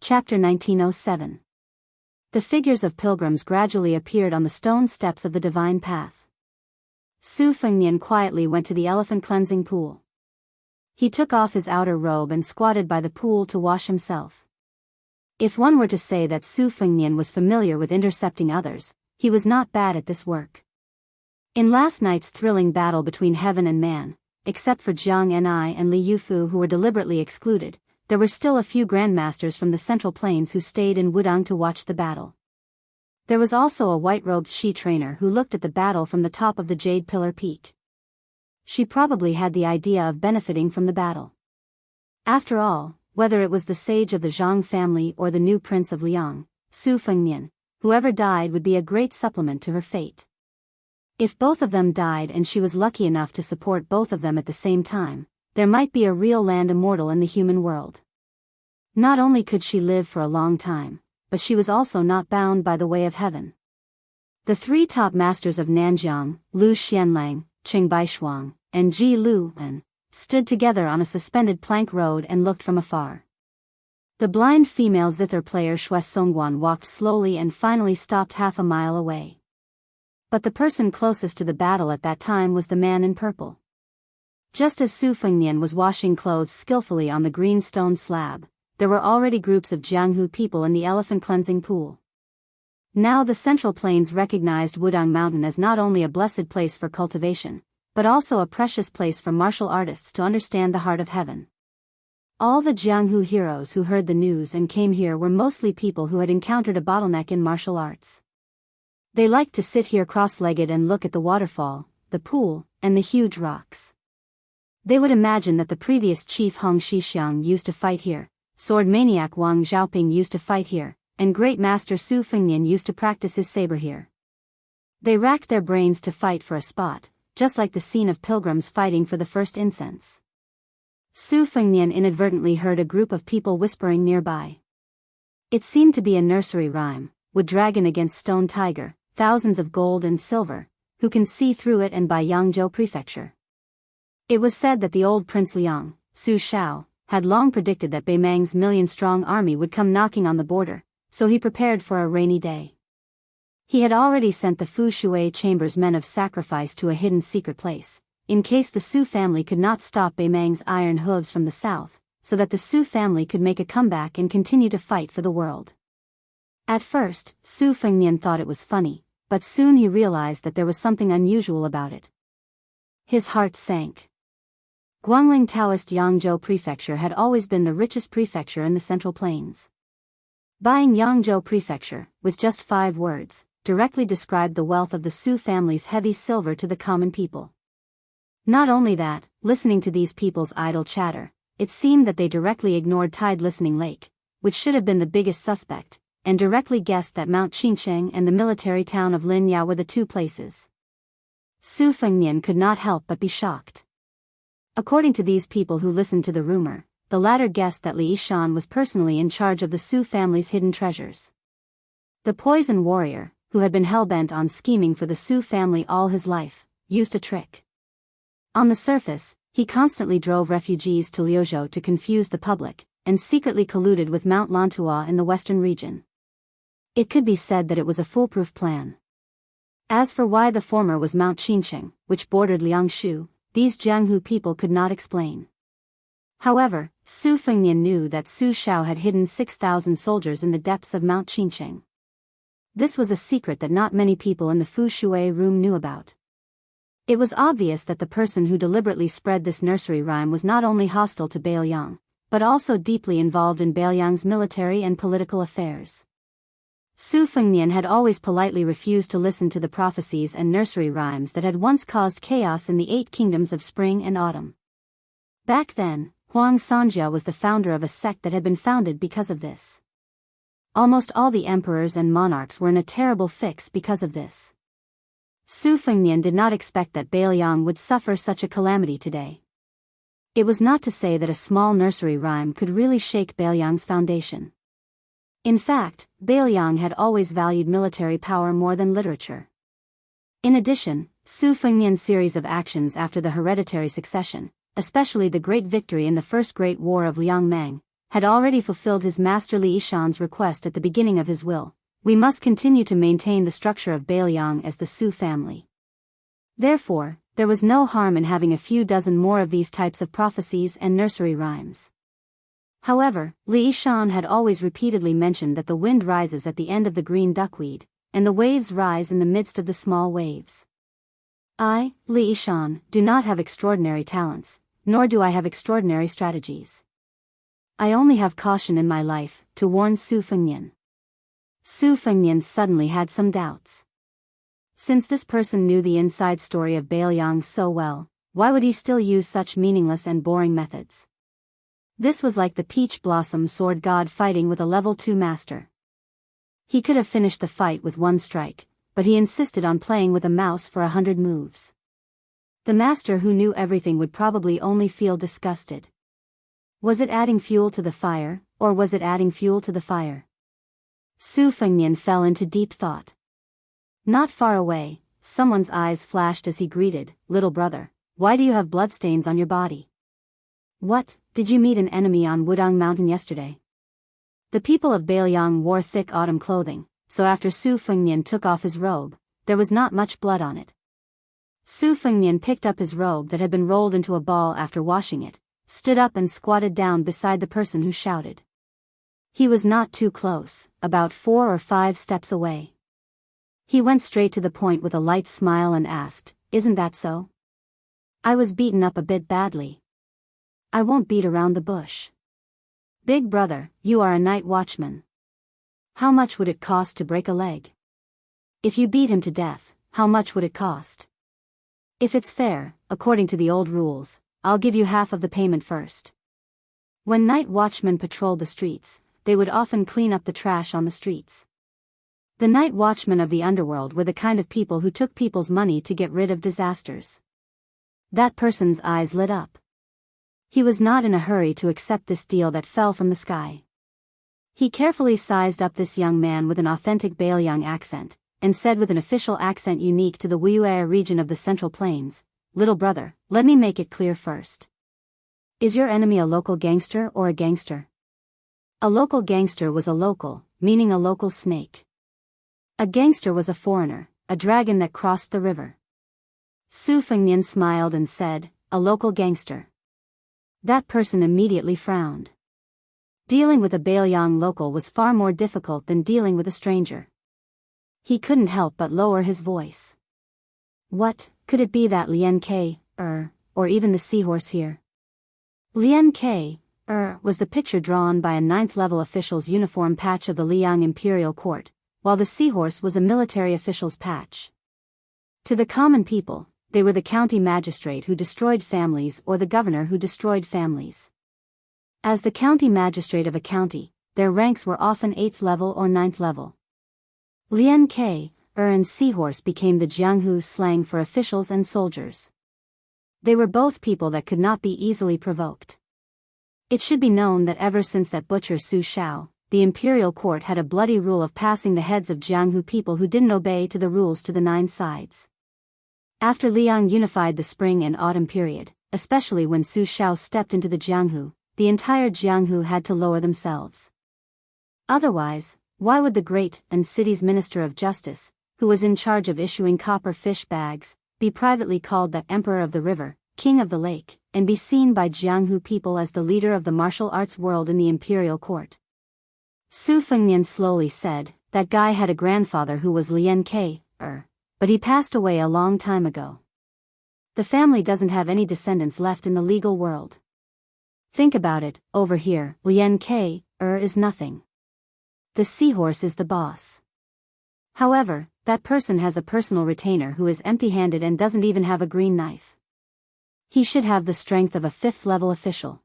Chapter 1907. The figures of pilgrims gradually appeared on the stone steps of the divine path. Su Fengnian quietly went to the elephant cleansing pool. He took off his outer robe and squatted by the pool to wash himself. If one were to say that Su Fengnian was familiar with intercepting others, he was not bad at this work. In last night's thrilling battle between heaven and man, except for Jianghu and Li Yufu who were deliberately excluded, there were still a few grandmasters from the Central Plains who stayed in Wudang to watch the battle. There was also a white-robed Shi trainer who looked at the battle from the top of the Jade Pillar Peak. She probably had the idea of benefiting from the battle. After all, whether it was the sage of the Zhang family or the new prince of Liang, Su Fengnian, whoever died would be a great supplement to her fate. If both of them died and she was lucky enough to support both of them at the same time, there might be a real land immortal in the human world. Not only could she live for a long time, but she was also not bound by the way of heaven. The three top masters of Nanjiang, Lu Xianlang, Qing Baishuang, and Ji Luan, stood together on a suspended plank road and looked from afar. The blind female zither player Shui Songguan walked slowly and finally stopped half a mile away. But the person closest to the battle at that time was the man in purple. Just as Su Fengnian was washing clothes skillfully on the green stone slab, there were already groups of Jianghu people in the elephant cleansing pool. Now the Central Plains recognized Wudang Mountain as not only a blessed place for cultivation, but also a precious place for martial artists to understand the heart of heaven. All the Jianghu heroes who heard the news and came here were mostly people who had encountered a bottleneck in martial arts. They liked to sit here cross-legged and look at the waterfall, the pool, and the huge rocks. They would imagine that the previous chief Hong Shixiang used to fight here, sword maniac Wang Xiaoping used to fight here, and great master Su Fengnian used to practice his saber here. They racked their brains to fight for a spot, just like the scene of pilgrims fighting for the first incense. Su Fengnian inadvertently heard a group of people whispering nearby. It seemed to be a nursery rhyme, wood dragon against stone tiger, thousands of gold and silver, who can see through it and by Yangzhou prefecture. It was said that the old Prince Liang, Su Shao, had long predicted that Bei Mang's million-strong army would come knocking on the border, so he prepared for a rainy day. He had already sent the Fu Shui Chamber's men of sacrifice to a hidden secret place, in case the Su family could not stop Bei Mang's iron hooves from the south, so that the Su family could make a comeback and continue to fight for the world. At first, Su Fengnian thought it was funny, but soon he realized that there was something unusual about it. His heart sank. Guangling Taoist Yangzhou Prefecture had always been the richest prefecture in the Central Plains. Buying Yangzhou Prefecture, with just 5 words, directly described the wealth of the Su family's heavy silver to the common people. Not only that, listening to these people's idle chatter, it seemed that they directly ignored Tide Listening Lake, which should have been the biggest suspect, and directly guessed that Mount Qingcheng and the military town of Linyao were the two places. Su Fengnian could not help but be shocked. According to these people who listened to the rumor, the latter guessed that Li Yishan was personally in charge of the Su family's hidden treasures. The poison warrior, who had been hell-bent on scheming for the Su family all his life, used a trick. On the surface, he constantly drove refugees to Liuzhou to confuse the public, and secretly colluded with Mount Lantua in the western region. It could be said that it was a foolproof plan. As for why the former was Mount Qingcheng, which bordered Liangshu, these Jianghu people could not explain. However, Su Fengnian knew that Su Shao had hidden 6,000 soldiers in the depths of Mount Qingcheng. This was a secret that not many people in the Fu Shui room knew about. It was obvious that the person who deliberately spread this nursery rhyme was not only hostile to Beiliang, but also deeply involved in Beiliang's military and political affairs. Su Fengnian had always politely refused to listen to the prophecies and nursery rhymes that had once caused chaos in the 8 kingdoms of spring and autumn. Back then, Huang Sanjia was the founder of a sect that had been founded because of this. Almost all the emperors and monarchs were in a terrible fix because of this. Su Fengnian did not expect that Beiliang would suffer such a calamity today. It was not to say that a small nursery rhyme could really shake Beiliang's foundation. In fact, Beiliang had always valued military power more than literature. In addition, Su Fengnian's series of actions after the hereditary succession, especially the great victory in the First Great War of Liang Mang, had already fulfilled his master Li Yishan's request at the beginning of his will. We must continue to maintain the structure of Biyao as the Su family. Therefore, there was no harm in having a few dozen more of these types of prophecies and nursery rhymes. However, Li Yishan had always repeatedly mentioned that the wind rises at the end of the green duckweed, and the waves rise in the midst of the small waves. I, Li Yishan, do not have extraordinary talents, nor do I have extraordinary strategies. I only have caution in my life, to warn Su Fengnian. Su Fengnian suddenly had some doubts. Since this person knew the inside story of Biyao so well, why would he still use such meaningless and boring methods? This was like the peach blossom sword god fighting with a level 2 master. He could have finished the fight with one strike, but he insisted on playing with a mouse for 100 moves. The master who knew everything would probably only feel disgusted. Was it adding fuel to the fire, or was it adding fuel to the fire? Su Fengnian fell into deep thought. Not far away, someone's eyes flashed as he greeted, "Little brother, why do you have bloodstains on your body? What, did you meet an enemy on Wudang Mountain yesterday?" The people of Biyao wore thick autumn clothing, so after Su Fengnian took off his robe, there was not much blood on it. Su Fengnian picked up his robe that had been rolled into a ball after washing it, stood up and squatted down beside the person who shouted. He was not too close, about 4 or 5 steps away. He went straight to the point with a light smile and asked, "Isn't that so?" "I was beaten up a bit badly." "I won't beat around the bush. Big brother, you are a night watchman. How much would it cost to break a leg? If you beat him to death, how much would it cost? If it's fair, according to the old rules, I'll give you half of the payment first." When night watchmen patrolled the streets, they would often clean up the trash on the streets. The night watchmen of the underworld were the kind of people who took people's money to get rid of disasters. That person's eyes lit up. He was not in a hurry to accept this deal that fell from the sky. He carefully sized up this young man with an authentic Biyao accent, and said with an official accent unique to the Wuxia region of the Central Plains, "Little brother, let me make it clear first. Is your enemy a local gangster or a gangster?" A local gangster was a local, meaning a local snake. A gangster was a foreigner, a dragon that crossed the river. Su Fengnian smiled and said, "A local gangster." That person immediately frowned. Dealing with a Biyao local was far more difficult than dealing with a stranger. He couldn't help but lower his voice. "What, could it be that Lian K, or even the seahorse here?" Lian K, was the picture drawn by a 9th-level official's uniform patch of the Liang Imperial Court, while the seahorse was a military official's patch. To the common people, they were the county magistrate who destroyed families or the governor who destroyed families. As the county magistrate of a county, their ranks were often 8th level or 9th level. Lian K, and seahorse became the Jianghu slang for officials and soldiers. They were both people that could not be easily provoked. It should be known that ever since that butcher Su Shao, the imperial court had a bloody rule of passing the heads of Jianghu people who didn't obey to the rules to the 9 sides. After Liang unified the spring and autumn period, especially when Su Shao stepped into the Jianghu, the entire Jianghu had to lower themselves. Otherwise, why would the great and city's minister of justice, who was in charge of issuing copper fish bags, be privately called the emperor of the river, king of the lake, and be seen by Jianghu people as the leader of the martial arts world in the imperial court? Su Fengnian slowly said, "That guy had a grandfather who was Lian K, but he passed away a long time ago. The family doesn't have any descendants left in the legal world. Think about it, over here, Lian K, is nothing. The seahorse is the boss. However, that person has a personal retainer who is empty-handed and doesn't even have a green knife. He should have the strength of a 5th-level official."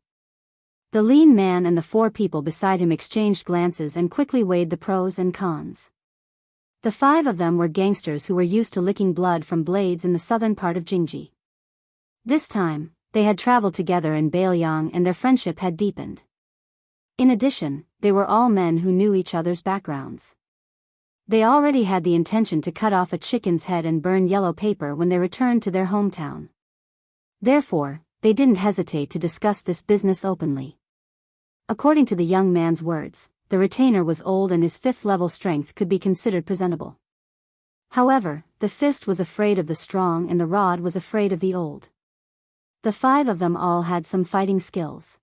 The lean man and the 4 people beside him exchanged glances and quickly weighed the pros and cons. The 5 of them were gangsters who were used to licking blood from blades in the southern part of Jingji. This time, they had traveled together in Biyao and their friendship had deepened. In addition, they were all men who knew each other's backgrounds. They already had the intention to cut off a chicken's head and burn yellow paper when they returned to their hometown. Therefore, they didn't hesitate to discuss this business openly. According to the young man's words, the retainer was old and his fifth-level strength could be considered presentable. However, the fist was afraid of the strong and the rod was afraid of the old. The five of them all had some fighting skills.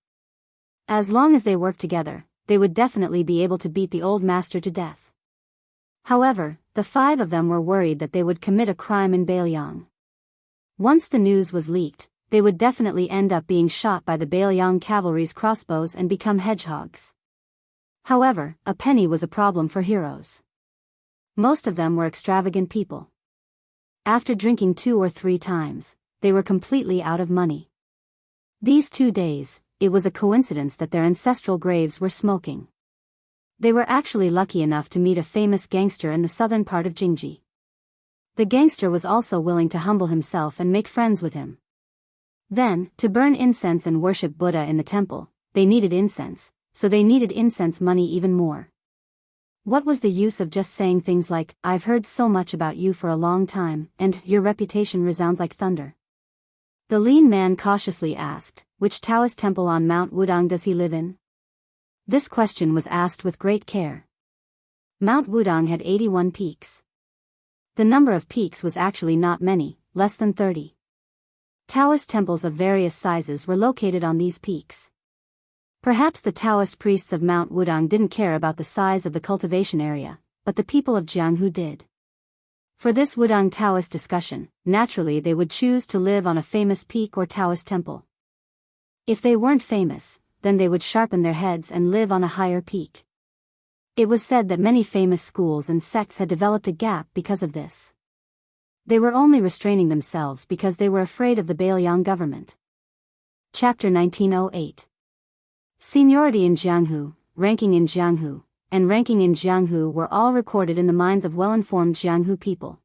As long as they worked together, they would definitely be able to beat the old master to death. However, the five of them were worried that they would commit a crime in Biyao. Once the news was leaked, they would definitely end up being shot by the Biyao cavalry's crossbows and become hedgehogs. However, a penny was a problem for heroes. Most of them were extravagant people. After drinking 2 or 3 times, they were completely out of money. These 2 days, it was a coincidence that their ancestral graves were smoking. They were actually lucky enough to meet a famous gangster in the southern part of Jianghu. The gangster was also willing to humble himself and make friends with him. Then, to burn incense and worship Buddha in the temple, they needed incense, so they needed incense money even more. What was the use of just saying things like, "I've heard so much about you for a long time, and your reputation resounds like thunder"? The lean man cautiously asked, "Which Taoist temple on Mount Wudang does he live in?" This question was asked with great care. Mount Wudang had 81 peaks. The number of peaks was actually not many, less than 30. Taoist temples of various sizes were located on these peaks. Perhaps the Taoist priests of Mount Wudang didn't care about the size of the cultivation area, but the people of Jianghu did. For this Wudang Taoist discussion, naturally they would choose to live on a famous peak or Taoist temple. If they weren't famous, then they would sharpen their heads and live on a higher peak. It was said that many famous schools and sects had developed a gap because of this. They were only restraining themselves because they were afraid of the Biyao government. Chapter 1908. Seniority in Jianghu, ranking in Jianghu, and ranking in Jianghu were all recorded in the minds of well-informed Jianghu people.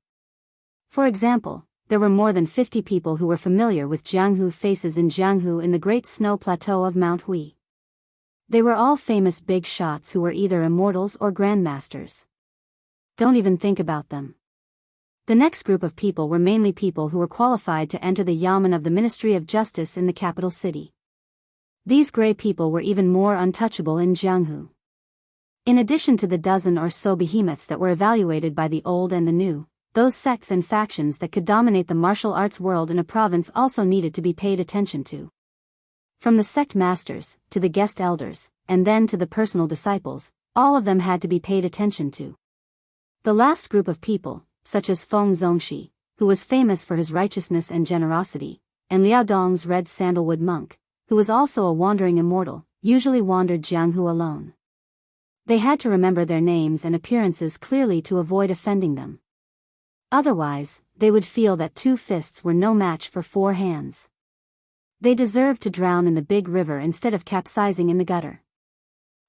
For example, there were more than 50 people who were familiar with Jianghu faces in Jianghu in the Great Snow Plateau of Mount Hui. They were all famous big shots who were either immortals or grandmasters. Don't even think about them. The next group of people were mainly people who were qualified to enter the yamen of the Ministry of Justice in the capital city. These gray people were even more untouchable in Jianghu. In addition to the dozen or so behemoths that were evaluated by the old and the new, those sects and factions that could dominate the martial arts world in a province also needed to be paid attention to. From the sect masters, to the guest elders, and then to the personal disciples, all of them had to be paid attention to. The last group of people, such as Feng Zongxi, who was famous for his righteousness and generosity, and Liao Dong's red sandalwood monk, who was also a wandering immortal, usually wandered Jianghu alone. They had to remember their names and appearances clearly to avoid offending them. Otherwise, they would feel that 2 fists were no match for 4 hands. They deserved to drown in the big river instead of capsizing in the gutter.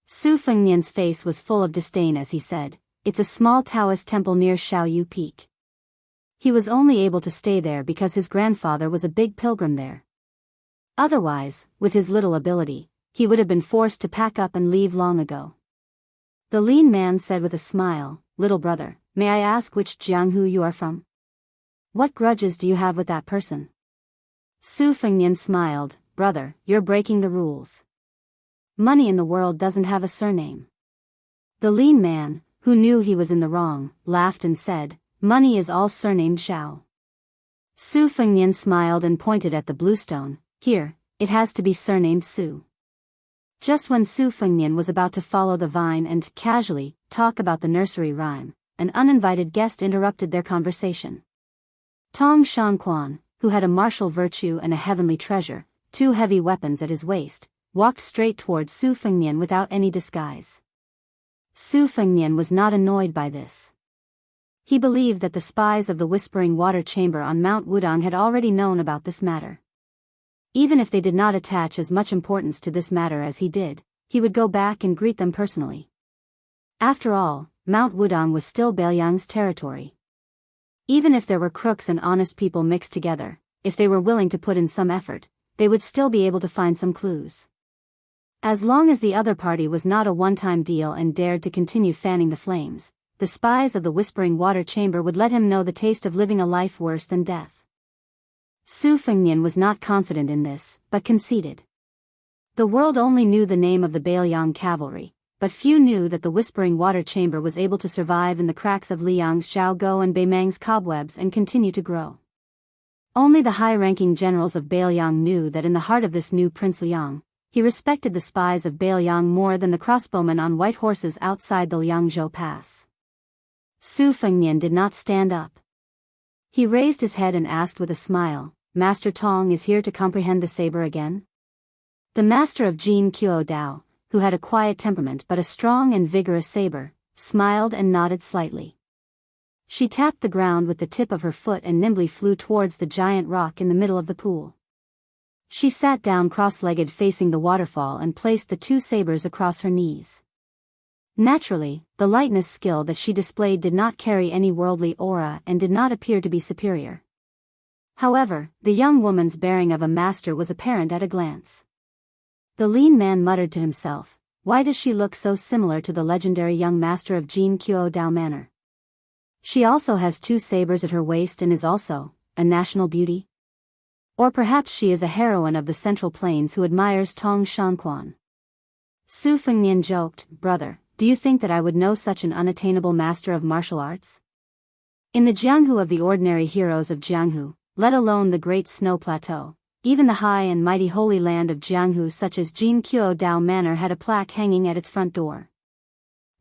Su Fengnian's face was full of disdain as he said, "It's a small Taoist temple near Shaoyu Peak." He was only able to stay there because his grandfather was a big pilgrim there. Otherwise, with his little ability, he would have been forced to pack up and leave long ago. The lean man said with a smile, "Little brother, may I ask which Jianghu you are from? What grudges do you have with that person?" Su Fengnian smiled, "Brother, you're breaking the rules. Money in the world doesn't have a surname." The lean man, who knew he was in the wrong, laughed and said, "Money is all surnamed Shao." Su Fengnian smiled and pointed at the bluestone, "Here, it has to be surnamed Su." Just when Su Fengnian was about to follow the vine and, casually, talk about the nursery rhyme, an uninvited guest interrupted their conversation. Tong Shanquan, who had a martial virtue and a heavenly treasure, 2 heavy weapons at his waist, walked straight toward Su Fengnian without any disguise. Su Fengnian was not annoyed by this. He believed that the spies of the Whispering Water Chamber on Mount Wudang had already known about this matter. Even if they did not attach as much importance to this matter as he did, he would go back and greet them personally. After all, Mount Wudang was still Biyao's territory. Even if there were crooks and honest people mixed together, if they were willing to put in some effort, they would still be able to find some clues. As long as the other party was not a one-time deal and dared to continue fanning the flames, the spies of the Whispering Water Chamber would let him know the taste of living a life worse than death. Su Fengnian was not confident in this, but conceded. The world only knew the name of the Bailiang cavalry, but few knew that the Whispering Water Chamber was able to survive in the cracks of Liang's Zhaoguo and Beimang's cobwebs and continue to grow. Only the high-ranking generals of Bailiang knew that in the heart of this new Prince Liang, he respected the spies of Bailiang more than the crossbowmen on white horses outside the Liangzhou Pass. Su Fengnian did not stand up. He raised his head and asked with a smile, "Master Tong is here to comprehend the saber again?" The master of Jin Qiu Dao, who had a quiet temperament but a strong and vigorous saber, smiled and nodded slightly. She tapped the ground with the tip of her foot and nimbly flew towards the giant rock in the middle of the pool. She sat down cross-legged facing the waterfall and placed the two sabers across her knees. Naturally, the lightness skill that she displayed did not carry any worldly aura and did not appear to be superior. However, the young woman's bearing of a master was apparent at a glance. The lean man muttered to himself, "Why does she look so similar to the legendary young master of Jin Qiu Dao Manor? She also has two sabers at her waist and is also a national beauty? Or perhaps she is a heroine of the Central Plains who admires Tong Shanquan." Su Fengnian joked, "Brother, do you think that I would know such an unattainable master of martial arts? In the Jianghu of the ordinary heroes of Jianghu, let alone the great snow plateau, even the high and mighty holy land of Jianghu such as Jin Qiu Dao Manor had a plaque hanging at its front door.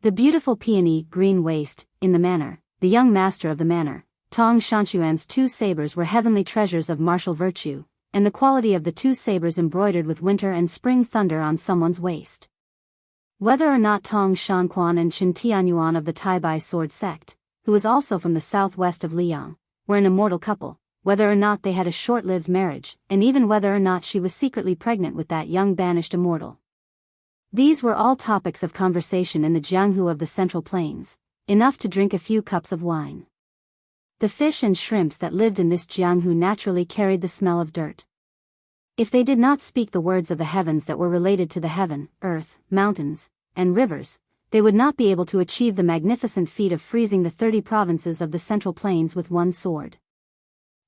The beautiful peony green waist, in the manor, the young master of the manor, Tong Shanquan's two sabers were heavenly treasures of martial virtue, and the quality of the two sabers embroidered with winter and spring thunder on someone's waist. Whether or not Tong Shanquan and Qin Tianyuan of the Taibai sword sect, who was also from the southwest of Liang, were an immortal couple, whether or not they had a short-lived marriage, and even whether or not she was secretly pregnant with that young banished immortal. These were all topics of conversation in the Jianghu of the Central Plains, enough to drink a few cups of wine. The fish and shrimps that lived in this Jianghu naturally carried the smell of dirt. If they did not speak the words of the heavens that were related to the heaven, earth, mountains, and rivers, they would not be able to achieve the magnificent feat of freezing the 30 provinces of the Central Plains with one sword.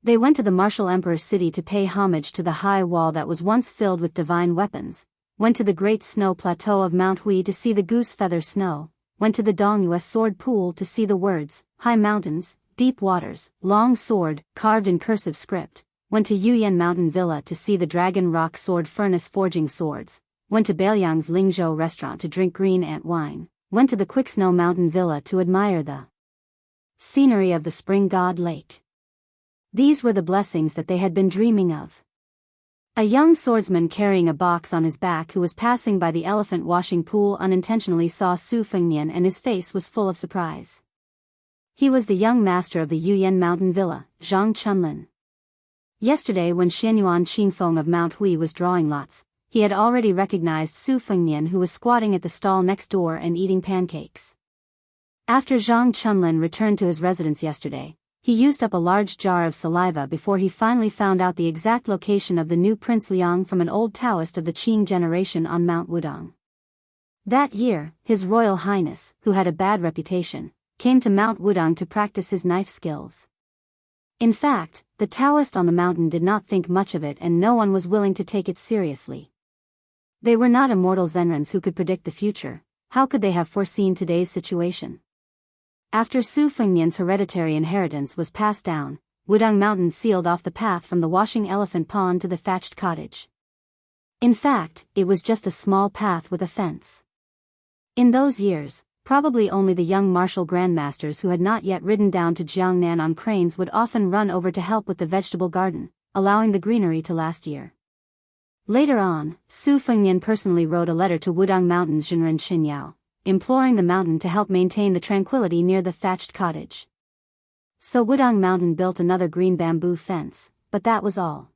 They went to the martial emperor's city to pay homage to the high wall that was once filled with divine weapons, went to the great snow plateau of Mount Hui to see the goose feather snow, went to the Dongyue sword pool to see the words, high mountains, deep waters, long sword, carved in cursive script, went to Yuyan Mountain Villa to see the Dragon Rock sword furnace forging swords, went to Bailiang's Lingzhou restaurant to drink green ant wine, went to the Quicksnow Mountain Villa to admire the scenery of the spring god lake. These were the blessings that they had been dreaming of. A young swordsman carrying a box on his back who was passing by the elephant washing pool unintentionally saw Su Fengnian and his face was full of surprise. He was the young master of the Yuyan Mountain Villa, Zhang Chunlin. Yesterday when Xianyuan Qingfeng of Mount Hui was drawing lots, he had already recognized Su Fengnian who was squatting at the stall next door and eating pancakes. After Zhang Chunlin returned to his residence yesterday, he used up a large jar of saliva before he finally found out the exact location of the new Prince Liang from an old Taoist of the Qing generation on Mount Wudong. That year, His Royal Highness, who had a bad reputation, came to Mount Wudong to practice his knife skills. In fact, the Taoist on the mountain did not think much of it and no one was willing to take it seriously. They were not immortal Zenrans who could predict the future. How could they have foreseen today's situation? After Su Fengnian's hereditary inheritance was passed down, Wudong Mountain sealed off the path from the washing elephant pond to the thatched cottage. In fact, it was just a small path with a fence. In those years, probably only the young martial grandmasters who had not yet ridden down to Jiangnan on cranes would often run over to help with the vegetable garden, allowing the greenery to last year. Later on, Su Fengnian personally wrote a letter to Wudong Mountain's Zhenren Xinyao, imploring the mountain to help maintain the tranquility near the thatched cottage. So Wudong Mountain built another green bamboo fence, but that was all.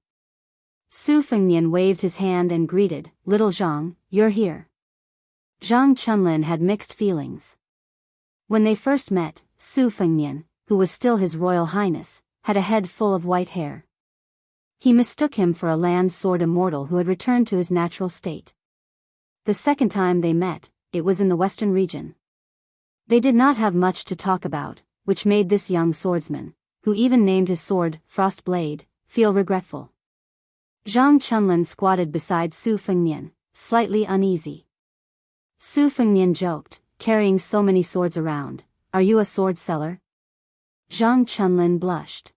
Su Fengnian waved his hand and greeted, "Little Zhang, you're here." Zhang Chunlin had mixed feelings. When they first met, Su Fengnian, who was still His Royal Highness, had a head full of white hair. He mistook him for a land sword immortal who had returned to his natural state. The second time they met, it was in the western region. They did not have much to talk about, which made this young swordsman, who even named his sword Frost Blade, feel regretful. Zhang Chunlin squatted beside Su Fengnian, slightly uneasy. Su Fengnian joked, carrying so many swords around, "Are you a sword seller?" Zhang Chunlin blushed.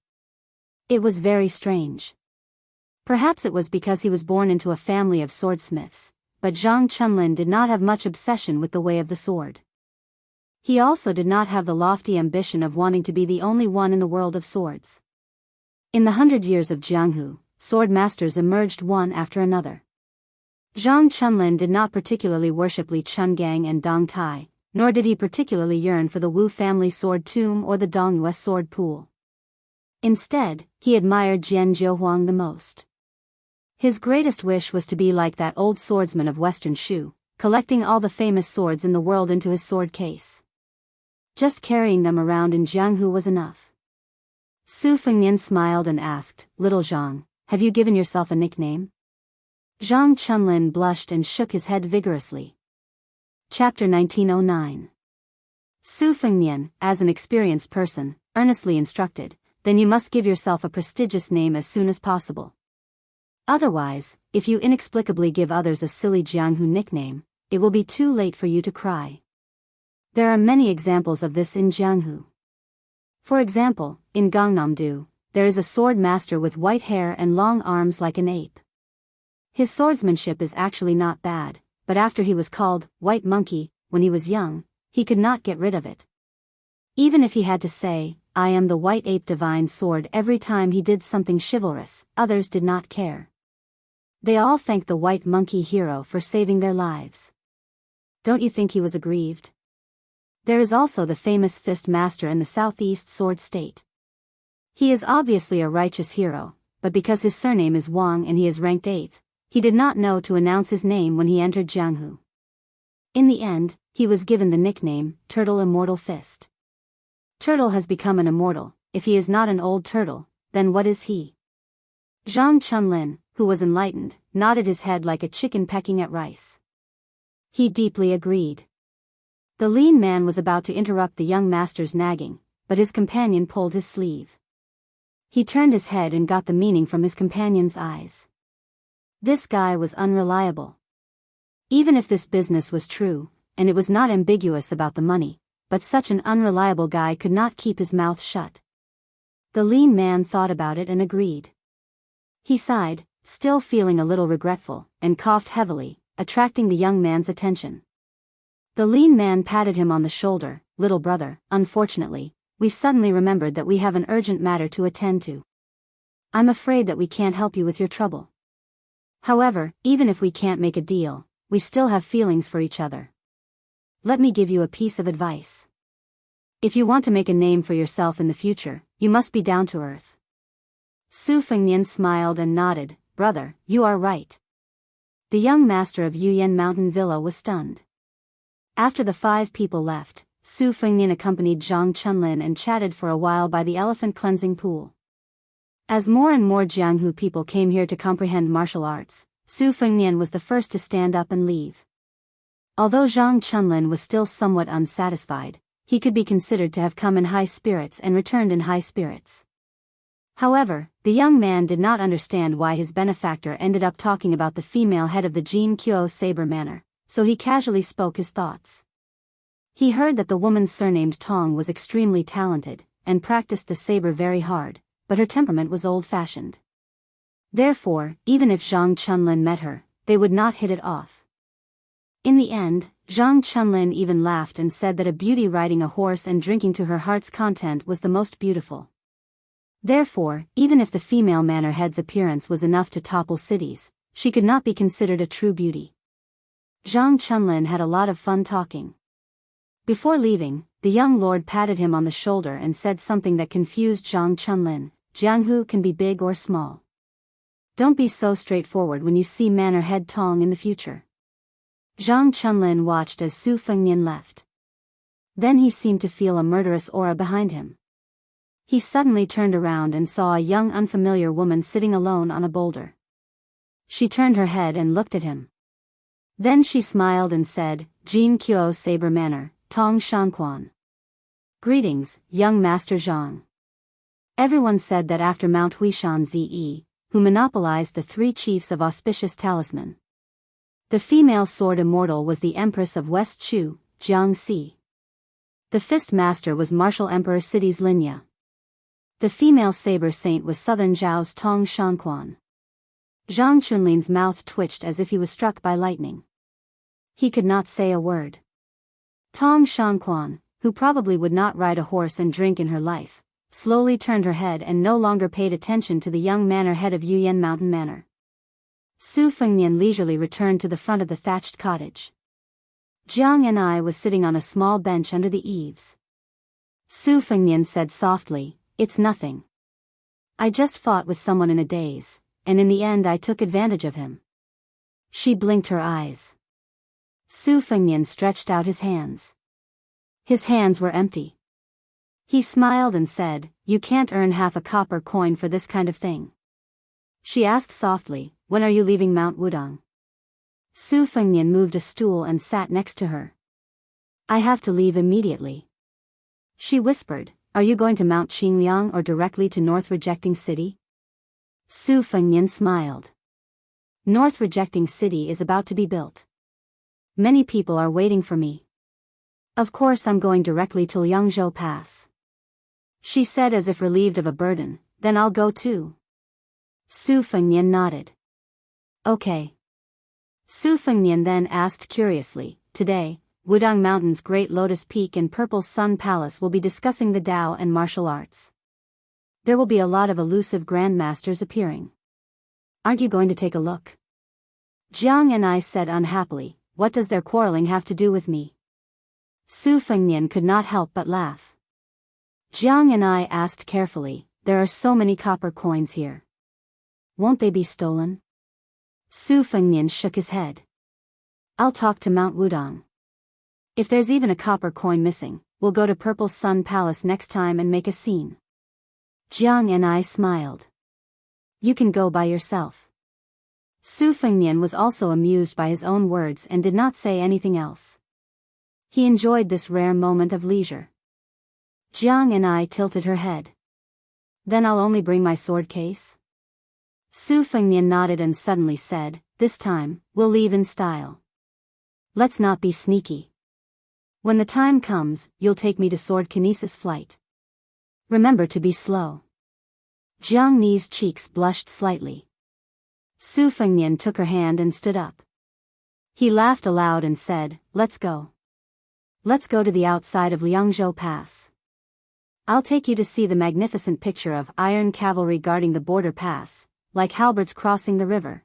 It was very strange. Perhaps it was because he was born into a family of swordsmiths, but Zhang Chunlin did not have much obsession with the way of the sword. He also did not have the lofty ambition of wanting to be the only one in the world of swords. In the 100 years of Jianghu, sword masters emerged one after another. Zhang Chunlin did not particularly worship Li Chungang and Dong Tai, nor did he particularly yearn for the Wu family sword tomb or the Dongyue sword pool. Instead, he admired Jian Zhouhuang the most. His greatest wish was to be like that old swordsman of Western Shu, collecting all the famous swords in the world into his sword case. Just carrying them around in Jianghu was enough. Su Fengnian smiled and asked, "Little Zhang, have you given yourself a nickname?" Zhang Chunlin blushed and shook his head vigorously. Chapter 1909. Su Fengnian, as an experienced person, earnestly instructed, "Then you must give yourself a prestigious name as soon as possible. Otherwise, if you inexplicably give others a silly Jianghu nickname, it will be too late for you to cry." There are many examples of this in Jianghu. For example, in Gangnam-do, there is a sword master with white hair and long arms like an ape. His swordsmanship is actually not bad, but after he was called White Monkey when he was young, he could not get rid of it. Even if he had to say, "I am the white ape divine sword" every time he did something chivalrous, others did not care. They all thanked the White Monkey hero for saving their lives. Don't you think he was aggrieved? There is also the famous fist master in the southeast sword state. He is obviously a righteous hero, but because his surname is Wang and he is ranked 8th, he did not know to announce his name when he entered Jianghu. In the end, he was given the nickname, Turtle Immortal Fist. Turtle has become an immortal. If he is not an old turtle, then what is he? Zhang Chunlin, who was enlightened, nodded his head like a chicken pecking at rice. He deeply agreed. The lean man was about to interrupt the young master's nagging, but his companion pulled his sleeve. He turned his head and got the meaning from his companion's eyes. This guy was unreliable. Even if this business was true, and it was not ambiguous about the money, but such an unreliable guy could not keep his mouth shut. The lean man thought about it and agreed. He sighed, still feeling a little regretful, and coughed heavily, attracting the young man's attention. The lean man patted him on the shoulder. "Little brother, unfortunately, we suddenly remembered that we have an urgent matter to attend to. I'm afraid that we can't help you with your trouble. However, even if we can't make a deal, we still have feelings for each other. Let me give you a piece of advice. If you want to make a name for yourself in the future, you must be down to earth." Su Fengnian smiled and nodded. "Brother, you are right." The young master of Yuyan Mountain Villa was stunned. After the 5 people left, Su Fengnian accompanied Zhang Chunlin and chatted for a while by the elephant cleansing pool. As more and more Jianghu people came here to comprehend martial arts, Su Fengnian was the first to stand up and leave. Although Zhang Chunlin was still somewhat unsatisfied, he could be considered to have come in high spirits and returned in high spirits. However, the young man did not understand why his benefactor ended up talking about the female head of the Jianghu Saber manor, so he casually spoke his thoughts. He heard that the woman surnamed Tong was extremely talented, and practiced the saber very hard, but her temperament was old-fashioned. Therefore, even if Zhang Chunlin met her, they would not hit it off. In the end, Zhang Chunlin even laughed and said that a beauty riding a horse and drinking to her heart's content was the most beautiful. Therefore, even if the female manor head's appearance was enough to topple cities, she could not be considered a true beauty. Zhang Chunlin had a lot of fun talking. Before leaving, the young lord patted him on the shoulder and said something that confused Zhang Chunlin. "Jianghu can be big or small. Don't be so straightforward when you see manor head Tong in the future." Zhang Chunlin watched as Su Fengnian left. Then he seemed to feel a murderous aura behind him. He suddenly turned around and saw a young unfamiliar woman sitting alone on a boulder. She turned her head and looked at him. Then she smiled and said, "Jianghu Saber Manor, Tong Shanquan. Greetings, young Master Zhang." Everyone said that after Mount Huishan Ze, who monopolized the 3 chiefs of auspicious talisman. The female sword immortal was the Empress of West Chu, Jianghu. The fist master was Martial Emperor City's Linya. The female saber saint was Southern Zhao's Tong Shanquan. Zhang Chunlin's mouth twitched as if he was struck by lightning. He could not say a word. Tong Shanquan, who probably would not ride a horse and drink in her life, slowly turned her head and no longer paid attention to the young manor head of Yuyan Mountain Manor. Su Fengnian leisurely returned to the front of the thatched cottage. Jiang and I was sitting on a small bench under the eaves. Su Fengnian said softly, "It's nothing. I just fought with someone in a daze, and in the end I took advantage of him." She blinked her eyes. Su Fengnian stretched out his hands. His hands were empty. He smiled and said, "You can't earn half a copper coin for this kind of thing." She asked softly, "When are you leaving Mount Wudong?" Su Fengnian moved a stool and sat next to her. "I have to leave immediately." She whispered, "Are you going to Mount Qingliang or directly to North Rejecting City?" Su Fengnian smiled. "North Rejecting City is about to be built. Many people are waiting for me. Of course I'm going directly to Liangzhou Pass." She said as if relieved of a burden, "Then I'll go too." Su Fengnian nodded. "Okay." Su Fengnian then asked curiously, "Today, Wudong Mountain's Great Lotus Peak and Purple Sun Palace will be discussing the Tao and martial arts. There will be a lot of elusive grandmasters appearing. Aren't you going to take a look?" Jiang and I said unhappily, "What does their quarreling have to do with me?" Su Fengnian could not help but laugh. Jiang and I asked carefully, "There are so many copper coins here. Won't they be stolen?" Su Fengnian shook his head. "I'll talk to Mount Wudong. If there's even a copper coin missing, we'll go to Purple Sun Palace next time and make a scene." Jiang and I smiled. "You can go by yourself." Su Fengnian was also amused by his own words and did not say anything else. He enjoyed this rare moment of leisure. Jiang and I tilted her head. "Then I'll only bring my sword case?" Su Fengnian nodded and suddenly said, "This time, we'll leave in style. Let's not be sneaky. When the time comes, you'll take me to sword kinesis flight. Remember to be slow." Jiang Ni's cheeks blushed slightly. Su Fengnian took her hand and stood up. He laughed aloud and said, "Let's go. Let's go to the outside of Liangzhou Pass. I'll take you to see the magnificent picture of iron cavalry guarding the border pass, like halberds crossing the river."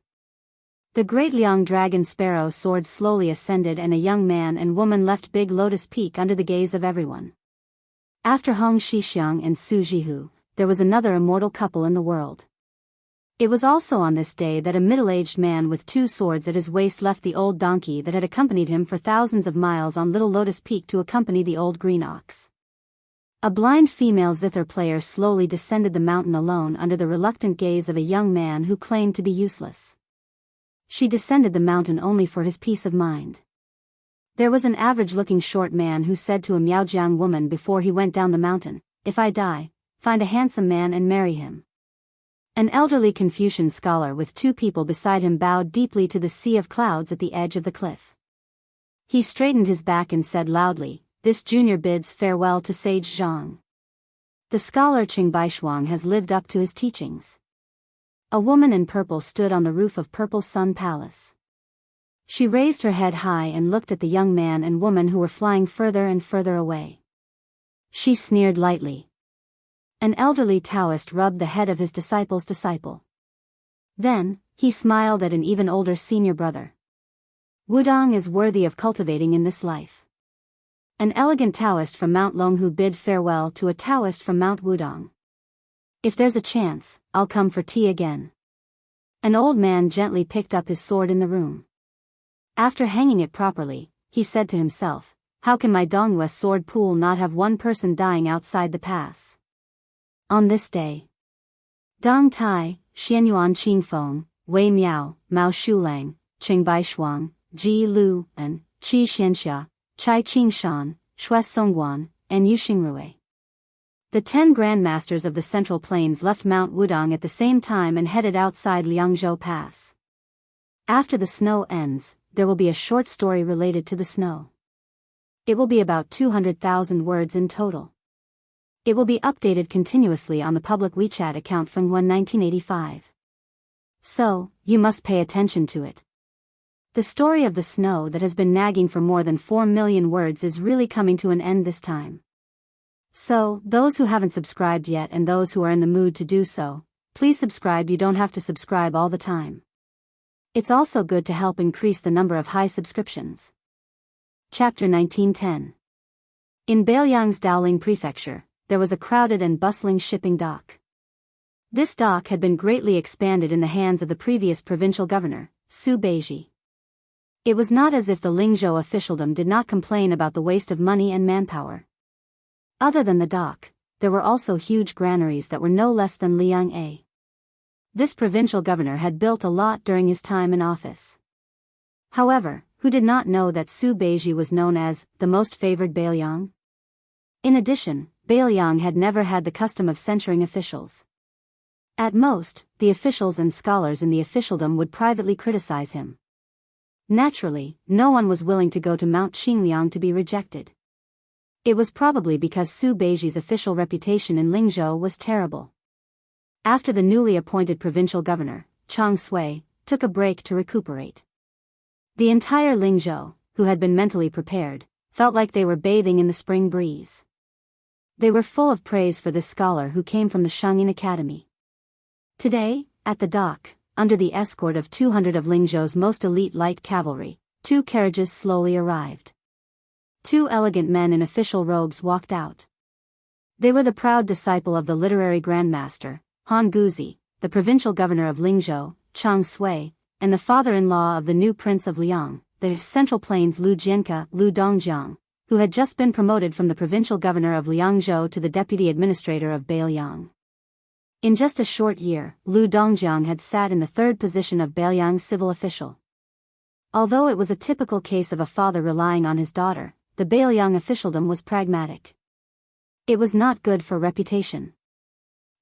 The great Liang dragon sparrow soared slowly ascended and a young man and woman left Big Lotus Peak under the gaze of everyone. After Hong Shixiang and Su Jihu, there was another immortal couple in the world. It was also on this day that a middle-aged man with two swords at his waist left the old donkey that had accompanied him for thousands of miles on Little Lotus Peak to accompany the old green ox. A blind female zither player slowly descended the mountain alone under the reluctant gaze of a young man who claimed to be useless. She descended the mountain only for his peace of mind. There was an average-looking short man who said to a Miaojiang woman before he went down the mountain, "If I die, find a handsome man and marry him." An elderly Confucian scholar with two people beside him bowed deeply to the sea of clouds at the edge of the cliff. He straightened his back and said loudly, "This junior bids farewell to sage Zhang. The scholar Qing Baishuang has lived up to his teachings." A woman in purple stood on the roof of Purple Sun Palace. She raised her head high and looked at the young man and woman who were flying further and further away. She sneered lightly. An elderly Taoist rubbed the head of his disciple's disciple. Then, he smiled at an even older senior brother. "Wudong is worthy of cultivating in this life." An elegant Taoist from Mount Longhu bid farewell to a Taoist from Mount Wudong. "If there's a chance, I'll come for tea again." An old man gently picked up his sword in the room. After hanging it properly, he said to himself, "How can my Dongyue sword pool not have one person dying outside the pass?" On this day, Dong Tai, Xianyuan Qingfeng, Wei Miao, Mao Shulang, Qing Baishuang, Ji Lu, and Qi Xianxia, Chai Qingshan, Shui Songguan, and Yu Xingrui. The 10 grandmasters of the Central Plains left Mount Wudong at the same time and headed outside Liangzhou Pass. After the snow ends, there will be a short story related to the snow. It will be about 200,000 words in total. It will be updated continuously on the public WeChat account from 1985. So, you must pay attention to it. The story of the snow that has been nagging for more than 4 million words is really coming to an end this time. So, those who haven't subscribed yet and those who are in the mood to do so, please subscribe. You don't have to subscribe all the time. It's also good to help increase the number of high subscriptions. Chapter 1910. In Beiliang's Dowling Prefecture, there was a crowded and bustling shipping dock. This dock had been greatly expanded in the hands of the previous provincial governor, Su Beiji. It was not as if the Lingzhou officialdom did not complain about the waste of money and manpower. Other than the dock, there were also huge granaries that were no less than Liang. This provincial governor had built a lot during his time in office. However, who did not know that Su Beiji was known as the most favored Beiliang? In addition, Beiliang had never had the custom of censuring officials. At most, the officials and scholars in the officialdom would privately criticize him. Naturally, no one was willing to go to Mount Qingliang to be rejected. It was probably because Su Beiji's official reputation in Lingzhou was terrible. After the newly appointed provincial governor, Chang Sui, took a break to recuperate. The entire Lingzhou, who had been mentally prepared, felt like they were bathing in the spring breeze. They were full of praise for this scholar who came from the Shangyin Academy. Today, at the dock, under the escort of 200 of Lingzhou's most elite light cavalry, 2 carriages slowly arrived. 2 elegant men in official robes walked out. They were the proud disciple of the literary grandmaster, Han Guzi, the provincial governor of Lingzhou, Chang Sui, and the father-in-law of the new prince of Liang, the Central Plains Lu Jianke, Lu Dongjiang, who had just been promoted from the provincial governor of Liangzhou to the deputy administrator of Beiliang. In just a short year, Lu Dongjiang had sat in the 3rd position of Beiliang's civil official. Although it was a typical case of a father relying on his daughter, the Beiliang officialdom was pragmatic. It was not good for reputation.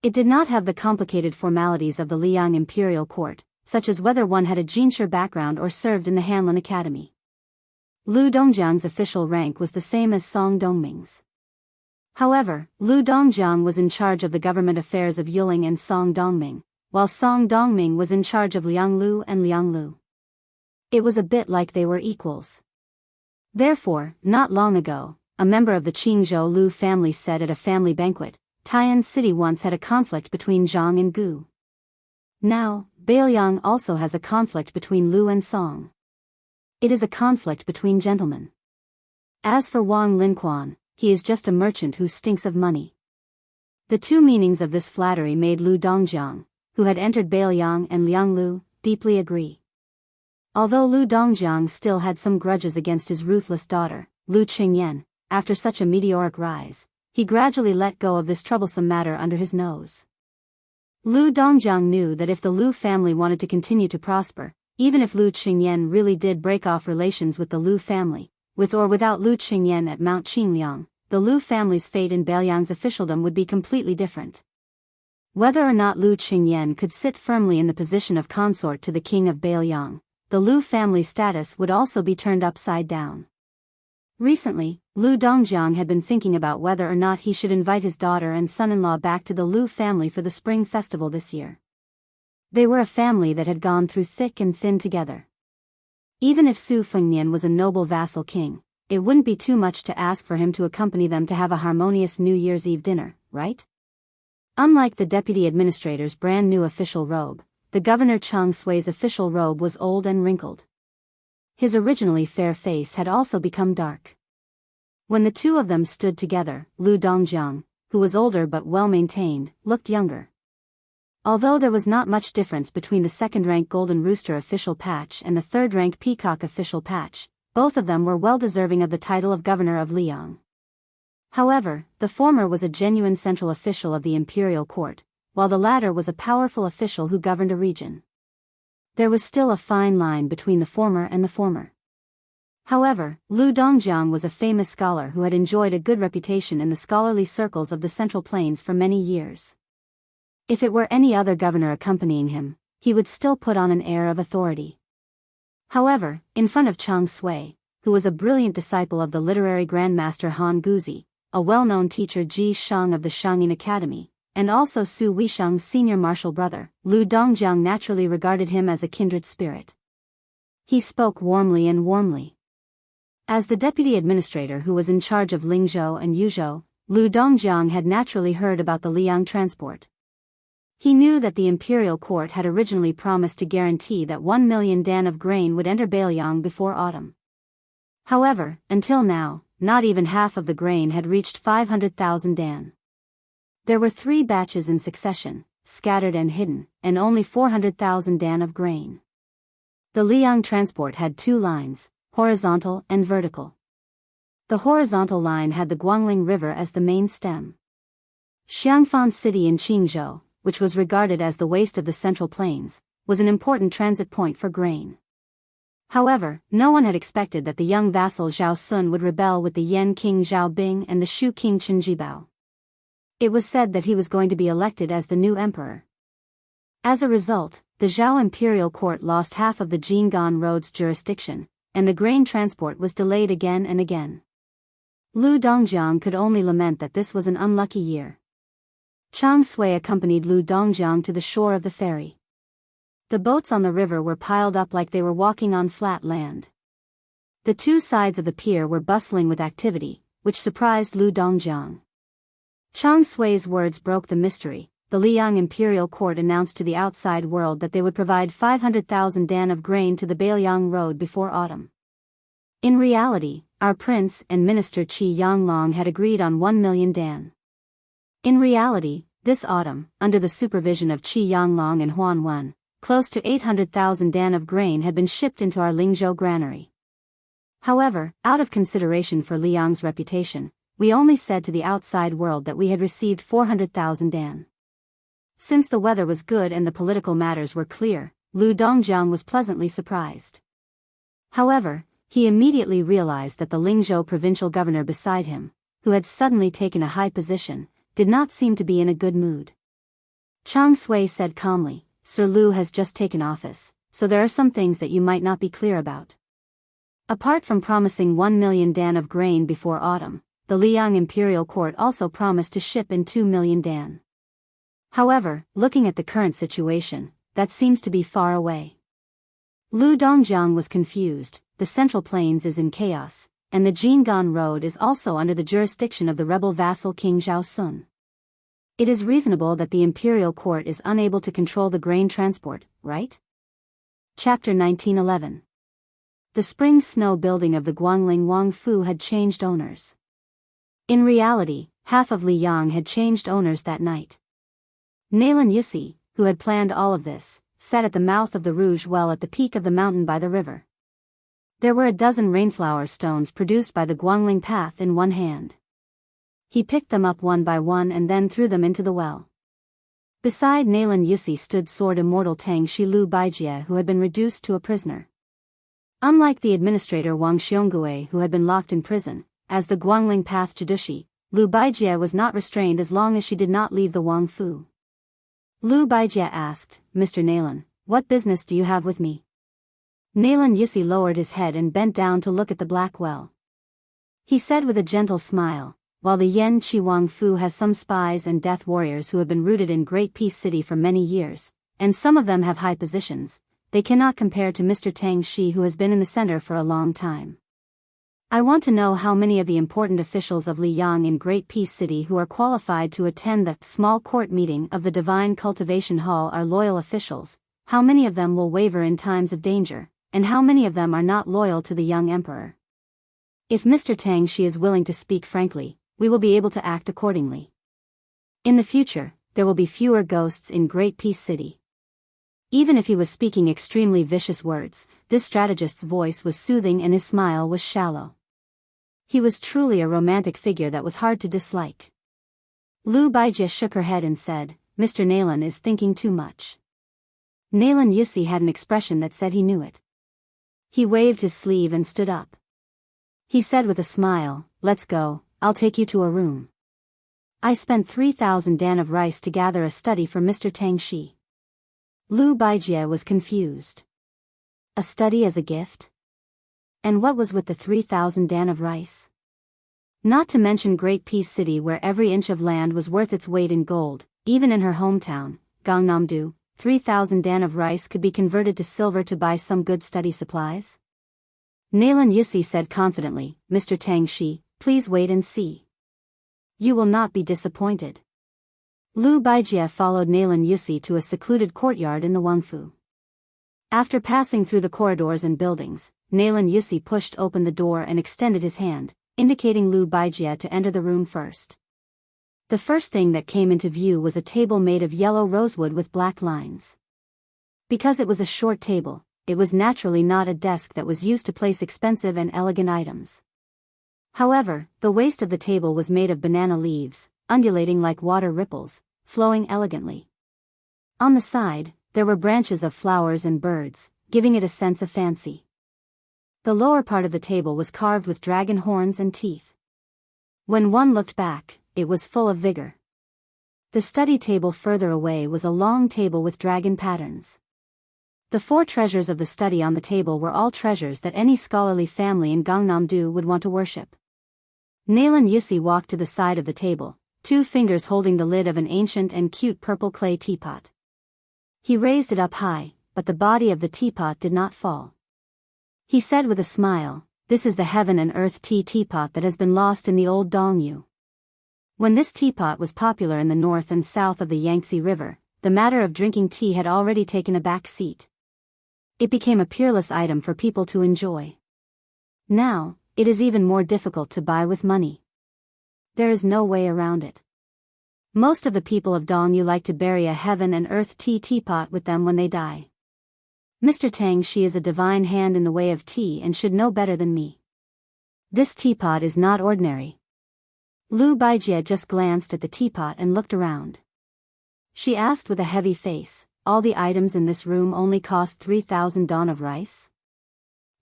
It did not have the complicated formalities of the Liang imperial court, such as whether one had a Jinshe background or served in the Hanlin Academy. Lu Dongjiang's official rank was the same as Song Dongming's. However, Lu Dongjiang was in charge of the government affairs of Yuling and Song Dongming, while Song Dongming was in charge of Lianglu and Lianglu. It was a bit like they were equals. Therefore, not long ago, a member of the Qingzhou Lu family said at a family banquet, Tai'an City once had a conflict between Zhang and Gu. Now, Beiliang also has a conflict between Lu and Song. It is a conflict between gentlemen. As for Wang Linquan, he is just a merchant who stinks of money. The 2 meanings of this flattery made Lu Dongjiang, who had entered Beiliang and Lianglu, deeply agree. Although Lu Dongjiang still had some grudges against his ruthless daughter, Lu Qingyan, after such a meteoric rise, he gradually let go of this troublesome matter under his nose. Lu Dongjiang knew that if the Lu family wanted to continue to prosper, even if Lu Qingyan really did break off relations with the Lu family, with or without Lu Qingyan at Mount Qingliang, the Lu family's fate in Beiliang's officialdom would be completely different. Whether or not Lu Qingyan could sit firmly in the position of consort to the king of Beiliang, the Lu family's status would also be turned upside down. Recently, Lu Dongjiang had been thinking about whether or not he should invite his daughter and son-in-law back to the Lu family for the spring festival this year. They were a family that had gone through thick and thin together. Even if Su Fengnian was a noble vassal king, it wouldn't be too much to ask for him to accompany them to have a harmonious New Year's Eve dinner, right? Unlike the deputy administrator's brand new official robe, the governor Chang Sui's official robe was old and wrinkled. His originally fair face had also become dark. When the 2 of them stood together, Lu Dongjiang, who was older but well-maintained, looked younger. Although there was not much difference between the 2nd-rank Golden Rooster official patch and the 3rd-rank Peacock official patch, both of them were well deserving of the title of governor of Liang. However, the former was a genuine central official of the imperial court, while the latter was a powerful official who governed a region. There was still a fine line between the former and the former. However, Lu Dongjiang was a famous scholar who had enjoyed a good reputation in the scholarly circles of the Central Plains for many years. If it were any other governor accompanying him, he would still put on an air of authority. However, in front of Chang Sui, who was a brilliant disciple of the literary grandmaster Han Guzi, a well-known teacher Ji Shang of the Shangyin Academy, and also Su Weisheng's senior martial brother, Lu Dongjiang naturally regarded him as a kindred spirit. He spoke warmly and warmly. As the deputy administrator who was in charge of Lingzhou and Yuzhou, Lu Dongjiang had naturally heard about the Liang transport. He knew that the imperial court had originally promised to guarantee that 1 million dan of grain would enter Biyao before autumn. However, until now, not even half of the grain had reached 500,000 dan. There were 3 batches in succession, scattered and hidden, and only 400,000 dan of grain. The Liang transport had 2 lines, horizontal and vertical. The horizontal line had the Guangling River as the main stem. Xiangfan City in Qingzhou, which was regarded as the waste of the Central Plains, was an important transit point for grain. However, no one had expected that the young vassal Zhao Sun would rebel with the Yan King Zhao Bing and the Shu King Chen Jibao. It was said that he was going to be elected as the new emperor. As a result, the Zhao imperial court lost half of the Jianghu road's jurisdiction, and the grain transport was delayed again and again. Lu Dongjiang could only lament that this was an unlucky year. Chang Sui accompanied Lu Dongjiang to the shore of the ferry. The boats on the river were piled up like they were walking on flat land. The 2 sides of the pier were bustling with activity, which surprised Lu Dongjiang. Chang Sui's words broke the mystery. The Liang imperial court announced to the outside world that they would provide 500,000 dan of grain to the Biyao road before autumn. In reality, our prince and minister Qi Yanglong had agreed on 1 million dan. In reality, this autumn, under the supervision of Qi Yanglong and Huan Wen, close to 800,000 dan of grain had been shipped into our Lingzhou granary. However, out of consideration for Liang's reputation, we only said to the outside world that we had received 400,000 dan. Since the weather was good and the political matters were clear, Lu Dongjiang was pleasantly surprised. However, he immediately realized that the Lingzhou provincial governor beside him, who had suddenly taken a high position, did not seem to be in a good mood. Chang Sui said calmly, "Sir Lu has just taken office, so there are some things that you might not be clear about. Apart from promising 1 million dan of grain before autumn, the Liang imperial court also promised to ship in 2 million dan. However, looking at the current situation, that seems to be far away." Lu Dongjiang was confused. The Central Plains is in chaos, and the Jianghu road is also under the jurisdiction of the rebel vassal King Zhao Sun. It is reasonable that the imperial court is unable to control the grain transport, right? Chapter 1911. The spring snow building of the Guangling Wangfu had changed owners. In reality, half of Liang had changed owners that night. Naylan Yusi, who had planned all of this, sat at the mouth of the Rouge Well at the peak of the mountain by the river. There were a dozen rainflower stones produced by the Guangling path in one hand. He picked them up one by one and then threw them into the well. Beside Naylan Yusi stood sword immortal Tang Shi Lu Baijie, who had been reduced to a prisoner. Unlike the administrator Wang Xiongui, who had been locked in prison, as the Guangling path Jidushi, Lu Baijie was not restrained as long as she did not leave the Wangfu. Lu Baijie asked, "Mr. Naylan, what business do you have with me?" Naylan Yusi lowered his head and bent down to look at the black well. He said with a gentle smile, "While the Yan Chi Wangfu has some spies and death warriors who have been rooted in Great Peace City for many years, and some of them have high positions, they cannot compare to Mr. Tang Shi, who has been in the center for a long time. I want to know how many of the important officials of Liang in Great Peace City who are qualified to attend the small court meeting of the Divine Cultivation Hall are loyal officials, how many of them will waver in times of danger, and how many of them are not loyal to the young emperor. If Mr. Tang Shi is willing to speak frankly, we will be able to act accordingly. In the future, there will be fewer ghosts in Great Peace City." Even if he was speaking extremely vicious words, this strategist's voice was soothing and his smile was shallow. He was truly a romantic figure that was hard to dislike. Lu Baijie shook her head and said, "Mr. Naylan is thinking too much." Naylan Yusi had an expression that said he knew it. He waved his sleeve and stood up. He said with a smile, "Let's go, I'll take you to a room. I spent 3,000 dan of rice to gather a study for Mr. Tang Shi." Lu Baijie was confused. A study as a gift? And what was with the 3,000 dan of rice? Not to mention Great Peace City, where every inch of land was worth its weight in gold. Even in her hometown, Gangnam-do, 3,000 dan of rice could be converted to silver to buy some good study supplies. Nalan Yusi said confidently, Mr. Tang Shi, please wait and see. You will not be disappointed. Lu Baijie followed Nalan Yusi to a secluded courtyard in the Wangfu. After passing through the corridors and buildings, Nalan Yusi pushed open the door and extended his hand, indicating Lu Baijie to enter the room first. The first thing that came into view was a table made of yellow rosewood with black lines. Because it was a short table, it was naturally not a desk that was used to place expensive and elegant items. However, the waist of the table was made of banana leaves, undulating like water ripples, flowing elegantly. On the side, there were branches of flowers and birds, giving it a sense of fancy. The lower part of the table was carved with dragon horns and teeth. When one looked back, it was full of vigor. The study table further away was a long table with dragon patterns. The 4 treasures of the study on the table were all treasures that any scholarly family in Gangnam-do would want to worship. Nalan Yusi walked to the side of the table, 2 fingers holding the lid of an ancient and cute purple clay teapot. He raised it up high, but the body of the teapot did not fall. He said with a smile, "This is the heaven and earth tea teapot that has been lost in the old Dongyu." When this teapot was popular in the north and south of the Yangtze River, the matter of drinking tea had already taken a back seat. It became a peerless item for people to enjoy. Now, it is even more difficult to buy with money. There is no way around it. Most of the people of Dongyu like to bury a heaven and earth tea teapot with them when they die. Mr. Tang Shi is a divine hand in the way of tea and should know better than me. This teapot is not ordinary. Lu Baijie just glanced at the teapot and looked around. She asked with a heavy face, all the items in this room only cost 3,000 dan of rice?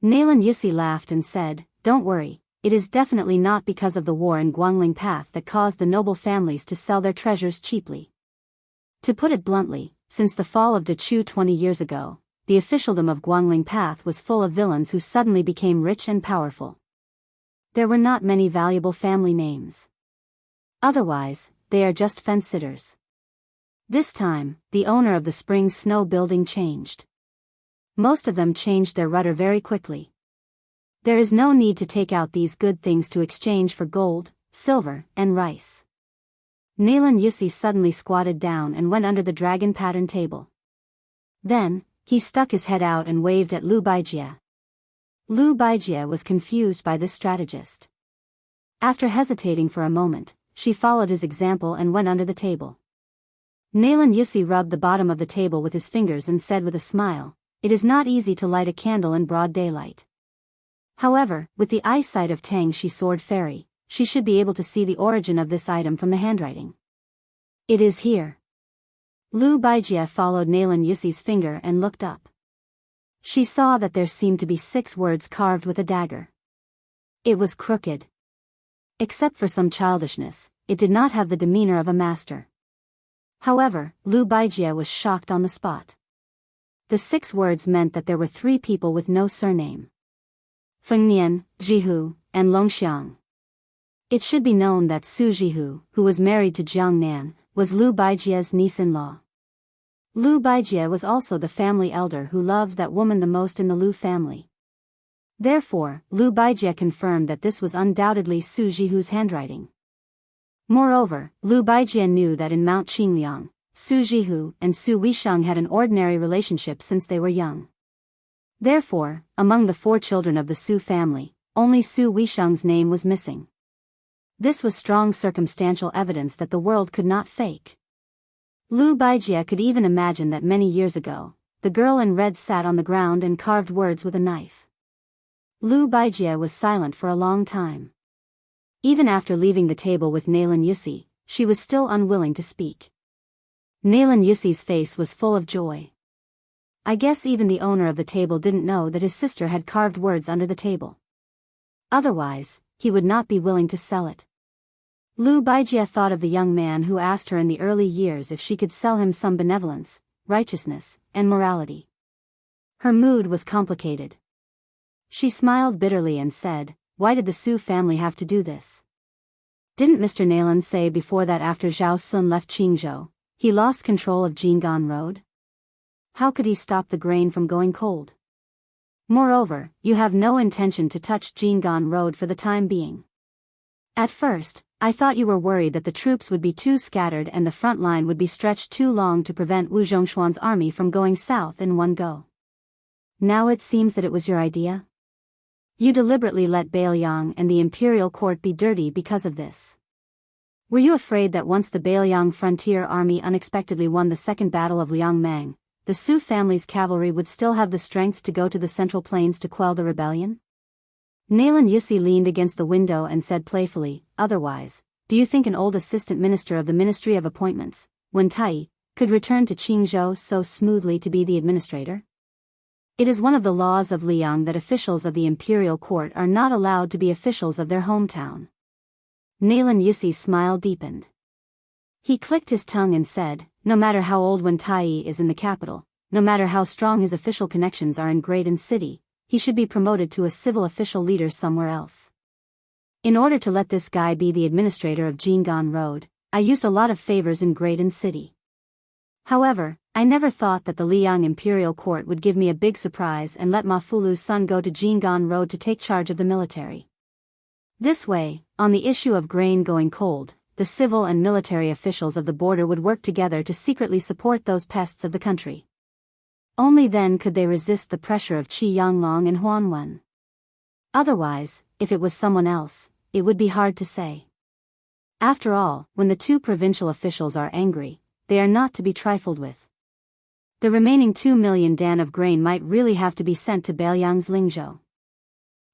Nalan Yusi laughed and said, don't worry, it is definitely not because of the war in Guangling Path that caused the noble families to sell their treasures cheaply. To put it bluntly, since the fall of Dechu 20 years ago, the officialdom of Guangling Path was full of villains who suddenly became rich and powerful. There were not many valuable family names. Otherwise, they are just fence-sitters. This time, the owner of the Spring Snow building changed. Most of them changed their rudder very quickly. There is no need to take out these good things to exchange for gold, silver, and rice. Nalan Yusi suddenly squatted down and went under the dragon pattern table. Then, he stuck his head out and waved at Lu Baijie. Lu Baijie was confused by this strategist. After hesitating for a moment, she followed his example and went under the table. Nalan Yusi rubbed the bottom of the table with his fingers and said with a smile, "It is not easy to light a candle in broad daylight. However, with the eyesight of Tang Shi Sword Fairy, she should be able to see the origin of this item from the handwriting. It is here." Lu Baijie followed Nalan Yusi's finger and looked up. She saw that there seemed to be 6 words carved with a dagger. It was crooked. Except for some childishness, it did not have the demeanor of a master. However, Lu Baijie was shocked on the spot. The 6 words meant that there were 3 people with no surname. Fengnian, Jihu, and Longxiang. It should be known that Su Jihu, who was married to Jiang Nan, was Lu Baijie's niece-in-law. Lu Baijie was also the family elder who loved that woman the most in the Lu family. Therefore, Lu Baijie confirmed that this was undoubtedly Su Jihu's handwriting. Moreover, Lu Baijie knew that in Mount Qingliang, Su Jihu and Su Weisheng had an ordinary relationship since they were young. Therefore, among the 4 children of the Su family, only Su Weisheng's name was missing. This was strong circumstantial evidence that the world could not fake. Lu Baijie could even imagine that many years ago, the girl in red sat on the ground and carved words with a knife. Lu Baijie was silent for a long time. Even after leaving the table with Nalan Yusi, she was still unwilling to speak. Nalan Yusi's face was full of joy. I guess even the owner of the table didn't know that his sister had carved words under the table. Otherwise, he would not be willing to sell it. Lu Baijie thought of the young man who asked her in the early years if she could sell him some benevolence, righteousness, and morality. Her mood was complicated. She smiled bitterly and said, "Why did the Su family have to do this? Didn't Mr. Nalan say before that after Zhao Sun left Qingzhou, he lost control of Jing'an Road? How could he stop the grain from going cold? Moreover, you have no intention to touch Jing'an Road for the time being. At first, I thought you were worried that the troops would be too scattered and the front line would be stretched too long to prevent Wu Zhongshuan's army from going south in one go. Now it seems that it was your idea? You deliberately let Biyao and the imperial court be dirty because of this. Were you afraid that once the Biyao frontier army unexpectedly won the second battle of Liangmang, the Su family's cavalry would still have the strength to go to the central plains to quell the rebellion?" Nalan Yusi leaned against the window and said playfully, "Otherwise, do you think an old assistant minister of the Ministry of Appointments, Wen Tai, could return to Qingzhou so smoothly to be the administrator? It is one of the laws of Liang that officials of the imperial court are not allowed to be officials of their hometown." Nalan Yusi's smile deepened. He clicked his tongue and said, "No matter how old Wen Tai is in the capital, no matter how strong his official connections are in Graydon City, he should be promoted to a civil official leader somewhere else. In order to let this guy be the administrator of Jing'an Road, I used a lot of favors in Graydon City. However, I never thought that the Liang Imperial Court would give me a big surprise and let Ma Fulu's son go to Jing'an Road to take charge of the military. This way, on the issue of grain going cold, the civil and military officials of the border would work together to secretly support those pests of the country. Only then could they resist the pressure of Qi Yanglong and Huan Wen. Otherwise, if it was someone else, it would be hard to say. After all, when the two provincial officials are angry, they are not to be trifled with. The remaining 2 million dan of grain might really have to be sent to Beiliang's Lingzhou."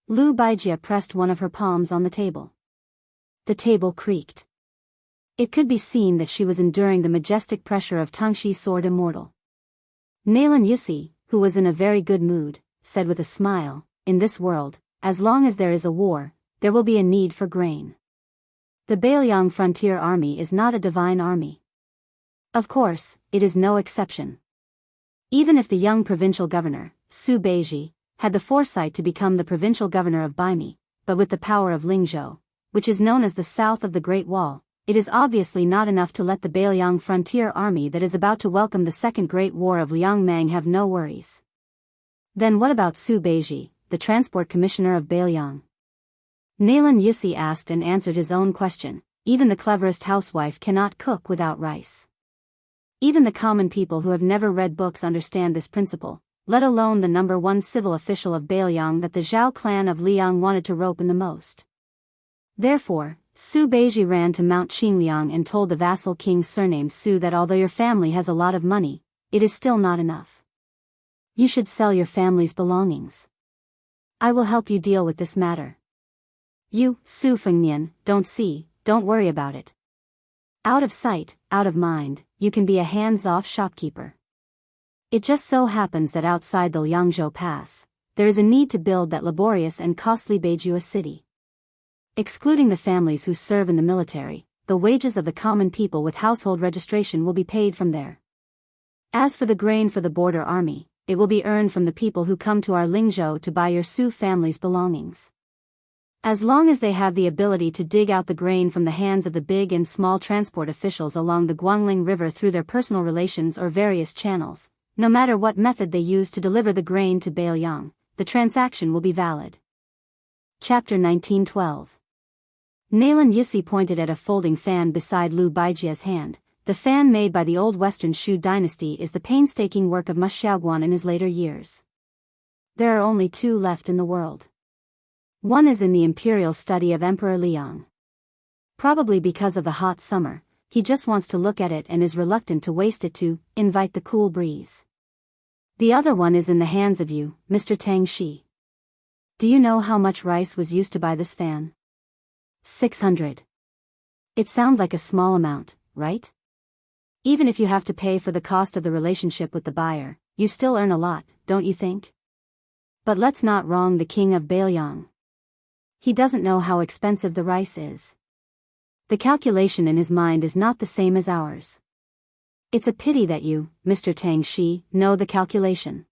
Lu Baijia pressed one of her palms on the table. The table creaked. It could be seen that she was enduring the majestic pressure of Tangxi's sword immortal. Nalan Yusi, who was in a very good mood, said with a smile, "In this world, as long as there is a war, there will be a need for grain. The Beiliang frontier army is not a divine army. Of course, it is no exception. Even if the young provincial governor, Su Beiji, had the foresight to become the provincial governor of Baimi, but with the power of Lingzhou, which is known as the south of the Great Wall, it is obviously not enough to let the Beiliang frontier army that is about to welcome the Second Great War of Liangmang have no worries. Then what about Su Beiji, the transport commissioner of Beiliang?" Nalan Yusi asked and answered his own question. Even the cleverest housewife cannot cook without rice. Even the common people who have never read books understand this principle, let alone the number one civil official of Beiliang that the Zhao clan of Liang wanted to rope in the most. Therefore, Su Beiji ran to Mount Qingliang and told the vassal king surnamed Su that although your family has a lot of money, it is still not enough. You should sell your family's belongings. I will help you deal with this matter. You, Su Fengnian, don't worry about it. Out of sight, out of mind, you can be a hands-off shopkeeper. It just so happens that outside the Liangzhou Pass, there is a need to build that laborious and costly Beijua city. Excluding the families who serve in the military, the wages of the common people with household registration will be paid from there. As for the grain for the border army, it will be earned from the people who come to our Lingzhou to buy your Su family's belongings. As long as they have the ability to dig out the grain from the hands of the big and small transport officials along the Guangling River through their personal relations or various channels, no matter what method they use to deliver the grain to Beiliang, the transaction will be valid. Chapter 1912. Nalan Yusi pointed at a folding fan beside Lu Baijia's hand. The fan made by the old Western Shu dynasty is the painstaking work of Ma Xiaoguan in his later years. There are only 2 left in the world. One is in the imperial study of Emperor Liang. Probably because of the hot summer, he just wants to look at it and is reluctant to waste it to invite the cool breeze. The other one is in the hands of you, Mr. Tang Shi. Do you know how much rice was used to buy this fan? 600. It sounds like a small amount, right? Even if you have to pay for the cost of the relationship with the buyer, you still earn a lot, don't you think? But let's not wrong the king of Beiliang. He doesn't know how expensive the rice is. The calculation in his mind is not the same as ours. It's a pity that you, Mr. Tang Shi, know the calculation.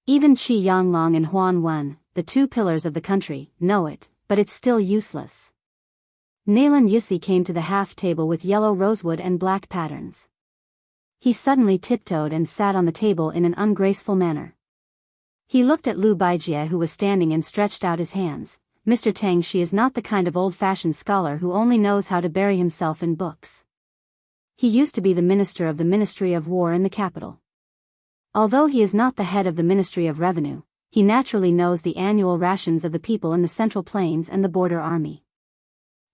Even Qi Yanglong and Huan Wen, the two pillars of the country, know it, but it's still useless. Nalan Yusi came to the half-table with yellow rosewood and black patterns. He suddenly tiptoed and sat on the table in an ungraceful manner. He looked at Lu Baijie, who was standing, and stretched out his hands. Mr. Tang, she is not the kind of old-fashioned scholar who only knows how to bury himself in books. He used to be the minister of the Ministry of War in the capital. Although he is not the head of the Ministry of Revenue, he naturally knows the annual rations of the people in the Central Plains and the border army.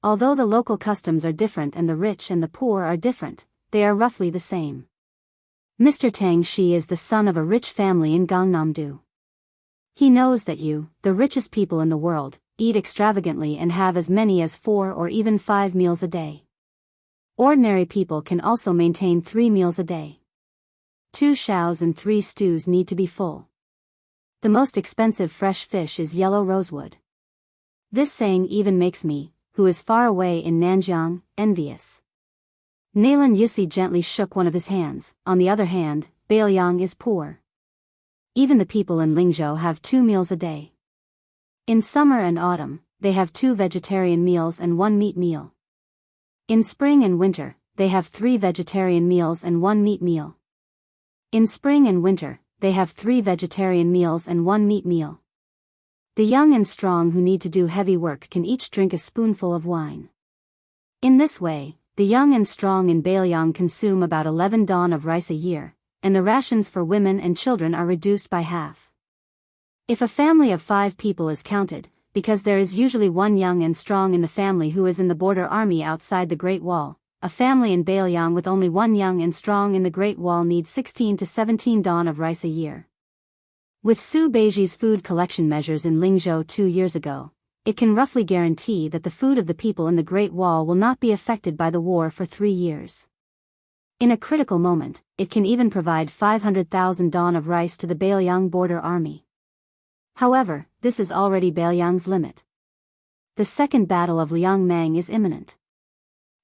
Although the local customs are different and the rich and the poor are different, they are roughly the same. Mr. Tang Shi is the son of a rich family in Gangnam-do. He knows that you, the richest people in the world, eat extravagantly and have as many as 4 or even 5 meals a day. Ordinary people can also maintain 3 meals a day. 2 shows and 3 stews need to be full. The most expensive fresh fish is yellow rosewood. This saying even makes me, who is far away in Nanjiang, envious. Nalan Yusi gently shook one of his hands. On the other hand, Bailiang is poor. Even the people in Lingzhou have 2 meals a day. In summer and autumn, they have 2 vegetarian meals and 1 meat meal. In spring and winter, they have 3 vegetarian meals and 1 meat meal. In spring and winter, they have 3 vegetarian meals and 1 meat meal. The young and strong who need to do heavy work can each drink a spoonful of wine. In this way, the young and strong in Bailiang consume about 11 dawn of rice a year, and the rations for women and children are reduced by half. If a family of 5 people is counted, because there is usually one young and strong in the family who is in the border army outside the Great Wall, a family in Bailiang with only one young and strong in the Great Wall needs 16 to 17 dawn of rice a year. With Su Beijie's food collection measures in Lingzhou 2 years ago, it can roughly guarantee that the food of the people in the Great Wall will not be affected by the war for 3 years. In a critical moment, it can even provide 500,000 dawn of rice to the Bailiang border army. However, this is already Bailiang's limit. The second battle of Liangmang is imminent.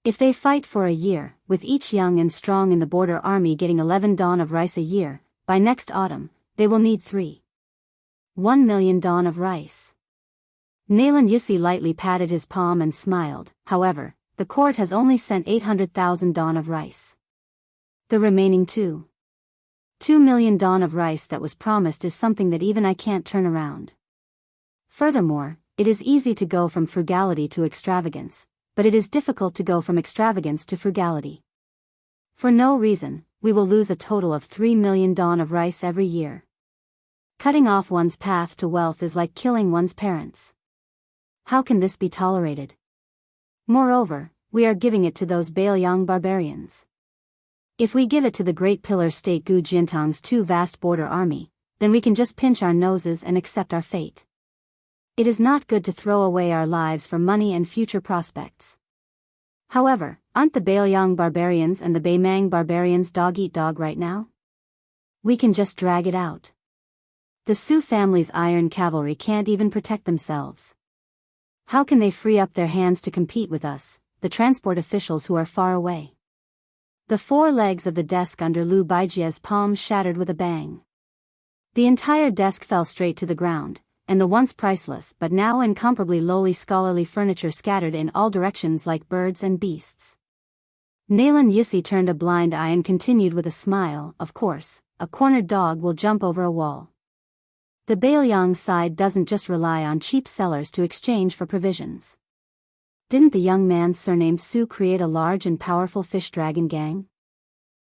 If they fight for a year, with each young and strong in the border army getting 11 dawn of rice a year, by next autumn, they will need 1 million dawn of rice. Nalan Yusi lightly patted his palm and smiled. However, the court has only sent 800,000 dawn of rice. The remaining 2 million dawn of rice that was promised is something that even I can't turn around. Furthermore, it is easy to go from frugality to extravagance, but it is difficult to go from extravagance to frugality. For no reason, we will lose a total of 3 million dawn of rice every year. Cutting off one's path to wealth is like killing one's parents. How can this be tolerated? Moreover, we are giving it to those Bailiang barbarians. If we give it to the Great Pillar State Gu Jintang's 2 vast border army, then we can just pinch our noses and accept our fate. It is not good to throw away our lives for money and future prospects. However, aren't the Bailiang barbarians and the Baimang barbarians dog-eat-dog right now? We can just drag it out. The Su family's iron cavalry can't even protect themselves. How can they free up their hands to compete with us, the transport officials who are far away? The 4 legs of the desk under Lu Baijie's palm shattered with a bang. The entire desk fell straight to the ground, and the once priceless but now incomparably lowly scholarly furniture scattered in all directions like birds and beasts. Nalan Yusi turned a blind eye and continued with a smile. Of course, a cornered dog will jump over a wall. The Bailiang side doesn't just rely on cheap sellers to exchange for provisions. Didn't the young man surnamed Su create a large and powerful fish dragon gang?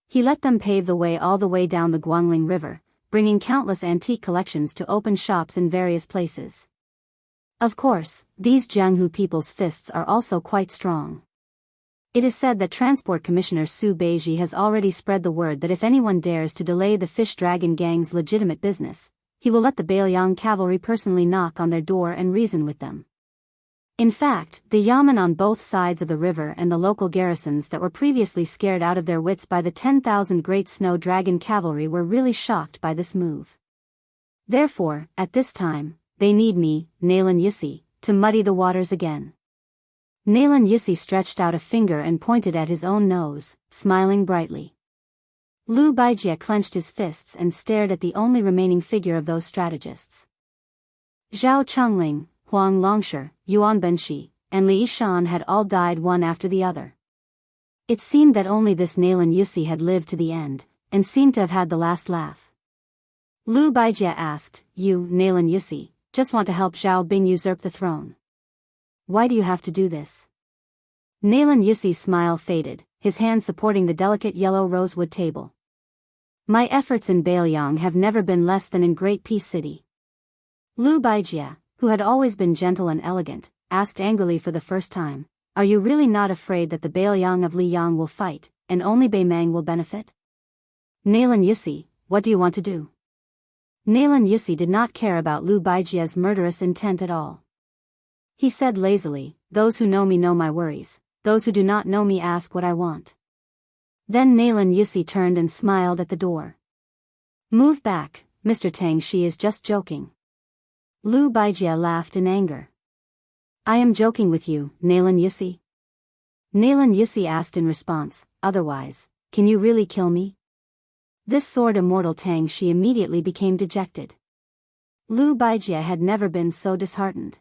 He let them pave the way all the way down the Guangling River, bringing countless antique collections to open shops in various places. Of course, these Jianghu people's fists are also quite strong. It is said that Transport Commissioner Su Beijie has already spread the word that if anyone dares to delay the fish dragon gang's legitimate business, he will let the Bailiang cavalry personally knock on their door and reason with them. In fact, the yamen on both sides of the river and the local garrisons that were previously scared out of their wits by the 10,000 Great Snow Dragon cavalry were really shocked by this move. Therefore, at this time, they need me, Nalan Yusi, to muddy the waters again. Nalan Yusi stretched out a finger and pointed at his own nose, smiling brightly. Lu Baijie clenched his fists and stared at the only remaining figure of those strategists. Zhao Chengling, Huang Longshi, Yuan Benshi, and Li Shan had all died one after the other. It seemed that only this Nalan Yusi had lived to the end, and seemed to have had the last laugh. Lu Baijie asked, "You, Nalan Yusi, just want to help Zhao Bing usurp the throne. Why do you have to do this?" Nalan Yusi's smile faded, his hand supporting the delicate yellow rosewood table. "My efforts in Biyao have never been less than in Great Peace City." Lu Baijie, who had always been gentle and elegant, asked angrily for the first time, "Are you really not afraid that the Biyao of Liyang will fight, and only Beimang will benefit?" "Nalan Yusi, what do you want to do?" Nalan Yusi did not care about Lu Baijie's murderous intent at all. He said lazily, "Those who know me know my worries, those who do not know me ask what I want." Then Nalan Yusi turned and smiled at the door. "Move back, Mr. Tang, she is just joking." Lu Baijie laughed in anger. "I am joking with you, Nalan Yusi?" Nalan Yusi asked in response, "Otherwise, can you really kill me?" This sword immortal Tang she immediately became dejected. Lu Baijie had never been so disheartened.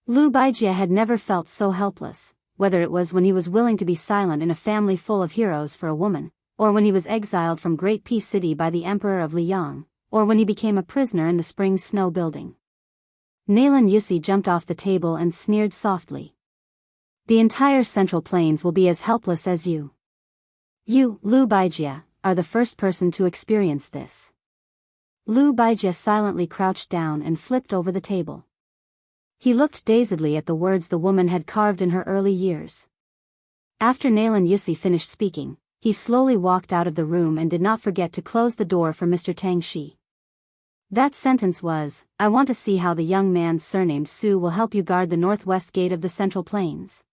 Lu Baijie had never felt so helpless, whether it was when he was willing to be silent in a family full of heroes for a woman, or when he was exiled from Great Peace City by the Emperor of Liyang, or when he became a prisoner in the Spring Snow Building. Nalan Yusi jumped off the table and sneered softly. "The entire Central Plains will be as helpless as you. You, Lu Baijie, are the first person to experience this." Lu Baijie silently crouched down and flipped over the table. He looked dazedly at the words the woman had carved in her early years. After Nalan Yusi finished speaking, he slowly walked out of the room and did not forget to close the door for Mr. Tang Shi. That sentence was, "I want to see how the young man surnamed Su will help you guard the northwest gate of the Central Plains."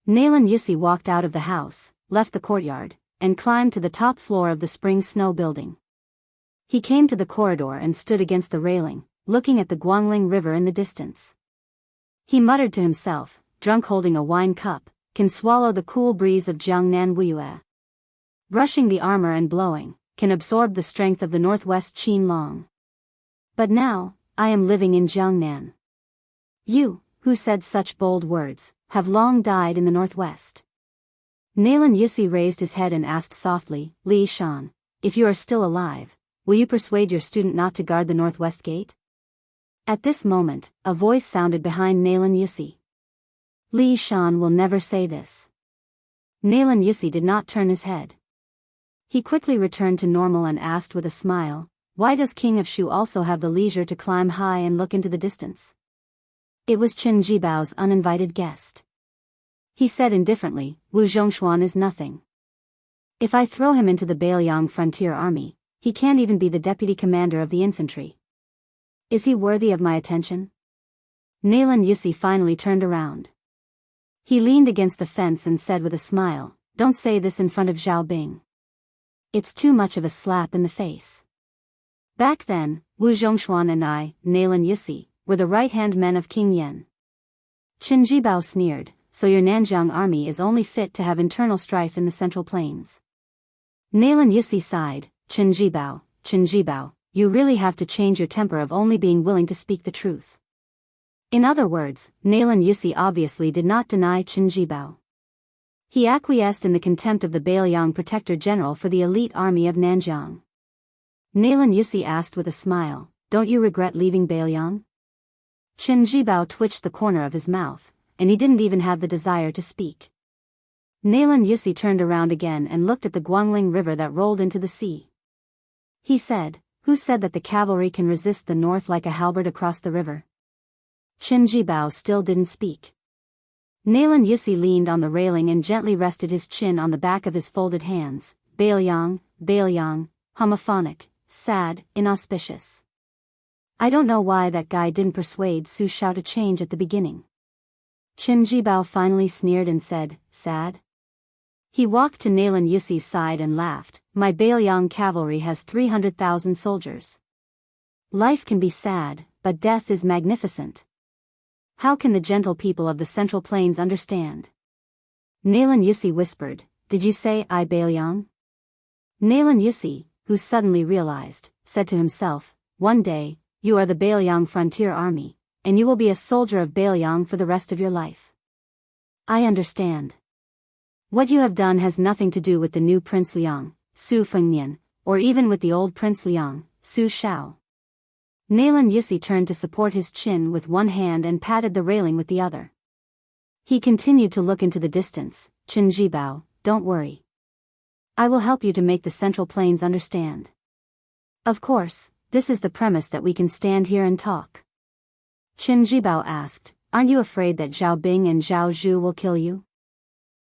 Nalan Yusi walked out of the house, left the courtyard, and climbed to the top floor of the Spring Snow Building. He came to the corridor and stood against the railing, looking at the Guangling River in the distance. He muttered to himself, "Drunk holding a wine cup, can swallow the cool breeze of Jiangnan Wuyue. Brushing the armor and blowing, can absorb the strength of the northwest Qin Long. But now, I am living in Jiangnan. You, who said such bold words, have long died in the northwest." Nalan Yusi raised his head and asked softly, "Li Shan, if you are still alive, will you persuade your student not to guard the northwest gate?" At this moment, a voice sounded behind Nalan Yusi. "Li Shan will never say this." Nalan Yusi did not turn his head. He quickly returned to normal and asked with a smile, "Why does King of Shu also have the leisure to climb high and look into the distance?" It was Chen Jibao's uninvited guest. He said indifferently, "Wu Zhongshuan is nothing. If I throw him into the Biyao frontier army, he can't even be the deputy commander of the infantry. Is he worthy of my attention?" Nalan Yusi finally turned around. He leaned against the fence and said with a smile, "Don't say this in front of Zhao Bing. It's too much of a slap in the face." Back then, Wu Zhongshuan and I, Nalan Yusi, were the right-hand men of King Yen. Chen Jibao sneered, "So your Nanjiang army is only fit to have internal strife in the Central Plains." Nalan Yusi sighed, Chen Jibao, you really have to change your temper of only being willing to speak the truth." In other words, Nalan Yusi obviously did not deny Chen Jibao. He acquiesced in the contempt of the Biyao Protector General for the elite army of Nanjiang. Nalan Yusi asked with a smile, "Don't you regret leaving Biyao?" Chen Jibao twitched the corner of his mouth, and he didn't even have the desire to speak. Nalan Yusi turned around again and looked at the Guangling River that rolled into the sea. He said, "Who said that the cavalry can resist the north like a halberd across the river?" Chen Jibao still didn't speak. Nalan Yusi leaned on the railing and gently rested his chin on the back of his folded hands. Biyao, homophonic, sad, inauspicious. "I don't know why that guy didn't persuade Su Shao to change at the beginning." Chen Jibao finally sneered and said, "Sad?" He walked to Nalan Yusi's side and laughed, "My Biyao cavalry has 300,000 soldiers. Life can be sad, but death is magnificent. How can the gentle people of the Central Plains understand?" Nalan Yusi whispered, "Did you say I Biyao?" Nalan Yusi, who suddenly realized, said to himself, "One day, you are the Bailiang frontier army, and you will be a soldier of Bailiang for the rest of your life. I understand. What you have done has nothing to do with the new Prince Liang, Su Fengnian, or even with the old Prince Liang, Su Shao." Nalan Yusi turned to support his chin with one hand and patted the railing with the other. He continued to look into the distance. "Chen Jibao, don't worry. I will help you to make the Central Plains understand. Of course, this is the premise that we can stand here and talk." Chen Jibao asked, "Aren't you afraid that Zhao Bing and Zhao Zhu will kill you?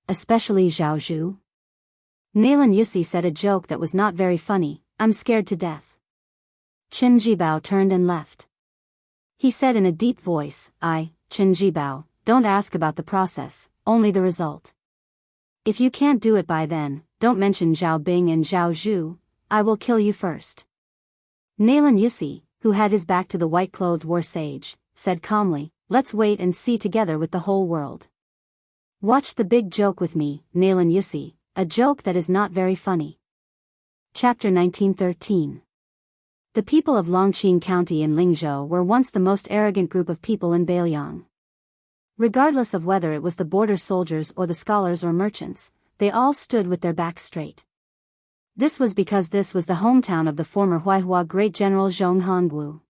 Especially Zhao Zhu?" Nalan Yusi said a joke that was not very funny, "I'm scared to death." Chen Jibao turned and left. He said in a deep voice, Chen Jibao, don't ask about the process, only the result. If you can't do it by then, don't mention Zhao Bing and Zhao Zhu, I will kill you first." Nalan Yusi, who had his back to the white-clothed war sage, said calmly, "Let's wait and see together with the whole world. Watch the big joke with me, Nalan Yusi, a joke that is not very funny." Chapter 1913. The people of Longqing County in Lingzhou were once the most arrogant group of people in Bailiang. Regardless of whether it was the border soldiers or the scholars or merchants, they all stood with their backs straight. This was because this was the hometown of the former Huaihua great general Zhong Hongwu.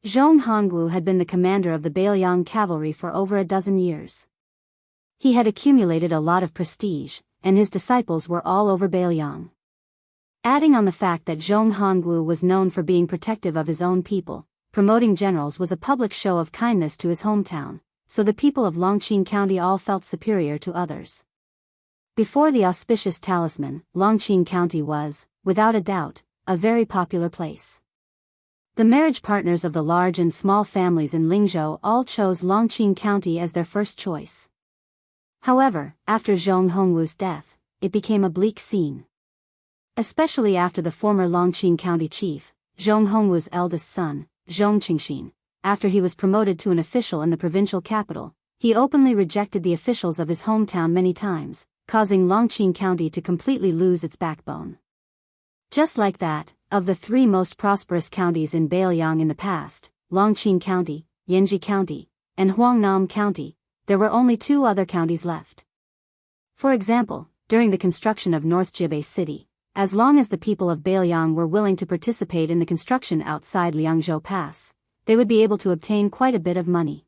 Zhong Hongwu had been the commander of the Bailiang cavalry for over a dozen years. He had accumulated a lot of prestige, and his disciples were all over Bailiang. Adding on the fact that Zhong Hongwu was known for being protective of his own people, promoting generals was a public show of kindness to his hometown, so the people of Longqing County all felt superior to others. Before the auspicious talisman, Longqing County was, without a doubt, a very popular place. The marriage partners of the large and small families in Lingzhou all chose Longqing County as their first choice. However, after Zhong Hongwu's death, it became a bleak scene. Especially after the former Longqing County chief, Zhong Hongwu's eldest son, Zhong Qingxin, after he was promoted to an official in the provincial capital, he openly rejected the officials of his hometown many times, causing Longqing County to completely lose its backbone. Just like that, of the three most prosperous counties in Bailiang in the past, Longqing County, Yanji County, and Huangnam County, there were only two other counties left. For example, during the construction of North Jibei City, as long as the people of Bailiang were willing to participate in the construction outside Liangzhou Pass, they would be able to obtain quite a bit of money.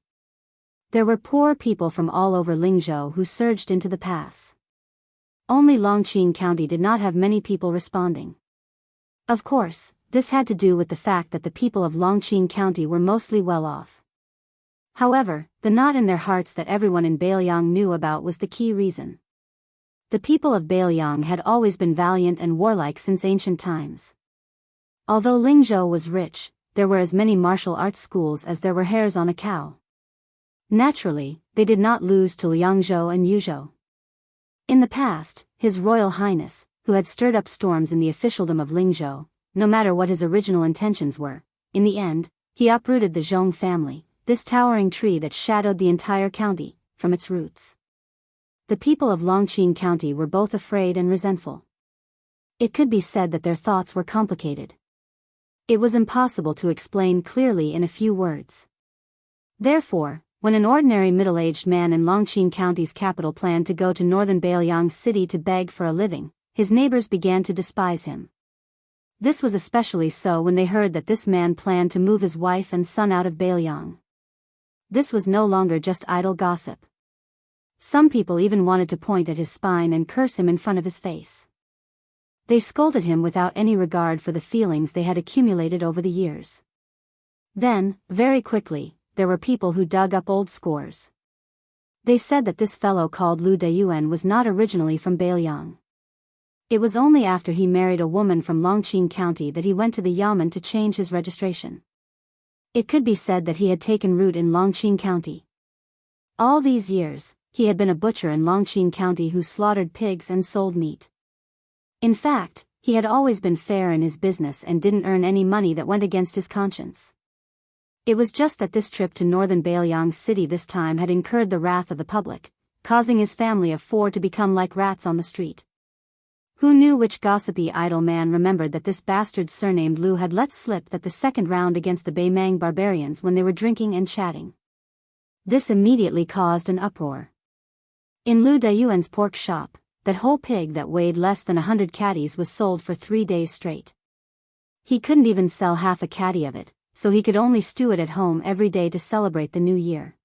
There were poor people from all over Lingzhou who surged into the pass. Only Longqing County did not have many people responding. Of course, this had to do with the fact that the people of Longqing County were mostly well off. However, the knot in their hearts that everyone in Bailiang knew about was the key reason. The people of Bailiang had always been valiant and warlike since ancient times. Although Lingzhou was rich, there were as many martial arts schools as there were hairs on a cow. Naturally, they did not lose to Liangzhou and Yuzhou. In the past, His Royal Highness, who had stirred up storms in the officialdom of Lingzhou, no matter what his original intentions were, in the end, he uprooted the Zhong family, this towering tree that shadowed the entire county, from its roots. The people of Longqing County were both afraid and resentful. It could be said that their thoughts were complicated. It was impossible to explain clearly in a few words. Therefore, when an ordinary middle-aged man in Longqing County's capital planned to go to northern Bailiang City to beg for a living, his neighbors began to despise him. This was especially so when they heard that this man planned to move his wife and son out of Bailiang. This was no longer just idle gossip. Some people even wanted to point at his spine and curse him in front of his face. They scolded him without any regard for the feelings they had accumulated over the years. Then, very quickly, there were people who dug up old scores. They said that this fellow called Lu Deyuan was not originally from Bailiang. It was only after he married a woman from Longqing County that he went to the Yamen to change his registration. It could be said that he had taken root in Longqing County. All these years, he had been a butcher in Longqing County who slaughtered pigs and sold meat. In fact, he had always been fair in his business and didn't earn any money that went against his conscience. It was just that this trip to northern Bailiang City this time had incurred the wrath of the public, causing his family of four to become like rats on the street. Who knew which gossipy idle man remembered that this bastard surnamed Lu had let slip that the second round against the Beimang barbarians when they were drinking and chatting. This immediately caused an uproar. In Lu Dayuan's pork shop, that whole pig that weighed less than 100 catties was sold for 3 days straight. He couldn't even sell half a catty of it, so he could only stew it at home every day to celebrate the new year.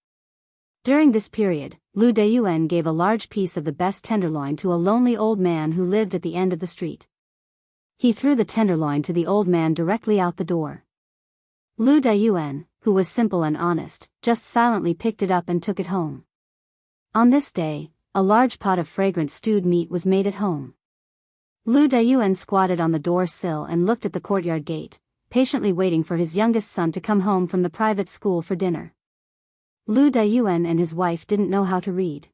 During this period, Lu Dayuan gave a large piece of the best tenderloin to a lonely old man who lived at the end of the street. He threw the tenderloin to the old man directly out the door. Lu Dayuan, who was simple and honest, just silently picked it up and took it home. On this day, a large pot of fragrant stewed meat was made at home. Lu Dayuan squatted on the door sill and looked at the courtyard gate, patiently waiting for his youngest son to come home from the private school for dinner. Lu Dayuan and his wife didn't know how to read.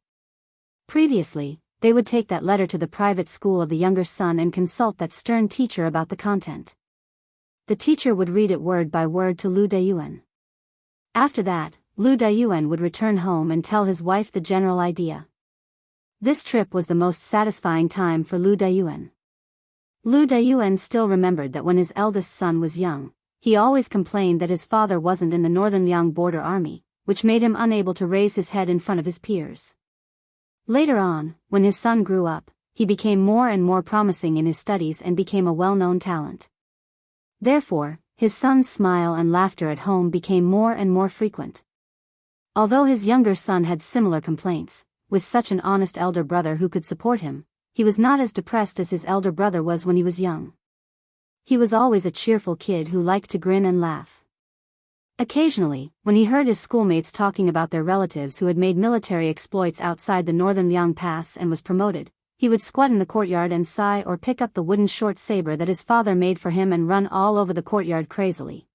Previously, they would take that letter to the private school of the younger son and consult that stern teacher about the content. The teacher would read it word by word to Lu Dayuan. After that, Lu Dayuan would return home and tell his wife the general idea. This trip was the most satisfying time for Lu Dayuan. Lu Dayuan still remembered that when his eldest son was young, he always complained that his father wasn't in the Northern Liang border army, which made him unable to raise his head in front of his peers. Later on, when his son grew up, he became more and more promising in his studies and became a well-known talent. Therefore, his son's smile and laughter at home became more and more frequent. Although his younger son had similar complaints, with such an honest elder brother who could support him, he was not as depressed as his elder brother was when he was young. He was always a cheerful kid who liked to grin and laugh. Occasionally, when he heard his schoolmates talking about their relatives who had made military exploits outside the Northern Liang Pass and was promoted, he would squat in the courtyard and sigh or pick up the wooden short saber that his father made for him and run all over the courtyard crazily.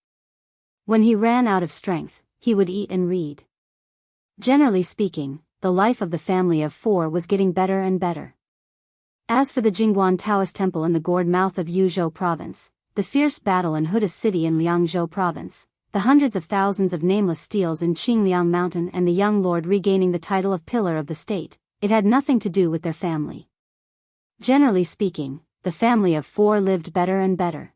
When he ran out of strength, he would eat and read. Generally speaking, the life of the family of 4 was getting better and better. As for the Jingguan Taoist temple in the gourd mouth of Yuzhou province, the fierce battle in Huda city in Liangzhou province, the hundreds of thousands of nameless steals in Qingliang mountain and the young lord regaining the title of pillar of the state, it had nothing to do with their family. Generally speaking, the family of 4 lived better and better.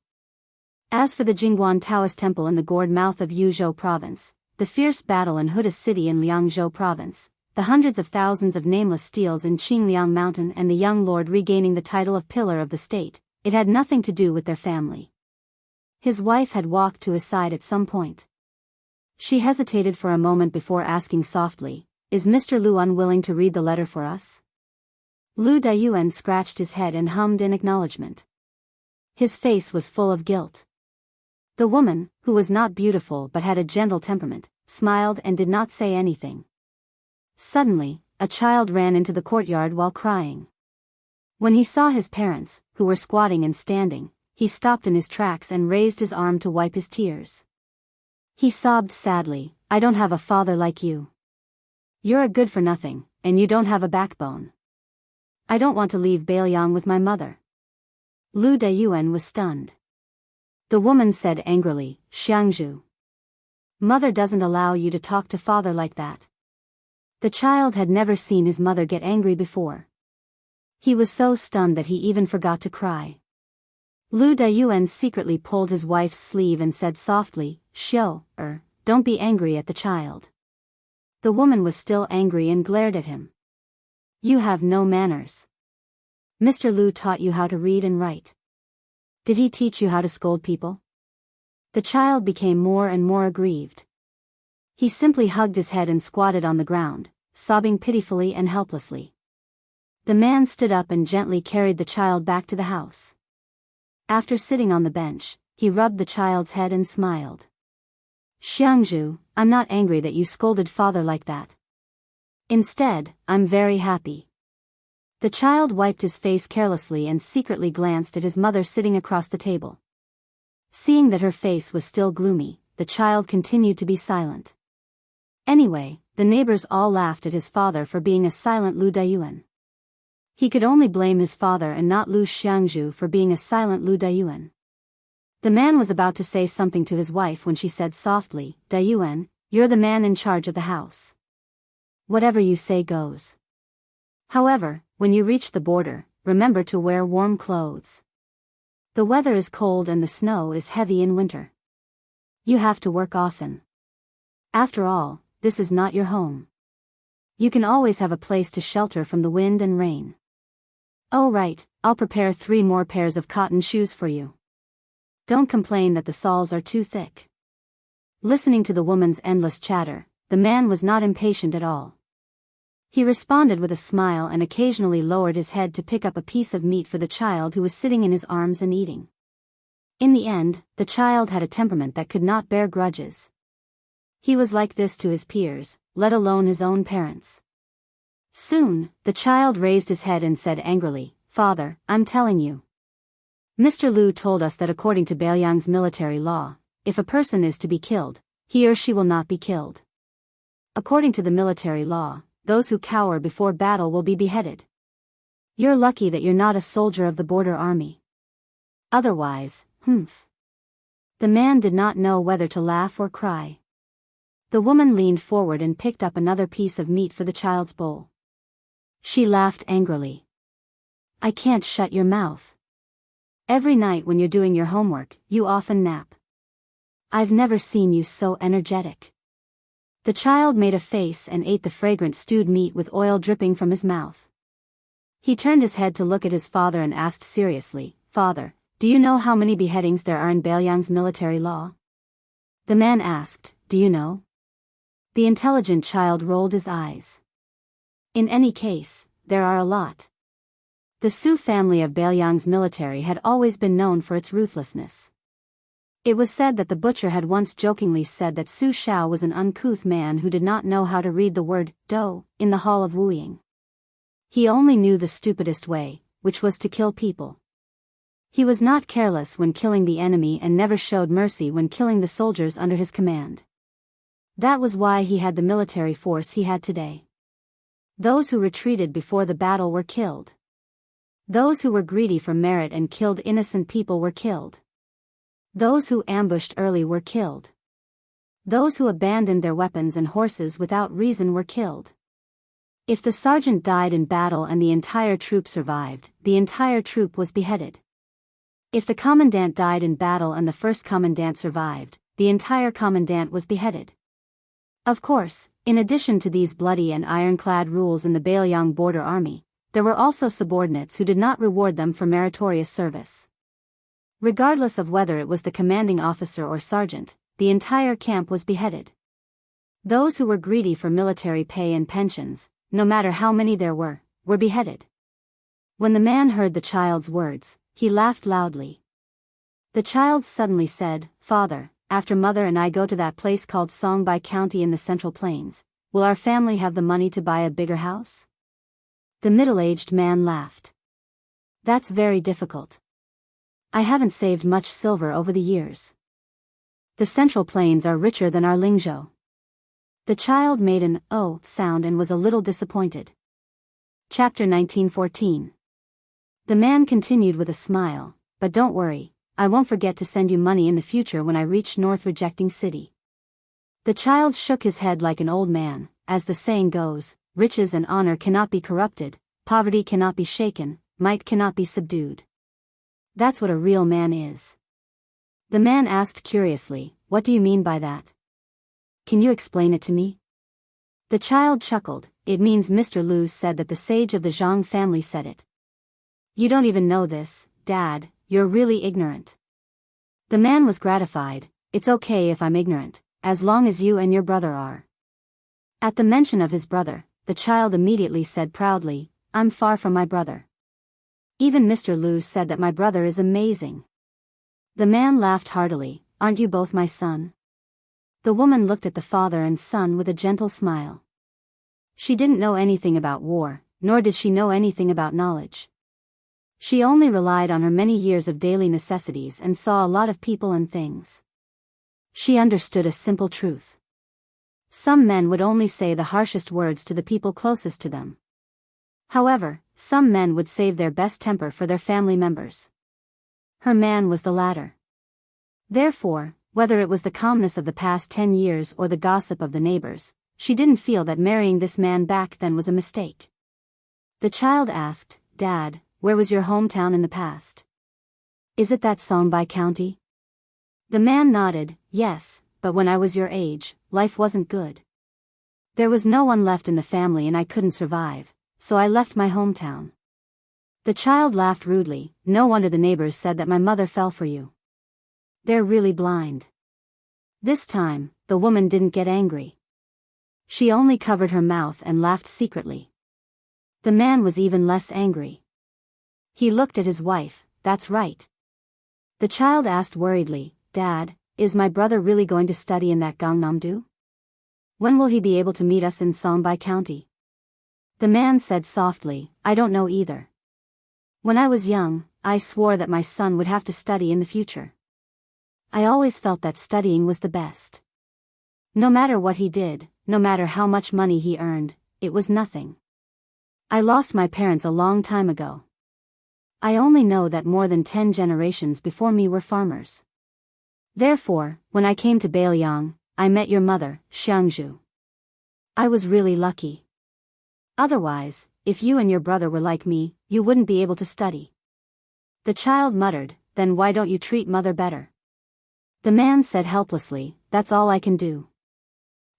As for the Jingguan Taoist temple in the gourd mouth of Yuzhou province, the fierce battle in Huda city in Liangzhou province, the hundreds of thousands of nameless steals in Qingliang mountain and the young lord regaining the title of pillar of the state, it had nothing to do with their family. His wife had walked to his side at some point. She hesitated for a moment before asking softly, "Is Mr. Lu unwilling to read the letter for us?" Lu Dayuan scratched his head and hummed in acknowledgement. His face was full of guilt. The woman, who was not beautiful but had a gentle temperament, smiled and did not say anything. Suddenly, a child ran into the courtyard while crying. When he saw his parents, who were squatting and standing, he stopped in his tracks and raised his arm to wipe his tears. He sobbed sadly, "I don't have a father like you. You're a good-for-nothing, and you don't have a backbone. I don't want to leave Beiyang with my mother." Lu Dayuan was stunned. The woman said angrily, "Xiangzhu. Mother doesn't allow you to talk to father like that." The child had never seen his mother get angry before. He was so stunned that he even forgot to cry. Lu Dayuan secretly pulled his wife's sleeve and said softly, Don't be angry at the child." The woman was still angry and glared at him. "You have no manners. Mr. Lu taught you how to read and write. Did he teach you how to scold people?" The child became more and more aggrieved. He simply hugged his head and squatted on the ground, sobbing pitifully and helplessly. The man stood up and gently carried the child back to the house. After sitting on the bench, he rubbed the child's head and smiled. "Xiangzhu, I'm not angry that you scolded father like that. Instead, I'm very happy." The child wiped his face carelessly and secretly glanced at his mother sitting across the table. Seeing that her face was still gloomy, the child continued to be silent. Anyway, the neighbors all laughed at his father for being a silent Lu Dayuan. He could only blame his father and not Lu Xiangzhu for being a silent Lu Dayuan. The man was about to say something to his wife when she said softly, "Dayuan, you're the man in charge of the house. Whatever you say goes. However, when you reach the border, remember to wear warm clothes. The weather is cold and the snow is heavy in winter. You have to work often. After all, this is not your home. You can always have a place to shelter from the wind and rain. Oh right, I'll prepare 3 more pairs of cotton shoes for you. Don't complain that the soles are too thick. Listening to the woman's endless chatter, the man was not impatient at all. He responded with a smile and occasionally lowered his head to pick up a piece of meat for the child who was sitting in his arms and eating. In the end, the child had a temperament that could not bear grudges. He was like this to his peers, let alone his own parents. Soon, the child raised his head and said angrily, "Father, I'm telling you. Mr. Lu told us that according to Beiyang's military law, if a person is to be killed, he or she will not be killed. According to the military law, those who cower before battle will be beheaded. You're lucky that you're not a soldier of the border army. Otherwise, humph." The man did not know whether to laugh or cry. The woman leaned forward and picked up another piece of meat for the child's bowl. She laughed angrily. "I can't shut your mouth. Every night when you're doing your homework, you often nap. I've never seen you so energetic." The child made a face and ate the fragrant stewed meat with oil dripping from his mouth. He turned his head to look at his father and asked seriously, "Father, do you know how many beheadings there are in Beiyang's military law?" The man asked, "Do you know?" The intelligent child rolled his eyes. "In any case, there are a lot." The Su family of Beiyang's military had always been known for its ruthlessness. It was said that the butcher had once jokingly said that Su Shao was an uncouth man who did not know how to read the word "do" in the Hall of Wuying. He only knew the stupidest way, which was to kill people. He was not careless when killing the enemy and never showed mercy when killing the soldiers under his command. That was why he had the military force he had today. Those who retreated before the battle were killed. Those who were greedy for merit and killed innocent people were killed. Those who ambushed early were killed. Those who abandoned their weapons and horses without reason were killed. If the sergeant died in battle and the entire troop survived, the entire troop was beheaded. If the commandant died in battle and the first commandant survived, the entire commandant was beheaded. Of course, in addition to these bloody and ironclad rules in the Beiyang border army, there were also subordinates who did not reward them for meritorious service. Regardless of whether it was the commanding officer or sergeant, the entire camp was beheaded. Those who were greedy for military pay and pensions, no matter how many there were beheaded. When the man heard the child's words, he laughed loudly. The child suddenly said, "Father, after Mother and I go to that place called Songbai County in the Central Plains, will our family have the money to buy a bigger house?" The middle-aged man laughed. "That's very difficult. I haven't saved much silver over the years. The Central Plains are richer than our Lingzhou." The child made an "oh" sound and was a little disappointed. Chapter 1914. The man continued with a smile, "But don't worry, I won't forget to send you money in the future when I reach North Rejecting City." The child shook his head like an old man. As the saying goes, riches and honor cannot be corrupted, poverty cannot be shaken, might cannot be subdued. That's what a real man is. The man asked curiously, "What do you mean by that? Can you explain it to me?" The child chuckled, "It means Mr. Lu said that the sage of the Zhang family said it." "You don't even know this, Dad, you're really ignorant." The man was gratified. "It's okay if I'm ignorant, as long as you and your brother are." At the mention of his brother, the child immediately said proudly, "I'm far from my brother. Even Mr. Lu said that my brother is amazing." The man laughed heartily, "Aren't you both my son?" The woman looked at the father and son with a gentle smile. She didn't know anything about war, nor did she know anything about knowledge. She only relied on her many years of daily necessities and saw a lot of people and things. She understood a simple truth. Some men would only say the harshest words to the people closest to them. However, some men would save their best temper for their family members. Her man was the latter. Therefore, whether it was the calmness of the past 10 years or the gossip of the neighbors, she didn't feel that marrying this man back then was a mistake. The child asked, "Dad, where was your hometown in the past? Is it that Songhai County? The man nodded, yes, but when I was your age, life wasn't good. There was no one left in the family and I couldn't survive, so I left my hometown. The child laughed rudely. No wonder the neighbors said that my mother fell for you. They're really blind. This time, the woman didn't get angry. She only covered her mouth and laughed secretly. The man was even less angry. He looked at his wife. That's right. The child asked worriedly, Dad, is my brother really going to study in that Gangnam-do? When will he be able to meet us in Songhai County? The man said softly, I don't know either. When I was young, I swore that my son would have to study in the future. I always felt that studying was the best. No matter what he did, no matter how much money he earned, it was nothing. I lost my parents a long time ago. I only know that more than 10 generations before me were farmers. Therefore, when I came to Biyao, I met your mother, Jianghu. I was really lucky. Otherwise, if you and your brother were like me, you wouldn't be able to study. The child muttered, then why don't you treat mother better? The man said helplessly, that's all I can do.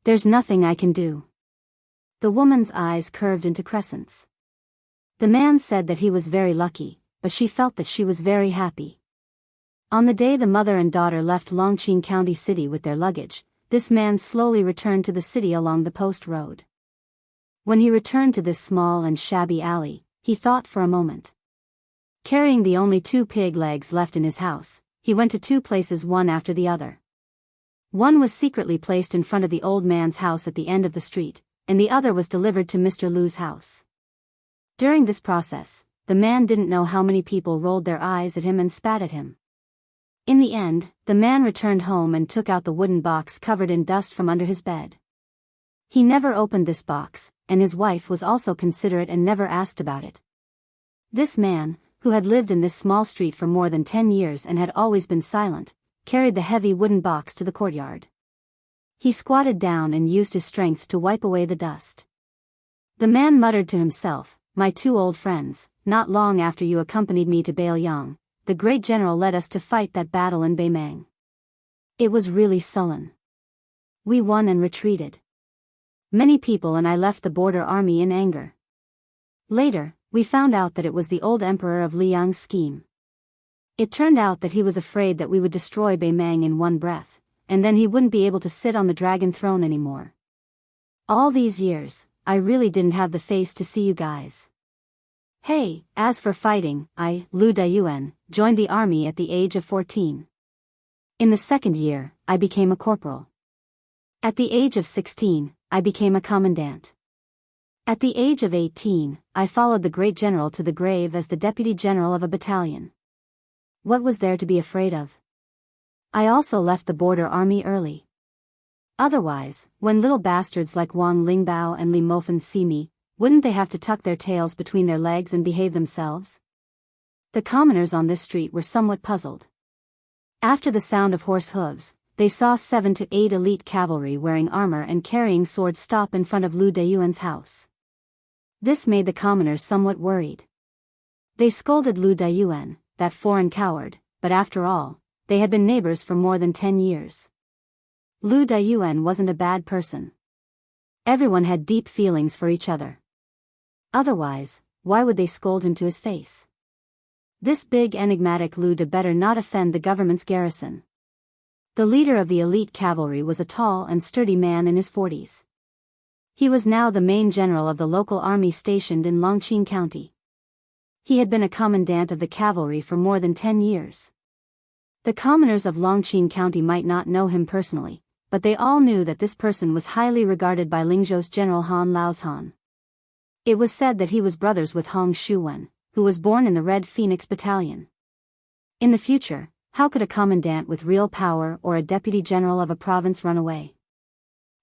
There's nothing I can do. The woman's eyes curved into crescents. The man said that he was very lucky, but she felt that she was very happy. On the day the mother and daughter left Longqing County City with their luggage, this man slowly returned to the city along the post road. When he returned to this small and shabby alley, he thought for a moment. Carrying the only 2 pig legs left in his house, he went to 2 places one after the other. One was secretly placed in front of the old man's house at the end of the street, and the other was delivered to Mr. Lu's house. During this process, the man didn't know how many people rolled their eyes at him and spat at him. In the end, the man returned home and took out the wooden box covered in dust from under his bed. He never opened this box, and his wife was also considerate and never asked about it. This man, who had lived in this small street for more than 10 years and had always been silent, carried the heavy wooden box to the courtyard. He squatted down and used his strength to wipe away the dust. The man muttered to himself, my 2 old friends, not long after you accompanied me to Biyao, the great general led us to fight that battle in Baimang. It was really sullen. We won and retreated. Many people and I left the border army in anger. Later, we found out that it was the old emperor of Liang's scheme. It turned out that he was afraid that we would destroy Baimang in one breath, and then he wouldn't be able to sit on the dragon throne anymore. All these years, I really didn't have the face to see you guys. Hey, as for fighting, I, Lu Dayuan, joined the army at the age of 14. In the 2nd year, I became a corporal. At the age of 16, I became a commandant. At the age of 18, I followed the great general to the grave as the deputy general of a battalion. What was there to be afraid of? I also left the border army early. Otherwise, when little bastards like Wang Lingbao and Li Mofen see me, wouldn't they have to tuck their tails between their legs and behave themselves? The commoners on this street were somewhat puzzled. After the sound of horse hooves, they saw 7 to 8 elite cavalry wearing armor and carrying swords stop in front of Lu Dayuan's house. This made the commoners somewhat worried. They scolded Lu Dayuan, that foreign coward, but after all, they had been neighbors for more than 10 years. Lu Dayuan wasn't a bad person. Everyone had deep feelings for each other. Otherwise, why would they scold him to his face? This big enigmatic Lu had better not offend the government's garrison. The leader of the elite cavalry was a tall and sturdy man in his 40s. He was now the main general of the local army stationed in Longqing County. He had been a commandant of the cavalry for more than 10 years. The commoners of Longqing County might not know him personally, but they all knew that this person was highly regarded by Lingzhou's General Han Laoshan. It was said that he was brothers with Hong Shuwen, who was born in the Red Phoenix Battalion. In the future, how could a commandant with real power or a deputy general of a province run away?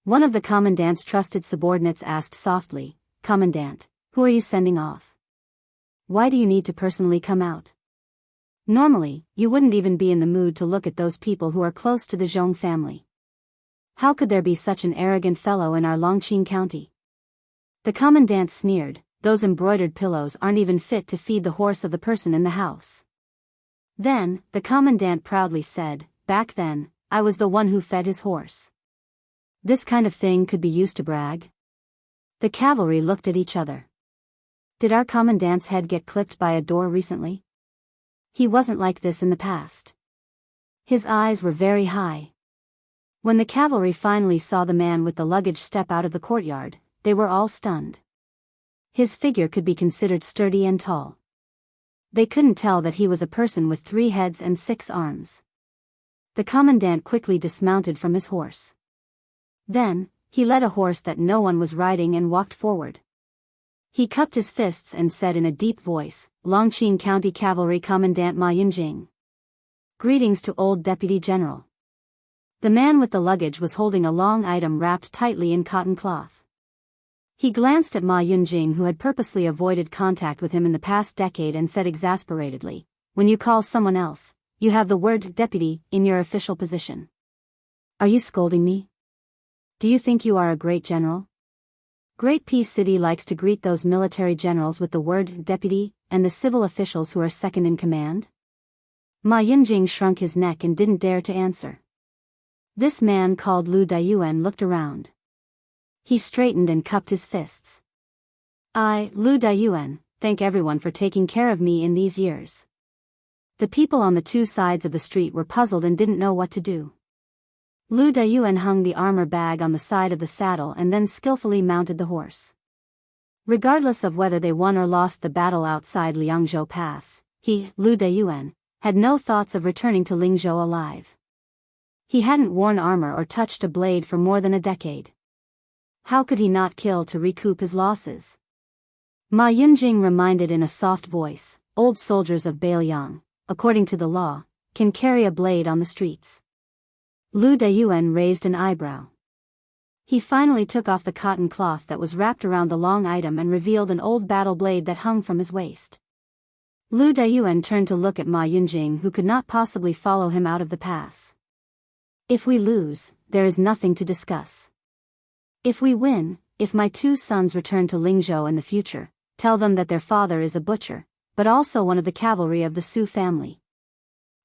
One of the commandant's trusted subordinates asked softly, Commandant, who are you sending off? Why do you need to personally come out? Normally, you wouldn't even be in the mood to look at those people who are close to the Zhong family. How could there be such an arrogant fellow in our Longqing County? The commandant sneered, those embroidered pillows aren't even fit to feed the horse of the person in the house. Then, the commandant proudly said, back then, I was the one who fed his horse. This kind of thing could be used to brag. The cavalry looked at each other. Did our commandant's head get clipped by a door recently? He wasn't like this in the past. His eyes were very high. When the cavalry finally saw the man with the luggage step out of the courtyard, they were all stunned. His figure could be considered sturdy and tall. They couldn't tell that he was a person with 3 heads and 6 arms. The commandant quickly dismounted from his horse. Then, he led a horse that no one was riding and walked forward. He cupped his fists and said in a deep voice, Longqing County Cavalry Commandant Ma Yunjing. Greetings to old Deputy General. The man with the luggage was holding a long item wrapped tightly in cotton cloth. He glanced at Ma Yunjing, who had purposely avoided contact with him in the past decade, and said exasperatedly, when you call someone else, you have the word deputy in your official position. Are you scolding me? Do you think you are a great general? Great Peace City likes to greet those military generals with the word deputy, and the civil officials who are second in command? Ma Yunjing shrunk his neck and didn't dare to answer. This man called Lu Dayuan looked around. He straightened and cupped his fists. I, Lu Dayuan, thank everyone for taking care of me in these years. The people on the 2 sides of the street were puzzled and didn't know what to do. Lu Dayuan hung the armor bag on the side of the saddle and then skillfully mounted the horse. Regardless of whether they won or lost the battle outside Liangzhou Pass, he, Lu Dayuan, had no thoughts of returning to Lingzhou alive. He hadn't worn armor or touched a blade for more than a decade. How could he not kill to recoup his losses? Ma Yunjing reminded in a soft voice, old soldiers of Biyao, according to the law, can carry a blade on the streets. Lu Dayuan raised an eyebrow. He finally took off the cotton cloth that was wrapped around the long item and revealed an old battle blade that hung from his waist. Lu Dayuan turned to look at Ma Yunjing, who could not possibly follow him out of the pass. If we lose, there is nothing to discuss. If we win, if my 2 sons return to Lingzhou in the future, tell them that their father is a butcher, but also one of the cavalry of the Su family.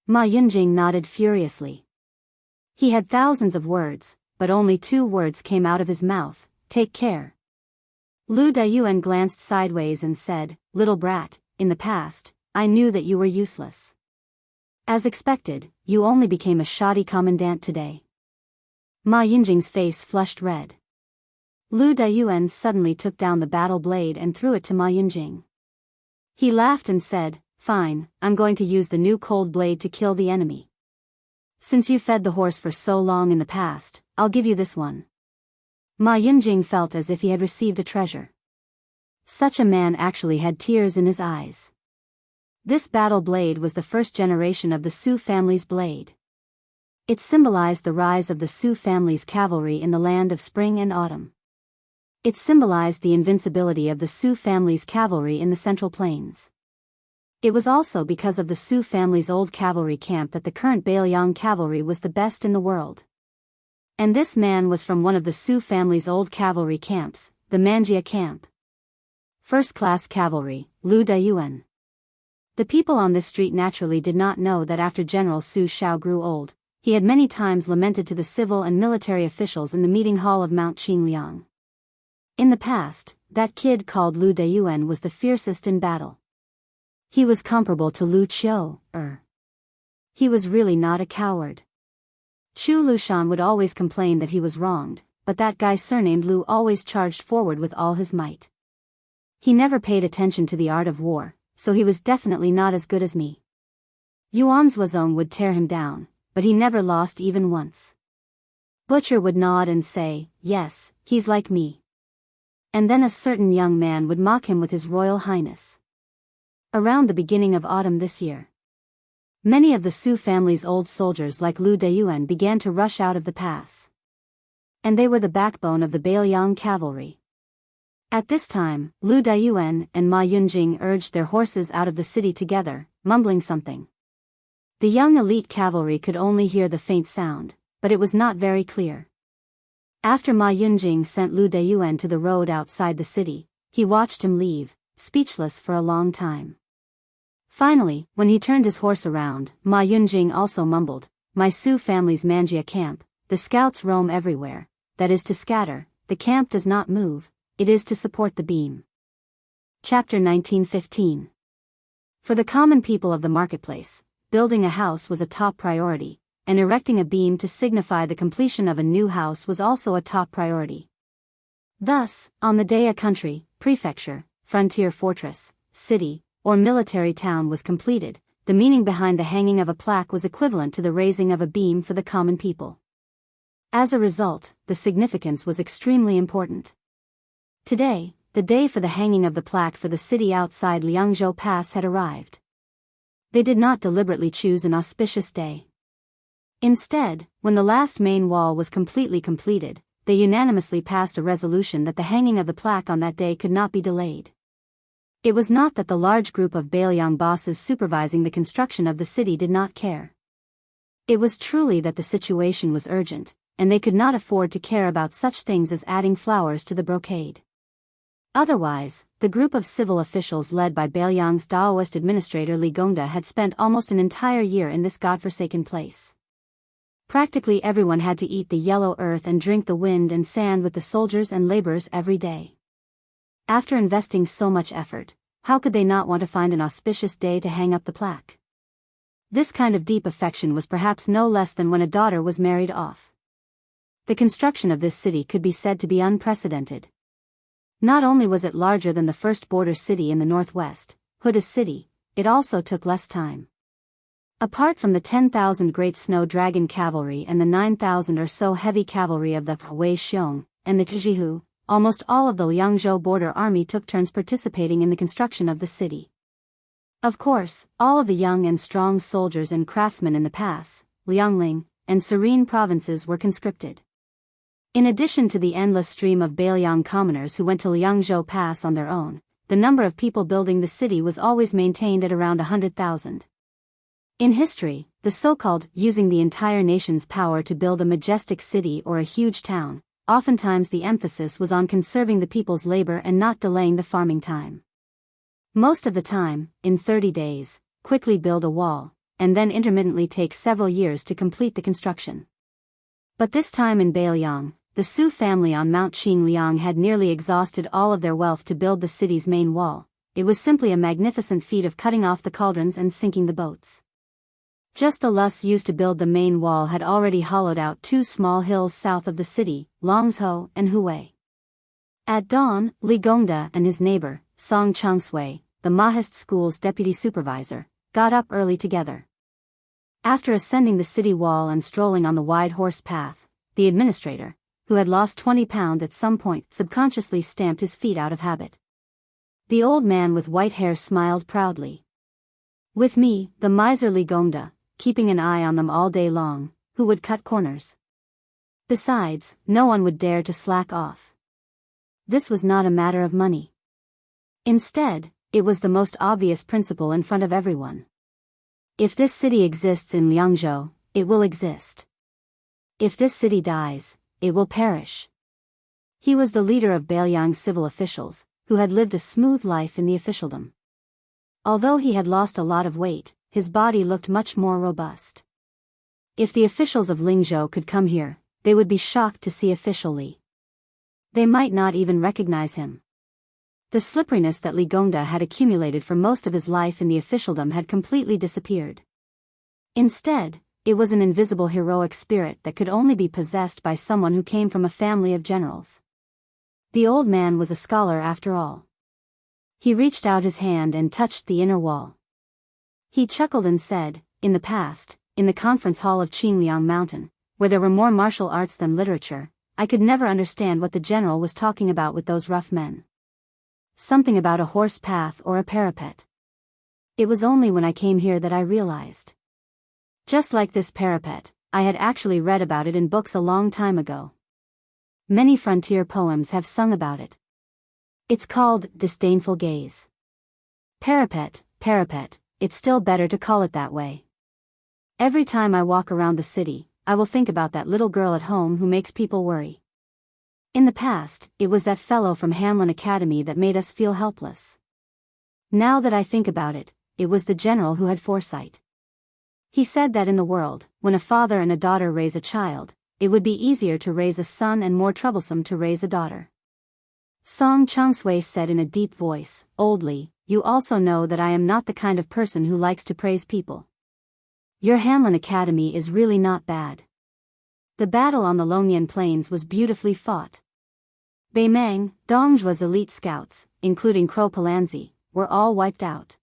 Ma Yunjing nodded furiously. He had thousands of words, but only 2 words came out of his mouth, take care. Lu Dayuan glanced sideways and said, little brat, in the past, I knew that you were useless. As expected, you only became a shoddy commandant today. Ma Yunjing's face flushed red. Lu Dayuan suddenly took down the battle blade and threw it to Ma Yunjing. He laughed and said, fine, I'm going to use the new cold blade to kill the enemy. Since you fed the horse for so long in the past, I'll give you this one. Ma Yunjing felt as if he had received a treasure. Such a man actually had tears in his eyes. This battle blade was the first generation of the Su family's blade. It symbolized the rise of the Su family's cavalry in the land of spring and autumn. It symbolized the invincibility of the Su family's cavalry in the Central Plains. It was also because of the Su family's old cavalry camp that the current Biyao cavalry was the best in the world. And this man was from one of the Su family's old cavalry camps, the Manjia camp. First-class cavalry, Lu Dayuan. The people on this street naturally did not know that after General Su Shao grew old, he had many times lamented to the civil and military officials in the meeting hall of Mount Qingliang. In the past, that kid called Lu Dayuan was the fiercest in battle. He was comparable to Lu Qiu. He was really not a coward. Chu Lushan would always complain that he was wronged, but that guy surnamed Lu always charged forward with all his might. He never paid attention to the art of war, so he was definitely not as good as me. Yuan Zuozong would tear him down, but he never lost even once. Butcher would nod and say, yes, he's like me. And then a certain young man would mock him with his Royal Highness. Around the beginning of autumn this year, many of the Su family's old soldiers like Lu Dayuan began to rush out of the pass. And they were the backbone of the Biyao cavalry. At this time, Lu Dayuan and Ma Yunjing urged their horses out of the city together, mumbling something. The young elite cavalry could only hear the faint sound, but it was not very clear. After Ma Yunjing sent Lu Dayuan to the road outside the city, He watched him leave, speechless for a long time. Finally, when he turned his horse around, Ma Yunjing also mumbled, "My Sioux family's Manjia camp, the scouts roam everywhere, that is to scatter, the camp does not move, it is to support the beam." Chapter 19:15. For the common people of the marketplace, building a house was a top priority, and erecting a beam to signify the completion of a new house was also a top priority. Thus, on the day a country, prefecture, frontier fortress, city, or military town was completed, the meaning behind the hanging of a plaque was equivalent to the raising of a beam for the common people. As a result, the significance was extremely important. Today, the day for the hanging of the plaque for the city outside Liangzhou Pass had arrived. They did not deliberately choose an auspicious day. Instead, when the last main wall was completely completed, they unanimously passed a resolution that the hanging of the plaque on that day could not be delayed. It was not that the large group of Biyao bosses supervising the construction of the city did not care. It was truly that the situation was urgent, and they could not afford to care about such things as adding flowers to the brocade. Otherwise, the group of civil officials led by Beiliang's Daoist administrator Li Gongda had spent almost an entire year in this godforsaken place. Practically everyone had to eat the yellow earth and drink the wind and sand with the soldiers and laborers every day. After investing so much effort, how could they not want to find an auspicious day to hang up the plaque? This kind of deep affection was perhaps no less than when a daughter was married off. The construction of this city could be said to be unprecedented. Not only was it larger than the first border city in the northwest, Huda City, it also took less time. Apart from the 10,000 great snow dragon cavalry and the 9,000 or so heavy cavalry of the Wei Xiong and the Jianghu, almost all of the Liangzhou border army took turns participating in the construction of the city. Of course, all of the young and strong soldiers and craftsmen in the pass, Liangling, and Serene provinces were conscripted. In addition to the endless stream of Baliang commoners who went to Liangzhou Pass on their own, the number of people building the city was always maintained at around 100,000. In history, the so-called using the entire nation's power to build a majestic city or a huge town, oftentimes the emphasis was on conserving the people's labor and not delaying the farming time. Most of the time, in 30 days, quickly build a wall, and then intermittently take several years to complete the construction. But this time in Baliang, the Su family on Mount Qingliang had nearly exhausted all of their wealth to build the city's main wall. It was simply a magnificent feat of cutting off the cauldrons and sinking the boats. Just the loess used to build the main wall had already hollowed out 2 small hills south of the city, Longzhou and Huwei. At dawn, Li Gongda and his neighbor, Song Chengsui, the Mahist school's deputy supervisor, got up early together. After ascending the city wall and strolling on the wide horse path, the administrator, who had lost 20 pounds at some point, subconsciously stamped his feet out of habit. The old man with white hair smiled proudly. With me, the miserly Gongda, keeping an eye on them all day long, who would cut corners. Besides, no one would dare to slack off. This was not a matter of money. Instead, it was the most obvious principle in front of everyone. If this city exists in Liangzhou, it will exist. If this city dies, it will perish. He was the leader of Baliang's civil officials, who had lived a smooth life in the officialdom. Although he had lost a lot of weight, his body looked much more robust. If the officials of Lingzhou could come here, they would be shocked to see official Li. They might not even recognize him. The slipperiness that Li Gongda had accumulated for most of his life in the officialdom had completely disappeared. Instead, it was an invisible heroic spirit that could only be possessed by someone who came from a family of generals. The old man was a scholar after all. He reached out his hand and touched the inner wall. He chuckled and said, "In the past, in the conference hall of Qingliang Mountain, where there were more martial arts than literature, I could never understand what the general was talking about with those rough men. Something about a horse path or a parapet. It was only when I came here that I realized. Just like this parapet, I had actually read about it in books a long time ago. Many frontier poems have sung about it. It's called Disdainful Gaze. Parapet, it's still better to call it that way. Every time I walk around the city, I will think about that little girl at home who makes people worry. In the past, it was that fellow from Hanlon Academy that made us feel helpless. Now that I think about it, it was the general who had foresight. He said that in the world, when a father and a daughter raise a child, it would be easier to raise a son and more troublesome to raise a daughter. Song Changsui said in a deep voice, "Old Li, you also know that I am not the kind of person who likes to praise people. Your Hanlon Academy is really not bad." The battle on the Longyan Plains was beautifully fought. Beimang, Dongzhua's elite scouts, including Crow Palanzi, were all wiped out.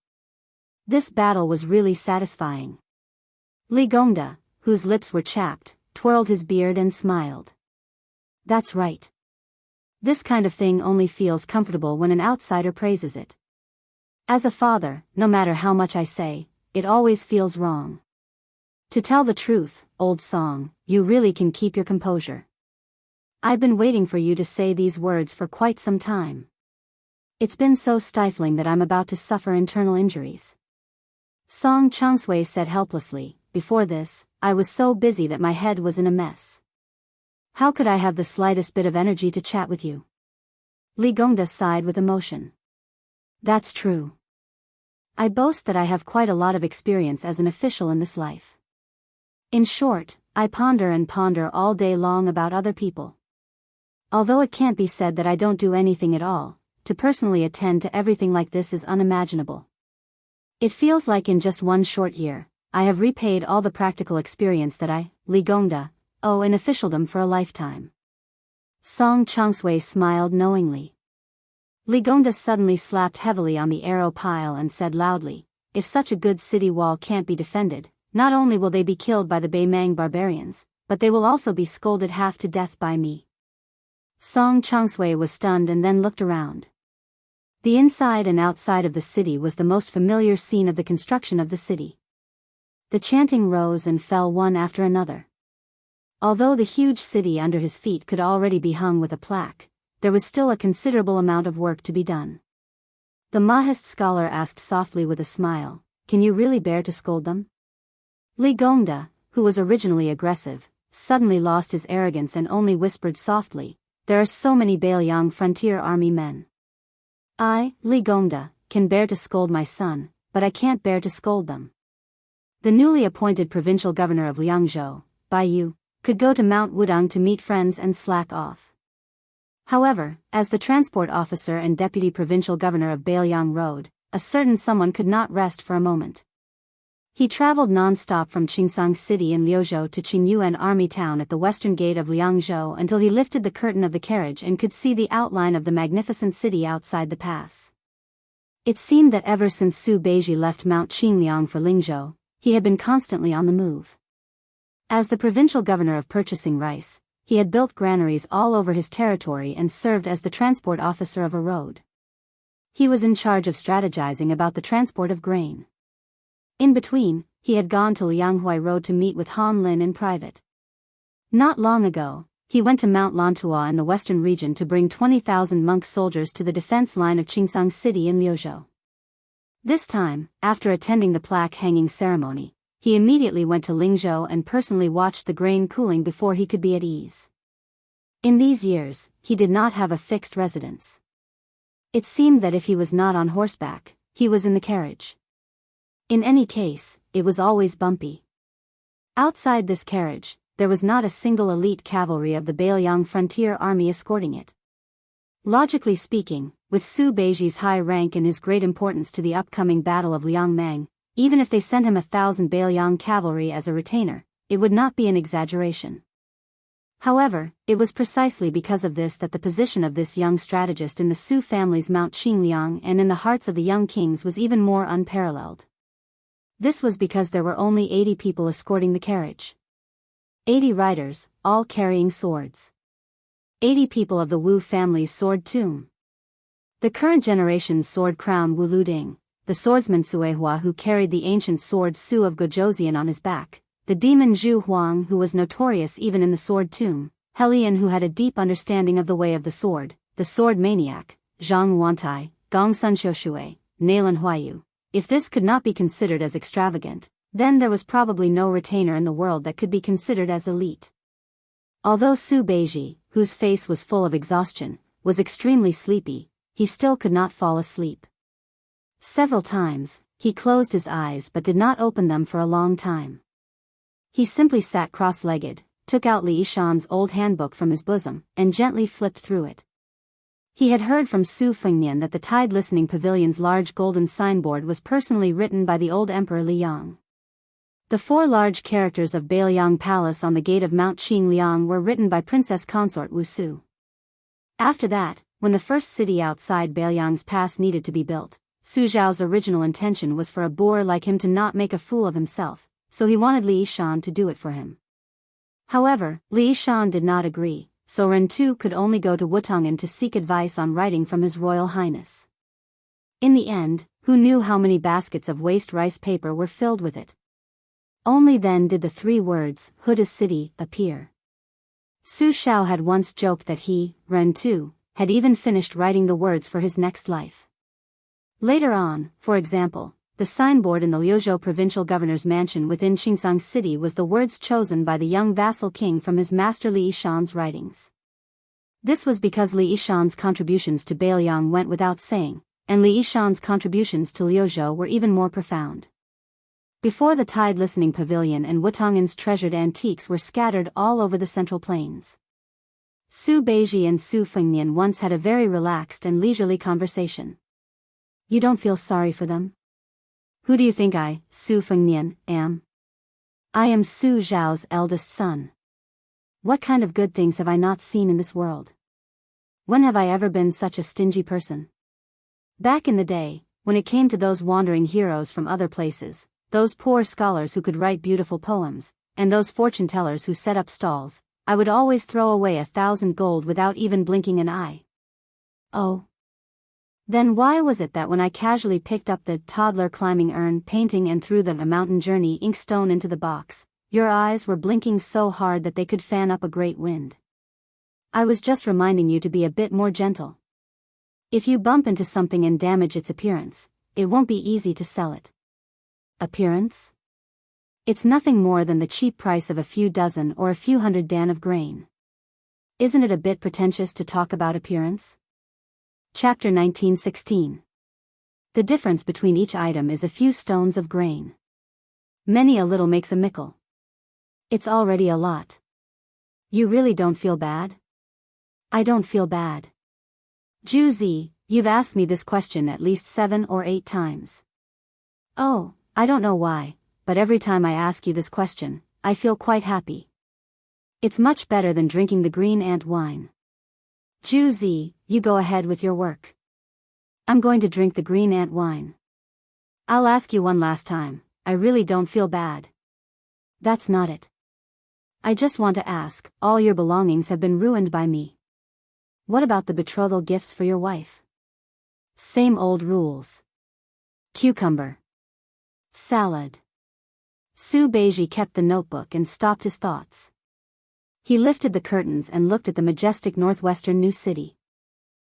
This battle was really satisfying. Li Gongda, whose lips were chapped, twirled his beard and smiled. That's right. This kind of thing only feels comfortable when an outsider praises it. As a father, no matter how much I say, it always feels wrong. To tell the truth, old Song, you really can keep your composure. I've been waiting for you to say these words for quite some time. It's been so stifling that I'm about to suffer internal injuries. Song Changsui said helplessly, before this, I was so busy that my head was in a mess. How could I have the slightest bit of energy to chat with you? Li Gongda sighed with emotion. That's true. I boast that I have quite a lot of experience as an official in this life. In short, I ponder and ponder all day long about other people. Although it can't be said that I don't do anything at all, to personally attend to everything like this is unimaginable. It feels like in just one short year, I have repaid all the practical experience that I, Li Gongda, owe in officialdom for a lifetime. Song Changsui smiled knowingly. Li Gongda suddenly slapped heavily on the arrow pile and said loudly, if such a good city wall can't be defended, not only will they be killed by the Beimang barbarians, but they will also be scolded half to death by me. Song Changsui was stunned and then looked around. The inside and outside of the city was the most familiar scene of the construction of the city. The chanting rose and fell one after another. Although the huge city under his feet could already be hung with a plaque, there was still a considerable amount of work to be done. The Mahist scholar asked softly with a smile, can you really bear to scold them? Li Gongda, who was originally aggressive, suddenly lost his arrogance and only whispered softly, there are so many Biyao frontier army men. I, Li Gongda, can bear to scold my son, but I can't bear to scold them. The newly appointed provincial governor of Liangzhou, Biyao, could go to Mount Wudong to meet friends and slack off. However, as the transport officer and deputy provincial governor of Beilyang Road, a certain someone could not rest for a moment. He traveled non-stop from Qingsang City in Liuzhou to Qingyuan Army Town at the western gate of Liangzhou until he lifted the curtain of the carriage and could see the outline of the magnificent city outside the pass. It seemed that ever since Su Beiji left Mount Qingliang for Lingzhou, he had been constantly on the move. As the provincial governor of purchasing rice, he had built granaries all over his territory and served as the transport officer of a road. He was in charge of strategizing about the transport of grain. In between, he had gone to Lianghui Road to meet with Han Lin in private. Not long ago, he went to Mount Lantua in the western region to bring 20,000 monk soldiers to the defense line of Qingsang City in Liuzhou. This time, after attending the plaque hanging ceremony, he immediately went to Lingzhou and personally watched the grain cooling before he could be at ease. In these years, he did not have a fixed residence. It seemed that if he was not on horseback, he was in the carriage. In any case, it was always bumpy. Outside this carriage, there was not a single elite cavalry of the Beilyang frontier army escorting it. Logically speaking, with Su Beiji's high rank and his great importance to the upcoming Battle of Liangmang, even if they sent him 1,000 Beilyang cavalry as a retainer, it would not be an exaggeration. However, it was precisely because of this that the position of this young strategist in the Su family's Mount Qingliang and in the hearts of the young kings was even more unparalleled. This was because there were only 80 people escorting the carriage. 80 riders, all carrying swords. 80 people of the Wu family's sword tomb. The current generation's sword crown Wu Luding, the swordsman Suehua who carried the ancient sword Su of Gojozian on his back, the demon Zhu Huang who was notorious even in the sword tomb, Helian who had a deep understanding of the way of the sword maniac, Zhang Wantai, Gong Sun Xiushui, Nailan Huayu. If this could not be considered as extravagant, then there was probably no retainer in the world that could be considered as elite. Although Su Beiji, whose face was full of exhaustion, was extremely sleepy. He still could not fall asleep. Several times, he closed his eyes but did not open them for a long time. He simply sat cross-legged, took out Li Yishan's old handbook from his bosom, and gently flipped through it. He had heard from Su Fengnian that the Tide Listening Pavilion's large golden signboard was personally written by the old Emperor Liang. The 4 large characters of Beiliang Palace on the gate of Mount Qingliang were written by Princess Consort Wusu. After that, when the first city outside Beiliang's pass needed to be built, Su Zhao's original intention was for a boor like him to not make a fool of himself, so he wanted Li Yishan to do it for him. However, Li Yishan did not agree, so Ren Tu could only go to Wutong'an to seek advice on writing from His Royal Highness. In the end, who knew how many baskets of waste rice paper were filled with it? Only then did the 3 words, Huda City, appear. Su Xiao had once joked that he, Ren Tu, had even finished writing the words for his next life. Later on, for example, the signboard in the Liuzhou provincial governor's mansion within Qingsang City was the words chosen by the young vassal king from his master Li Yishan's writings. This was because Li Yishan's contributions to Beiliang went without saying, and Li Yishan's contributions to Liuzhou were even more profound. Before the Tide Listening Pavilion and Wutong'an's treasured antiques were scattered all over the Central Plains. Su Beiji and Su Fengnian once had a very relaxed and leisurely conversation. You don't feel sorry for them? Who do you think I, Su Fengnian, am? I am Su Zhao's eldest son. What kind of good things have I not seen in this world? When have I ever been such a stingy person? Back in the day, when it came to those wandering heroes from other places, those poor scholars who could write beautiful poems, and those fortune-tellers who set up stalls, I would always throw away 1,000 gold without even blinking an eye. Oh. Then why was it that when I casually picked up the toddler climbing urn painting and threw the A Mountain Journey inkstone into the box, your eyes were blinking so hard that they could fan up a great wind? I was just reminding you to be a bit more gentle. If you bump into something and damage its appearance, it won't be easy to sell it. Appearance? It's nothing more than the cheap price of a few dozen or a few hundred dan of grain. Isn't it a bit pretentious to talk about appearance? Chapter 1916. The difference between each item is a few stones of grain. Many a little makes a mickle. It's already a lot. You really don't feel bad? I don't feel bad. Zhu Zi, you've asked me this question at least 7 or 8 times. Oh, I don't know why, but every time I ask you this question, I feel quite happy. It's much better than drinking the green ant wine. Zhu Zi, you go ahead with your work. I'm going to drink the green ant wine. I'll ask you one last time, I really don't feel bad. That's not it. I just want to ask, all your belongings have been ruined by me. What about the betrothal gifts for your wife? Same old rules. Cucumber. Salad. Su Beiji kept the notebook and stopped his thoughts. He lifted the curtains and looked at the majestic northwestern new city.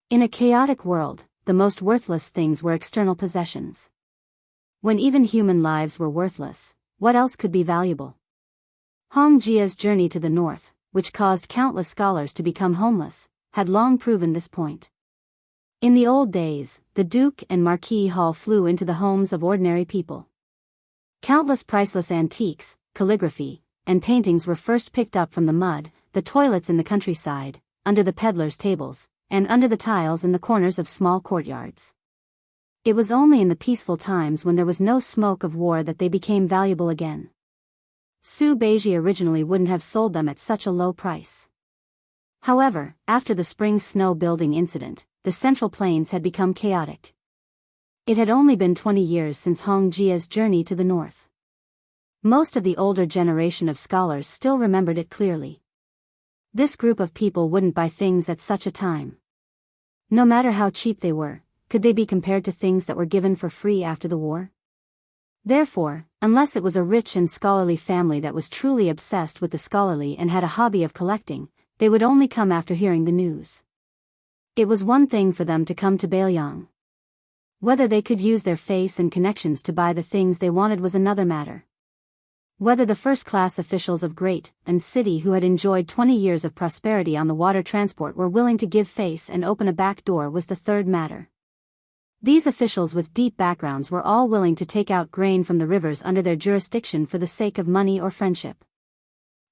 In a chaotic world, the most worthless things were external possessions. When even human lives were worthless, what else could be valuable? Hong Jia's journey to the north, which caused countless scholars to become homeless, had long proven this point. In the old days, the Duke and Marquis Hall flew into the homes of ordinary people. Countless priceless antiques, calligraphy, and paintings were first picked up from the mud, the toilets in the countryside, under the peddlers' tables, and under the tiles in the corners of small courtyards. It was only in the peaceful times when there was no smoke of war that they became valuable again. Su Beiji originally wouldn't have sold them at such a low price. However, after the spring snow building incident, the Central Plains had become chaotic. It had only been 20 years since Hong Jia's journey to the north. Most of the older generation of scholars still remembered it clearly. This group of people wouldn't buy things at such a time. No matter how cheap they were, could they be compared to things that were given for free after the war? Therefore, unless it was a rich and scholarly family that was truly obsessed with the scholarly and had a hobby of collecting, they would only come after hearing the news. It was one thing for them to come to Beiliang. Whether they could use their face and connections to buy the things they wanted was another matter. Whether the first-class officials of great and city who had enjoyed 20 years of prosperity on the water transport were willing to give face and open a back door was the third matter. These officials with deep backgrounds were all willing to take out grain from the rivers under their jurisdiction for the sake of money or friendship.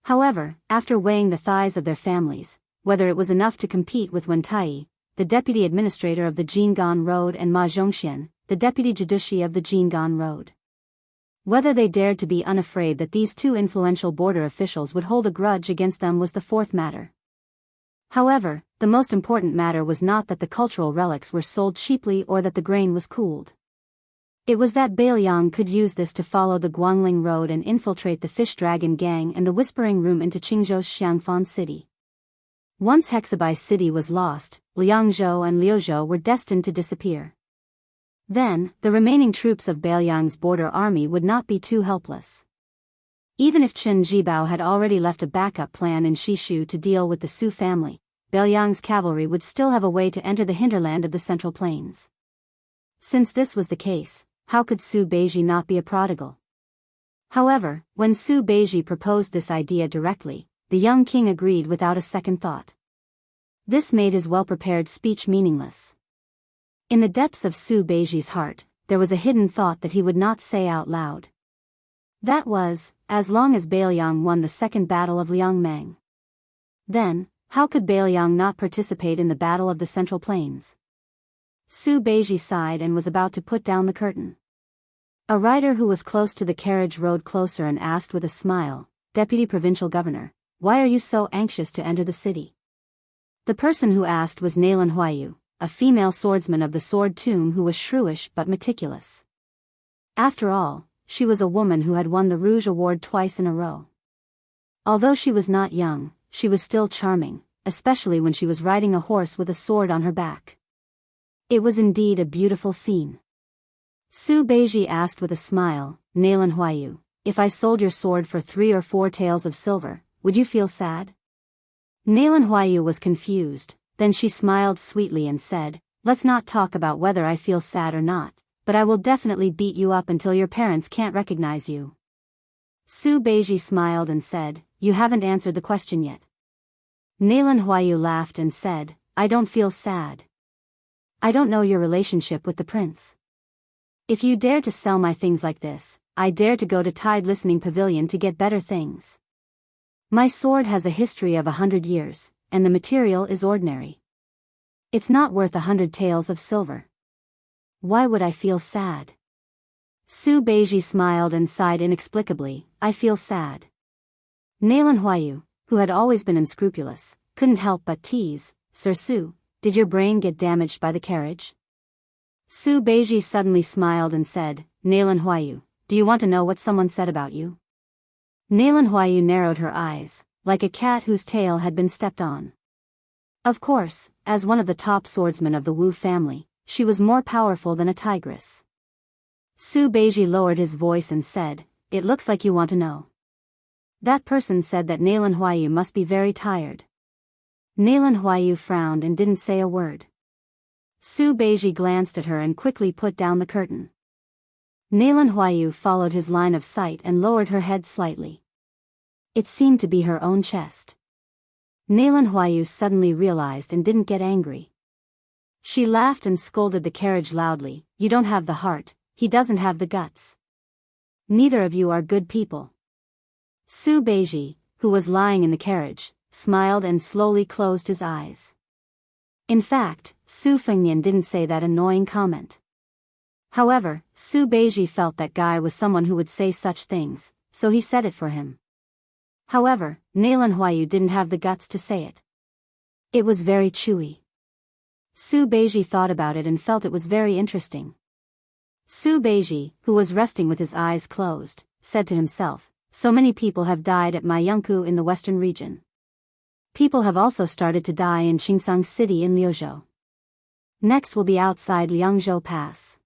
However, after weighing the thighs of their families, whether it was enough to compete with Wen Tai, the deputy administrator of the Jianghu Road, and Ma Zhongxian, the deputy judici of the Jianghu Road, whether they dared to be unafraid that these two influential border officials would hold a grudge against them was the fourth matter. However, the most important matter was not that the cultural relics were sold cheaply or that the grain was cooled. It was that Biyao could use this to follow the Guangling Road and infiltrate the Fish Dragon Gang and the Whispering Room into Qingzhou's Xiangfan City. Once Hexabai City was lost, Liangzhou and Liuzhou were destined to disappear. Then, the remaining troops of Beiliang's border army would not be too helpless. Even if Chen Jibao had already left a backup plan in Shishu to deal with the Su family, Beiliang's cavalry would still have a way to enter the hinterland of the Central Plains. Since this was the case, how could Su Beiji not be a prodigal? However, when Su Beiji proposed this idea directly, the young king agreed without a second thought. This made his well-prepared speech meaningless. In the depths of Su Beiji's heart, there was a hidden thought that he would not say out loud. That was, as long as Beiliang won the second battle of Liangmang. Then, how could Beiliang not participate in the battle of the Central Plains? Su Beiji sighed and was about to put down the curtain. A rider who was close to the carriage rode closer and asked with a smile, "Deputy Provincial Governor, why are you so anxious to enter the city?" The person who asked was Nailan Huayu, a female swordsman of the Sword Tomb who was shrewish but meticulous. After all, she was a woman who had won the Rouge Award twice in a row. Although she was not young, she was still charming, especially when she was riding a horse with a sword on her back. It was indeed a beautiful scene. Su Beiji asked with a smile, "Nailan Huayu, if I sold your sword for 3 or 4 taels of silver, would you feel sad?" Nailan Huayu was confused. Then she smiled sweetly and said, "Let's not talk about whether I feel sad or not, but I will definitely beat you up until your parents can't recognize you." Su Beiji smiled and said, "You haven't answered the question yet." Nailan Huayu laughed and said, "I don't feel sad. I don't know your relationship with the prince. If you dare to sell my things like this, I dare to go to Tide Listening Pavilion to get better things. My sword has a history of 100 years. And the material is ordinary. It's not worth 100 taels of silver. Why would I feel sad?" Su Beiji smiled and sighed inexplicably, "I feel sad." Nailan Huayu, who had always been unscrupulous, couldn't help but tease, "Sir Su, did your brain get damaged by the carriage?" Su Beiji suddenly smiled and said, "Nailan Huayu, do you want to know what someone said about you?" Nailan Huayu narrowed her eyes, like a cat whose tail had been stepped on. Of course, as one of the top swordsmen of the Wu family, she was more powerful than a tigress. Su Beiji lowered his voice and said, "It looks like you want to know." That person said that Nailan Huayu must be very tired. Nailan Huayu frowned and didn't say a word. Su Beiji glanced at her and quickly put down the curtain. Nailan Huayu followed his line of sight and lowered her head slightly. It seemed to be her own chest. Nailan Huayu suddenly realized and didn't get angry. She laughed and scolded the carriage loudly, "You don't have the heart, he doesn't have the guts. Neither of you are good people." Su Beiji, who was lying in the carriage, smiled and slowly closed his eyes. In fact, Su Fengnian didn't say that annoying comment. However, Su Beiji felt that guy was someone who would say such things, so he said it for him. However, Nailan Huayu didn't have the guts to say it. It was very chewy. Su Beiji thought about it and felt it was very interesting. Su Beiji, who was resting with his eyes closed, said to himself, "So many people have died at Jianghu in the western region. People have also started to die in Qingsang City in Liuzhou. Next will be outside Liangzhou Pass.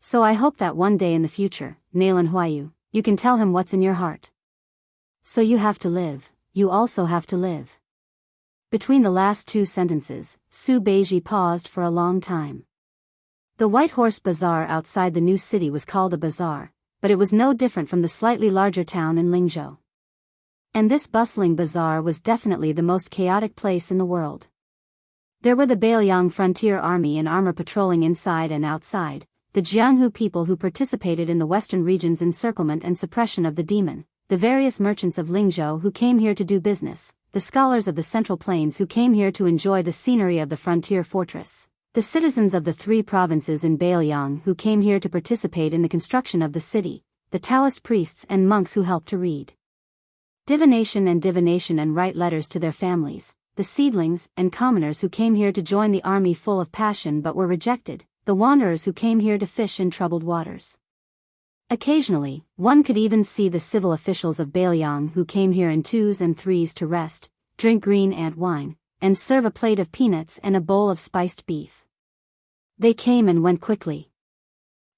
So I hope that one day in the future, Nailan Huayu, you can tell him what's in your heart. So you have to live, you also have to live." Between the last 2 sentences, Su Beiji paused for a long time. The White Horse Bazaar outside the new city was called a bazaar, but it was no different from the slightly larger town in Lingzhou. And this bustling bazaar was definitely the most chaotic place in the world. There were the Biyao frontier army in armor patrolling inside and outside, the Jianghu people who participated in the western region's encirclement and suppression of the demon, the various merchants of Lingzhou who came here to do business, the scholars of the Central Plains who came here to enjoy the scenery of the frontier fortress, the citizens of the 3 provinces in Biyao who came here to participate in the construction of the city, the Taoist priests and monks who helped to read divination and write letters to their families, the seedlings and commoners who came here to join the army full of passion but were rejected, the wanderers who came here to fish in troubled waters. Occasionally, one could even see the civil officials of Biyao who came here in 2s and 3s to rest, drink green ant wine, and serve a plate of peanuts and a bowl of spiced beef. They came and went quickly.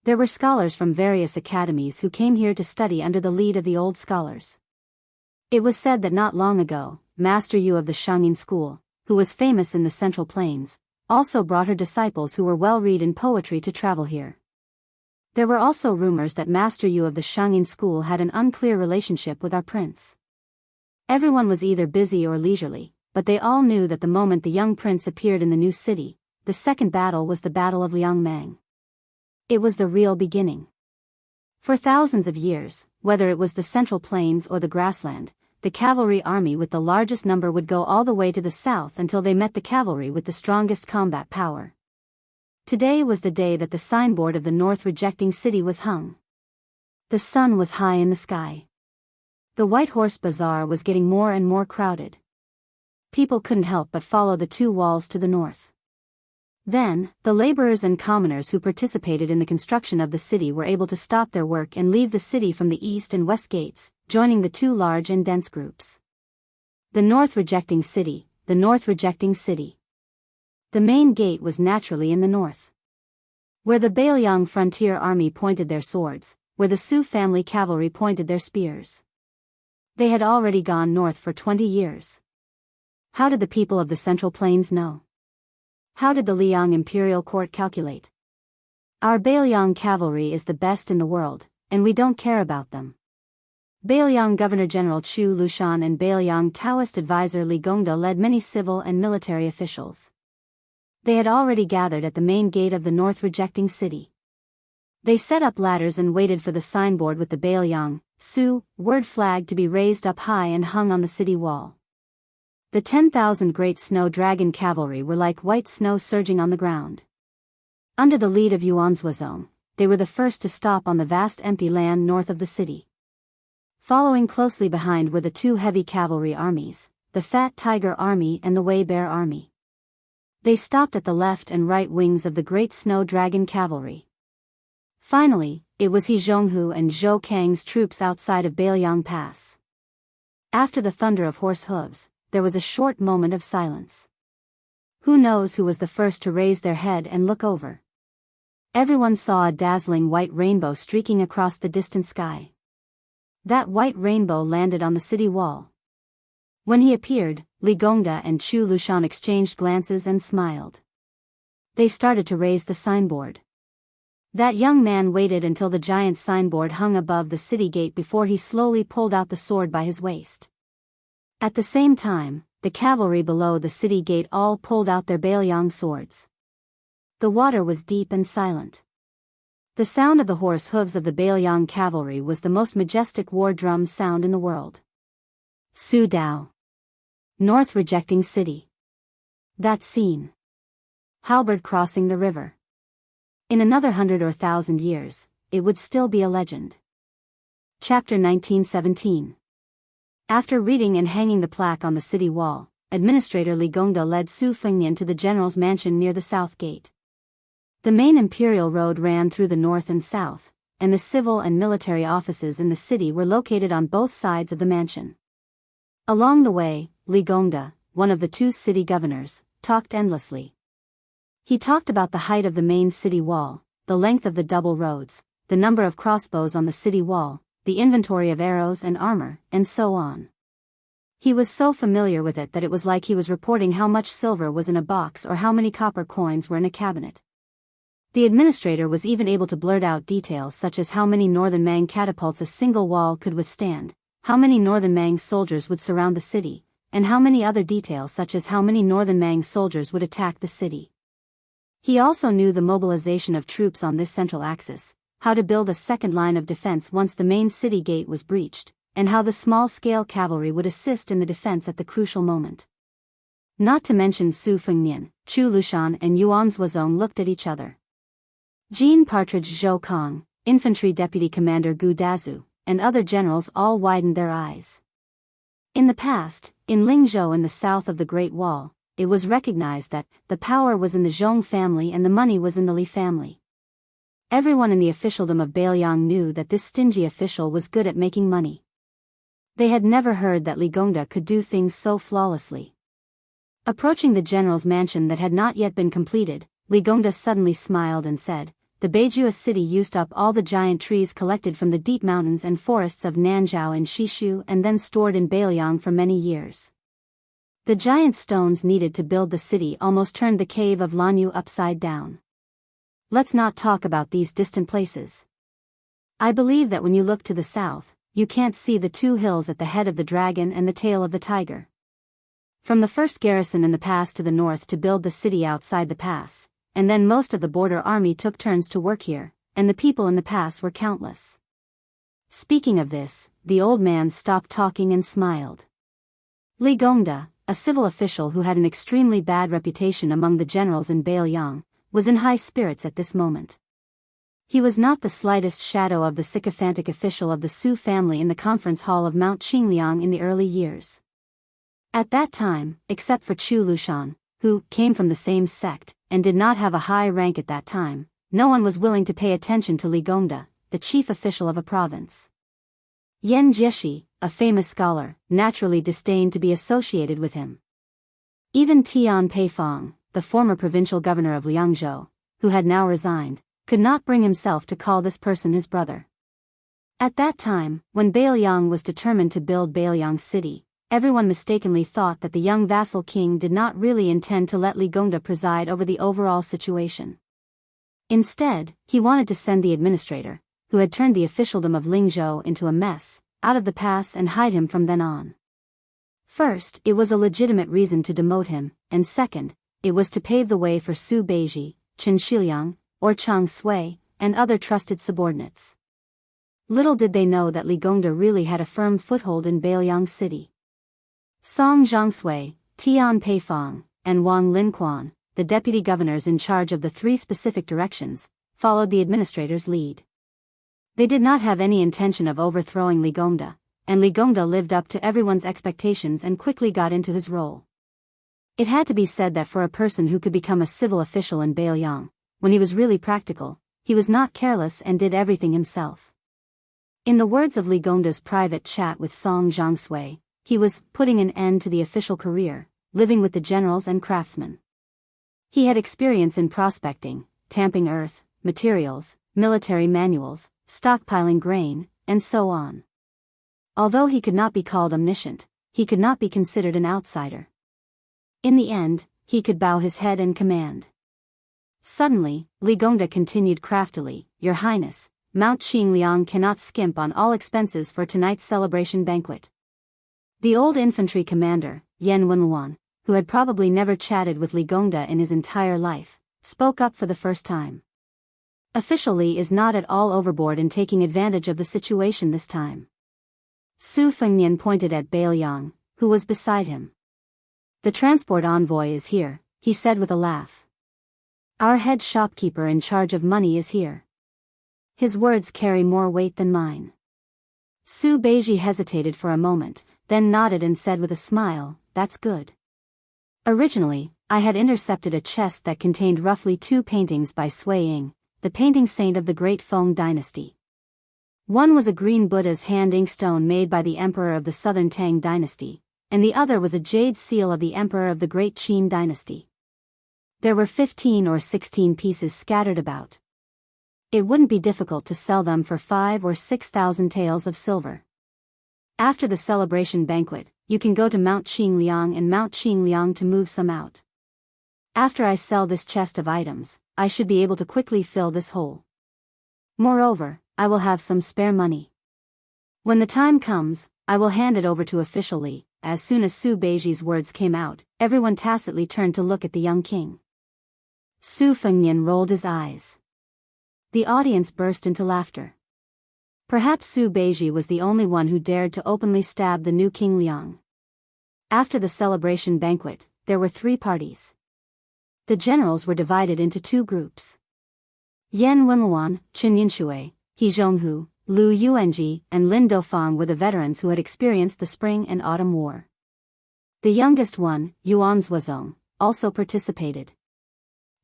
There were scholars from various academies who came here to study under the lead of the old scholars. It was said that not long ago, Master Yu of the Shangyin school, who was famous in the Central Plains, also brought her disciples who were well-read in poetry to travel here. There were also rumors that Master Yu of the Shangyin school had an unclear relationship with our prince. Everyone was either busy or leisurely, but they all knew that the moment the young prince appeared in the new city, the second battle was the Battle of Liangmang. It was the real beginning. For thousands of years, whether it was the Central Plains or the grassland, the cavalry army with the largest number would go all the way to the south until they met the cavalry with the strongest combat power. Today was the day that the signboard of the north rejecting city was hung. The sun was high in the sky. The White Horse Bazaar was getting more and more crowded. People couldn't help but follow the 2 walls to the north. Then, the laborers and commoners who participated in the construction of the city were able to stop their work and leave the city from the east and west gates, joining the 2 large and dense groups. The north rejecting city, the north rejecting city. The main gate was naturally in the north, where the Biyao frontier army pointed their swords, where the Su family cavalry pointed their spears. They had already gone north for 20 years. How did the people of the Central Plains know? How did the Liang imperial court calculate? Our Biyao cavalry is the best in the world, and we don't care about them. Biyao Governor-General Chu Lushan and Biyao Taoist advisor Li Gongda led many civil and military officials. They had already gathered at the main gate of the north rejecting city. They set up ladders and waited for the signboard with the Biyao, Su, word flag to be raised up high and hung on the city wall. The 10,000 great snow dragon cavalry were like white snow surging on the ground. Under the lead of Yuanzhuazong, they were the first to stop on the vast empty land north of the city. Following closely behind were the 2 heavy cavalry armies, the Fat Tiger Army and the Wei Bear Army. They stopped at the left and right wings of the great snow dragon cavalry. Finally, it was He Zhonghu and Zhou Kang's troops outside of Biyao Pass. After the thunder of horse hooves, there was a short moment of silence. Who knows who was the first to raise their head and look over? Everyone saw a dazzling white rainbow streaking across the distant sky. That white rainbow landed on the city wall. When he appeared, Li Gongda and Chu Lushan exchanged glances and smiled. They started to raise the signboard. That young man waited until the giant signboard hung above the city gate before he slowly pulled out the sword by his waist. At the same time, the cavalry below the city gate all pulled out their Biyao swords. The water was deep and silent. The sound of the horse hooves of the Biyao cavalry was the most majestic war drum sound in the world. Su Dao. North rejecting city. That scene. Halberd crossing the river. In another 100 or 1,000 years, it would still be a legend. Chapter 1917. After reading and hanging the plaque on the city wall, Administrator Li Gongda led Su Fengnian to the general's mansion near the south gate. The main imperial road ran through the north and south, and the civil and military offices in the city were located on both sides of the mansion. Along the way, Li Gongda, one of the 2 city governors, talked endlessly. He talked about the height of the main city wall, the length of the double roads, the number of crossbows on the city wall, the inventory of arrows and armor, and so on. He was so familiar with it that it was like he was reporting how much silver was in a box or how many copper coins were in a cabinet. The administrator was even able to blurt out details such as how many Northern Mang catapults a single wall could withstand, how many Northern Mang soldiers would surround the city, and how many other details such as how many Northern Mang soldiers would attack the city. He also knew the mobilization of troops on this central axis, how to build a second line of defense once the main city gate was breached, and how the small-scale cavalry would assist in the defense at the crucial moment. Not to mention Su Fengnian, Chu Lushan and Yuan Zuozong looked at each other. Jean Partridge Zhou Kong, Infantry Deputy Commander Gu Dazu, and other generals all widened their eyes. In the past, in Lingzhou in the south of the Great Wall, it was recognized that the power was in the Zhong family and the money was in the Li family. Everyone in the officialdom of Biyao knew that this stingy official was good at making money. They had never heard that Li Gongda could do things so flawlessly. Approaching the general's mansion that had not yet been completed, Li Gongda suddenly smiled and said, "The Beijua city used up all the giant trees collected from the deep mountains and forests of Nanzhou and Shishu and then stored in Biyao for many years. The giant stones needed to build the city almost turned the cave of Lanyu upside down. Let's not talk about these distant places. I believe that when you look to the south, you can't see the two hills at the head of the dragon and the tail of the tiger. From the first garrison in the pass to the north to build the city outside the pass, and then most of the border army took turns to work here, and the people in the pass were countless." Speaking of this, the old man stopped talking and smiled. Li Gongda, a civil official who had an extremely bad reputation among the generals in Biyao, was in high spirits at this moment. He was not the slightest shadow of the sycophantic official of the Su family in the conference hall of Mount Qingliang in the early years. At that time, except for Chu Lushan, who came from the same sect, and did not have a high rank at that time, no one was willing to pay attention to Li Gongda, the chief official of a province. Yan Jieshi, a famous scholar, naturally disdained to be associated with him. Even Tian Peifong, the former provincial governor of Liangzhou, who had now resigned, could not bring himself to call this person his brother. At that time, when Biyao was determined to build Biyao city, everyone mistakenly thought that the young vassal king did not really intend to let Li Gongda preside over the overall situation. Instead, he wanted to send the administrator, who had turned the officialdom of Lingzhou into a mess, out of the pass and hide him from then on. First, it was a legitimate reason to demote him, and second, it was to pave the way for Su Beiji, Chen Shiliang, or Chang Sui, and other trusted subordinates. Little did they know that Li Gongda really had a firm foothold in Biyao city. Song Zhangsui, Tian Peifong, and Wang Linquan, the deputy governors in charge of the three specific directions, followed the administrator's lead. They did not have any intention of overthrowing Li Gongda, and Li Gongda lived up to everyone's expectations and quickly got into his role. It had to be said that for a person who could become a civil official in Biyao, when he was really practical, he was not careless and did everything himself. In the words of Li Gongda's private chat with Song Zhangsui, he was putting an end to the official career, living with the generals and craftsmen. He had experience in prospecting, tamping earth, materials, military manuals, stockpiling grain, and so on. Although he could not be called omniscient, he could not be considered an outsider. In the end, he could bow his head and command. Suddenly, Li Gongda continued craftily, "Your Highness, Mount Qingliang cannot skimp on all expenses for tonight's celebration banquet." The old infantry commander, Yan Wenluan, who had probably never chatted with Li Gongda in his entire life, spoke up for the first time. Official Li is not at all overboard in taking advantage of the situation this time. Su Fengnian pointed at Biyao, who was beside him. "The transport envoy is here," he said with a laugh. "Our head shopkeeper in charge of money is here." His words carry more weight than mine. Su Beiji hesitated for a moment, then nodded and said with a smile, "That's good. Originally, I had intercepted a chest that contained roughly 2 paintings by Sui Ying, the painting saint of the Great Feng dynasty. One was a green Buddha's hand inkstone made by the emperor of the Southern Tang dynasty, and the other was a jade seal of the emperor of the Great Qin dynasty. There were 15 or 16 pieces scattered about. It wouldn't be difficult to sell them for 5,000 or 6,000 taels of silver. After the celebration banquet, you can go to Mount Qingliang and Mount Qingliang to move some out. After I sell this chest of items, I should be able to quickly fill this hole. Moreover, I will have some spare money. When the time comes, I will hand it over to official Li." As soon as Su Beiji's words came out, everyone tacitly turned to look at the young king. Su Fengnian rolled his eyes. The audience burst into laughter. Perhaps Su Beiji was the only one who dared to openly stab the new King Liang. After the celebration banquet, there were 3 parties. The generals were divided into 2 groups. Yan Wenluan, Chen Yinshui, He Zhonghu, Lu Yuanji, and Lin Dofang were the veterans who had experienced the Spring and Autumn War. The youngest one, Yuan Zuozong, also participated.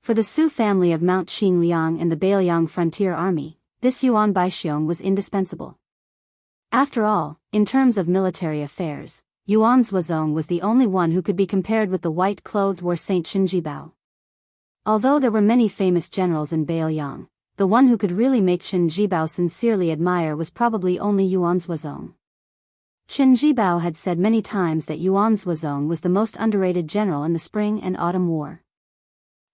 For the Su family of Mount Qingliang and the Beiliang Frontier Army, this Yuan Baixiong was indispensable. After all, in terms of military affairs, Yuan Zuozong was the only one who could be compared with the white-clothed war saint Qinjibao. Although there were many famous generals in Beiliang, the one who could really make Qinjibao sincerely admire was probably only Yuan Zuozong. Qinjibao had said many times that Yuan Zuozong was the most underrated general in the Spring and Autumn War.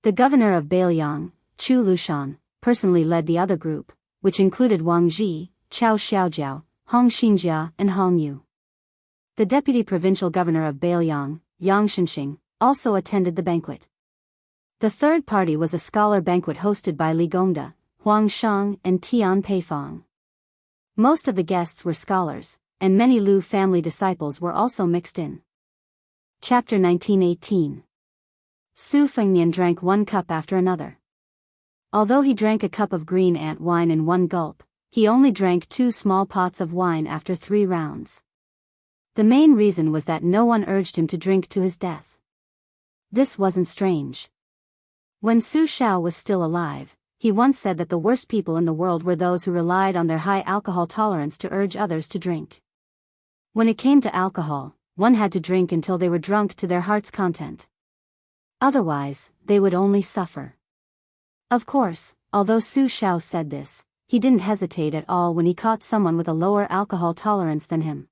The governor of Beiliang, Chu Lushan, personally led the other group, which included Wang Ji, Chao Xiaojiao, Hong Xinjia, and Hong Yu. The deputy provincial governor of Beiliang, Yang Shenxing, also attended the banquet. The third party was a scholar banquet hosted by Li Gongda, Huang Shang, and Tian Peifang. Most of the guests were scholars, and many Lu family disciples were also mixed in. Chapter 1918. Su Fengnian drank 1 cup after another. Although he drank a cup of green ant wine in 1 gulp, he only drank 2 small pots of wine after 3 rounds. The main reason was that no one urged him to drink to his death. This wasn't strange. When Su Xiao was still alive, he once said that the worst people in the world were those who relied on their high alcohol tolerance to urge others to drink. When it came to alcohol, one had to drink until they were drunk to their heart's content. Otherwise, they would only suffer. Of course, although Su Xiao said this, he didn't hesitate at all when he caught someone with a lower alcohol tolerance than him.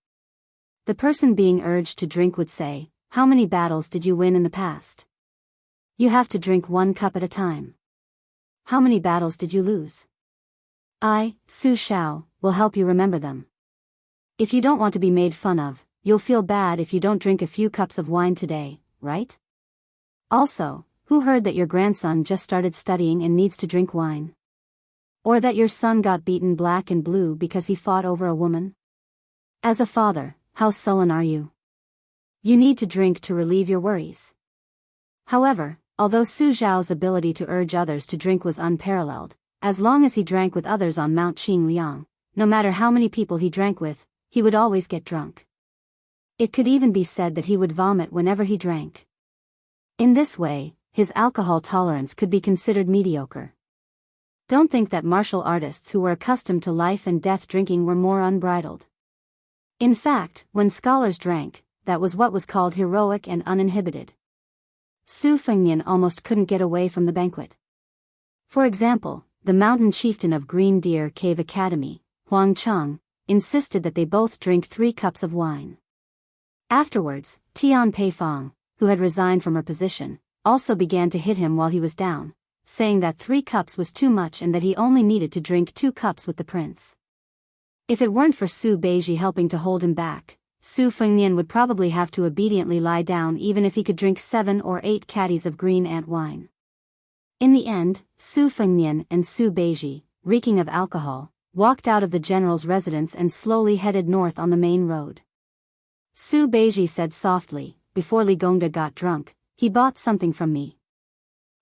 The person being urged to drink would say, "How many battles did you win in the past? You have to drink 1 cup at a time. How many battles did you lose? I, Su Xiao, will help you remember them. If you don't want to be made fun of, you'll feel bad if you don't drink a few cups of wine today, right? Also, who heard that your grandson just started studying and needs to drink wine? Or that your son got beaten black and blue because he fought over a woman? As a father, how sullen are you? You need to drink to relieve your worries." However, although Su Zhao's ability to urge others to drink was unparalleled, as long as he drank with others on Mount Qingliang, no matter how many people he drank with, he would always get drunk. It could even be said that he would vomit whenever he drank. In this way, his alcohol tolerance could be considered mediocre. Don't think that martial artists who were accustomed to life and death drinking were more unbridled. In fact, when scholars drank, that was what was called heroic and uninhibited. Su Fengnian almost couldn't get away from the banquet. For example, the mountain chieftain of Green Deer Cave Academy, Huang Cheng, insisted that they both drink 3 cups of wine. Afterwards, Tian Peifang, who had resigned from her position, also began to hit him while he was down, saying that 3 cups was too much and that he only needed to drink 2 cups with the prince. If it weren't for Su Beiji helping to hold him back, Su Fengnian would probably have to obediently lie down even if he could drink 7 or 8 caddies of green ant wine. In the end, Su Fengnian and Su Beiji, reeking of alcohol, walked out of the general's residence and slowly headed north on the main road. Su Beiji said softly, "Before Li Gongda got drunk, he bought something from me."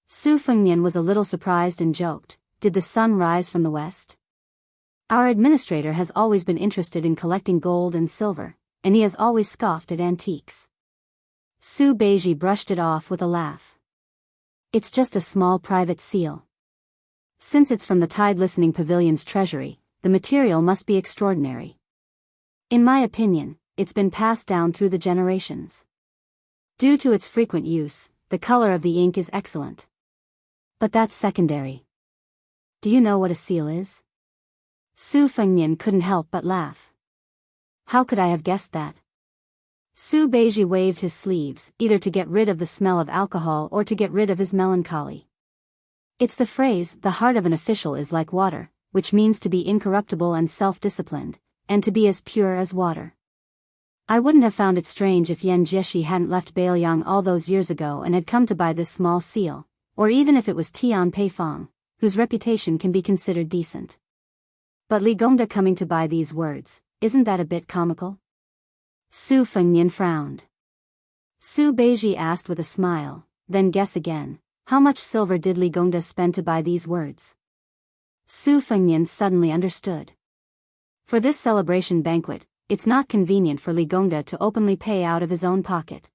Su Fengnian was a little surprised and joked, "Did the sun rise from the west? Our administrator has always been interested in collecting gold and silver, and he has always scoffed at antiques." Su Beiji brushed it off with a laugh. "It's just a small private seal. Since it's from the Tide Listening Pavilion's treasury, the material must be extraordinary. In my opinion, it's been passed down through the generations. Due to its frequent use, the color of the ink is excellent. But that's secondary. Do you know what a seal is?" Su Fengnian couldn't help but laugh. "How could I have guessed that?" Su Beiji waved his sleeves, either to get rid of the smell of alcohol or to get rid of his melancholy. It's the phrase, the heart of an official is like water, which means to be incorruptible and self-disciplined, and to be as pure as water. I wouldn't have found it strange if Yan Jieshi hadn't left Biyao all those years ago and had come to buy this small seal, or even if it was Tian Peifong, whose reputation can be considered decent. But Li Gongda coming to buy these words, isn't that a bit comical? Su Fengnian frowned. Su Beiji asked with a smile, then guess again, how much silver did Li Gongda spend to buy these words? Su Fengnian suddenly understood. For this celebration banquet, it's not convenient for Li Gongda to openly pay out of his own pocket.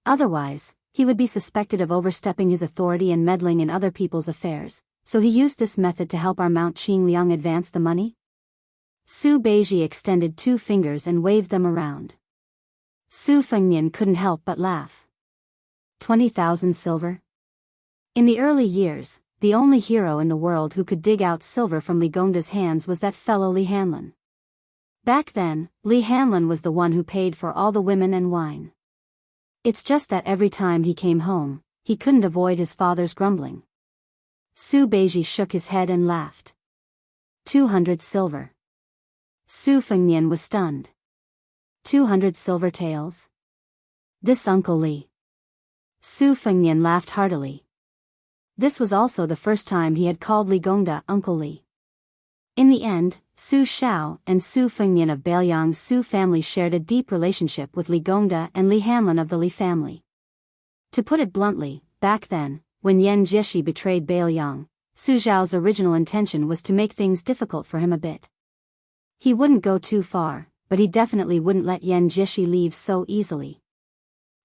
Otherwise, he would be suspected of overstepping his authority and meddling in other people's affairs, so he used this method to help our Mount Qingliang advance the money? Su Beiji extended 2 fingers and waved them around. Su Fengnian couldn't help but laugh. 20,000 silver? In the early years, the only hero in the world who could dig out silver from Li Gongda's hands was that fellow Li Hanlin. Back then, Li Hanlin was the one who paid for all the women and wine. It's just that every time he came home, he couldn't avoid his father's grumbling. Su Beiji shook his head and laughed. 200 silver. Su Fengnian was stunned. 200 silver taels? This Uncle Li. Su Fengnian laughed heartily. This was also the first time he had called Li Gongda Uncle Li. In the end, Su Xiao and Su Fengnian of Biyang's Su family shared a deep relationship with Li Gongda and Li Hanlin of the Li family. To put it bluntly, back then, when Yan Jieshi betrayed Biyang, Su Xiao's original intention was to make things difficult for him a bit. He wouldn't go too far, but he definitely wouldn't let Yan Jieshi leave so easily.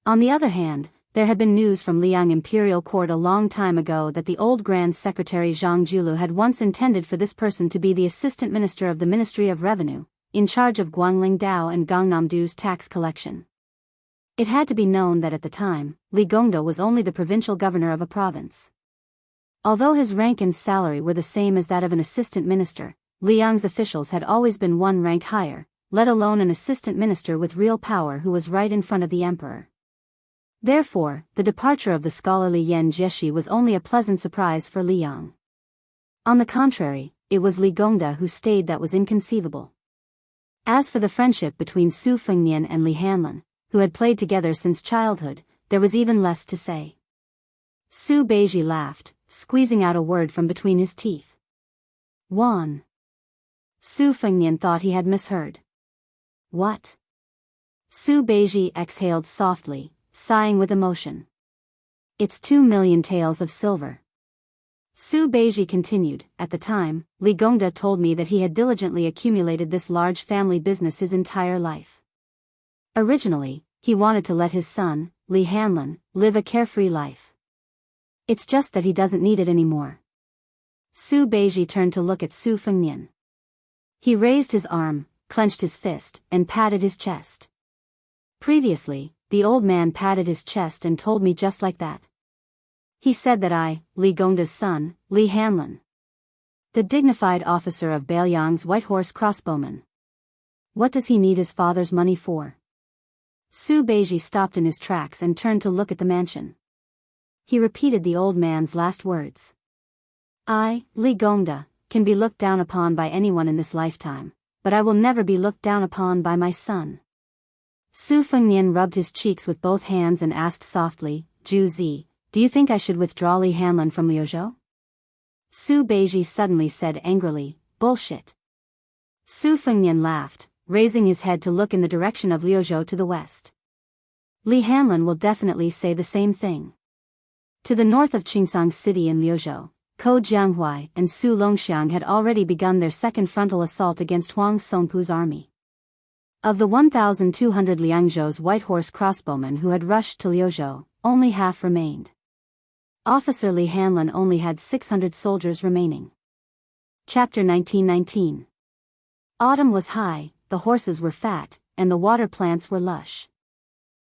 On the other hand, there had been news from Liang imperial court a long time ago that the old Grand Secretary Zhang Julu had once intended for this person to be the assistant minister of the Ministry of Revenue, in charge of Guangling Dao and Gangnam-do's tax collection. It had to be known that at the time, Li Gongda was only the provincial governor of a province. Although his rank and salary were the same as that of an assistant minister, Liang's officials had always been one rank higher, let alone an assistant minister with real power who was right in front of the emperor. Therefore, the departure of the scholarly Yan Jieshi was only a pleasant surprise for Liang. On the contrary, it was Li Gongda who stayed that was inconceivable. As for the friendship between Su Fengnian and Li Hanlin, who had played together since childhood, there was even less to say. Su Beiji laughed, squeezing out a word from between his teeth. Wan. Su Fengnian thought he had misheard. What? Su Beiji exhaled softly, sighing with emotion. It's 2 million taels of silver. Su Beiji continued, at the time, Li Gongda told me that he had diligently accumulated this large family business his entire life. Originally, he wanted to let his son, Li Hanlin, live a carefree life. It's just that he doesn't need it anymore. Su Beiji turned to look at Su Fengnian. He raised his arm, clenched his fist, and patted his chest. Previously, the old man patted his chest and told me just like that. He said that I, Li Gongda's son, Li Hanlin, the dignified officer of Biyang's White Horse crossbowman. What does he need his father's money for? Su Beiji stopped in his tracks and turned to look at the mansion. He repeated the old man's last words. I, Li Gongda, can be looked down upon by anyone in this lifetime, but I will never be looked down upon by my son. Su Fengnian rubbed his cheeks with both hands and asked softly, Zhu Zi, do you think I should withdraw Li Hanlin from Liuzhou? Su Beiji suddenly said angrily, bullshit. Su Fengnian laughed, raising his head to look in the direction of Liuzhou to the west. Li Hanlin will definitely say the same thing. To the north of Qingsang City in Liuzhou, Ko Jianghuai and Su Longxiang had already begun their second frontal assault against Huang Songpu's army. Of the 1,200 Liangzhou's White Horse crossbowmen who had rushed to Liuzhou, only half remained. Officer Li Hanlin only had 600 soldiers remaining. Chapter 1919. Autumn was high, the horses were fat, and the water plants were lush.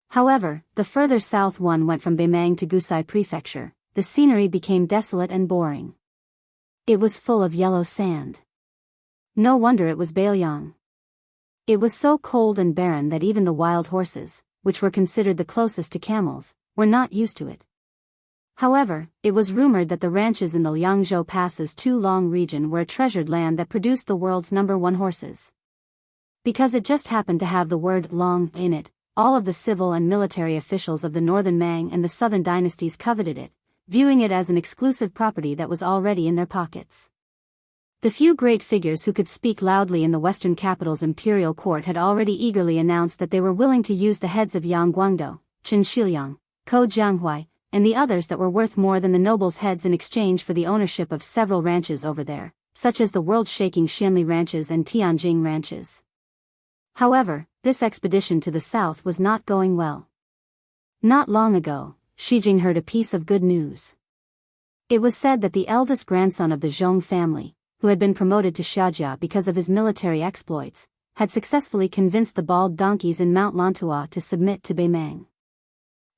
However, the further south one went from Beimang to Gusai Prefecture, the scenery became desolate and boring. It was full of yellow sand. No wonder it was Biyao. It was so cold and barren that even the wild horses, which were considered the closest to camels, were not used to it. However, it was rumored that the ranches in the Liangzhou Pass's Tu-Long region were a treasured land that produced the world's #1 horses. Because it just happened to have the word Long in it, all of the civil and military officials of the northern Mang and the southern dynasties coveted it, viewing it as an exclusive property that was already in their pockets. The few great figures who could speak loudly in the western capital's imperial court had already eagerly announced that they were willing to use the heads of Yang Guangdou, Qin Shiliang, Ko Jianghuai, and the others that were worth more than the nobles' heads in exchange for the ownership of several ranches over there, such as the world-shaking Xianli ranches and Tianjing ranches. However, this expedition to the south was not going well. Not long ago, Xi Jing heard a piece of good news. It was said that the eldest grandson of the Zhong family, who had been promoted to Xiajia because of his military exploits, had successfully convinced the bald donkeys in Mount Lantua to submit to Beimang.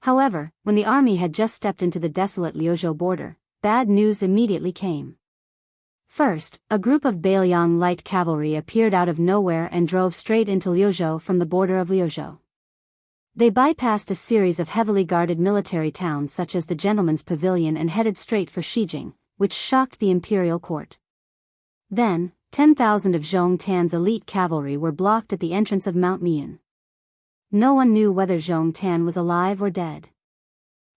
However, when the army had just stepped into the desolate Liuzhou border, bad news immediately came. First, a group of Beiliang light cavalry appeared out of nowhere and drove straight into Liuzhou from the border of Liuzhou. They bypassed a series of heavily guarded military towns such as the Gentleman's Pavilion and headed straight for Shijing, which shocked the imperial court. Then, 10,000 of Zhong Tan's elite cavalry were blocked at the entrance of Mount Mian. No one knew whether Zhong Tan was alive or dead.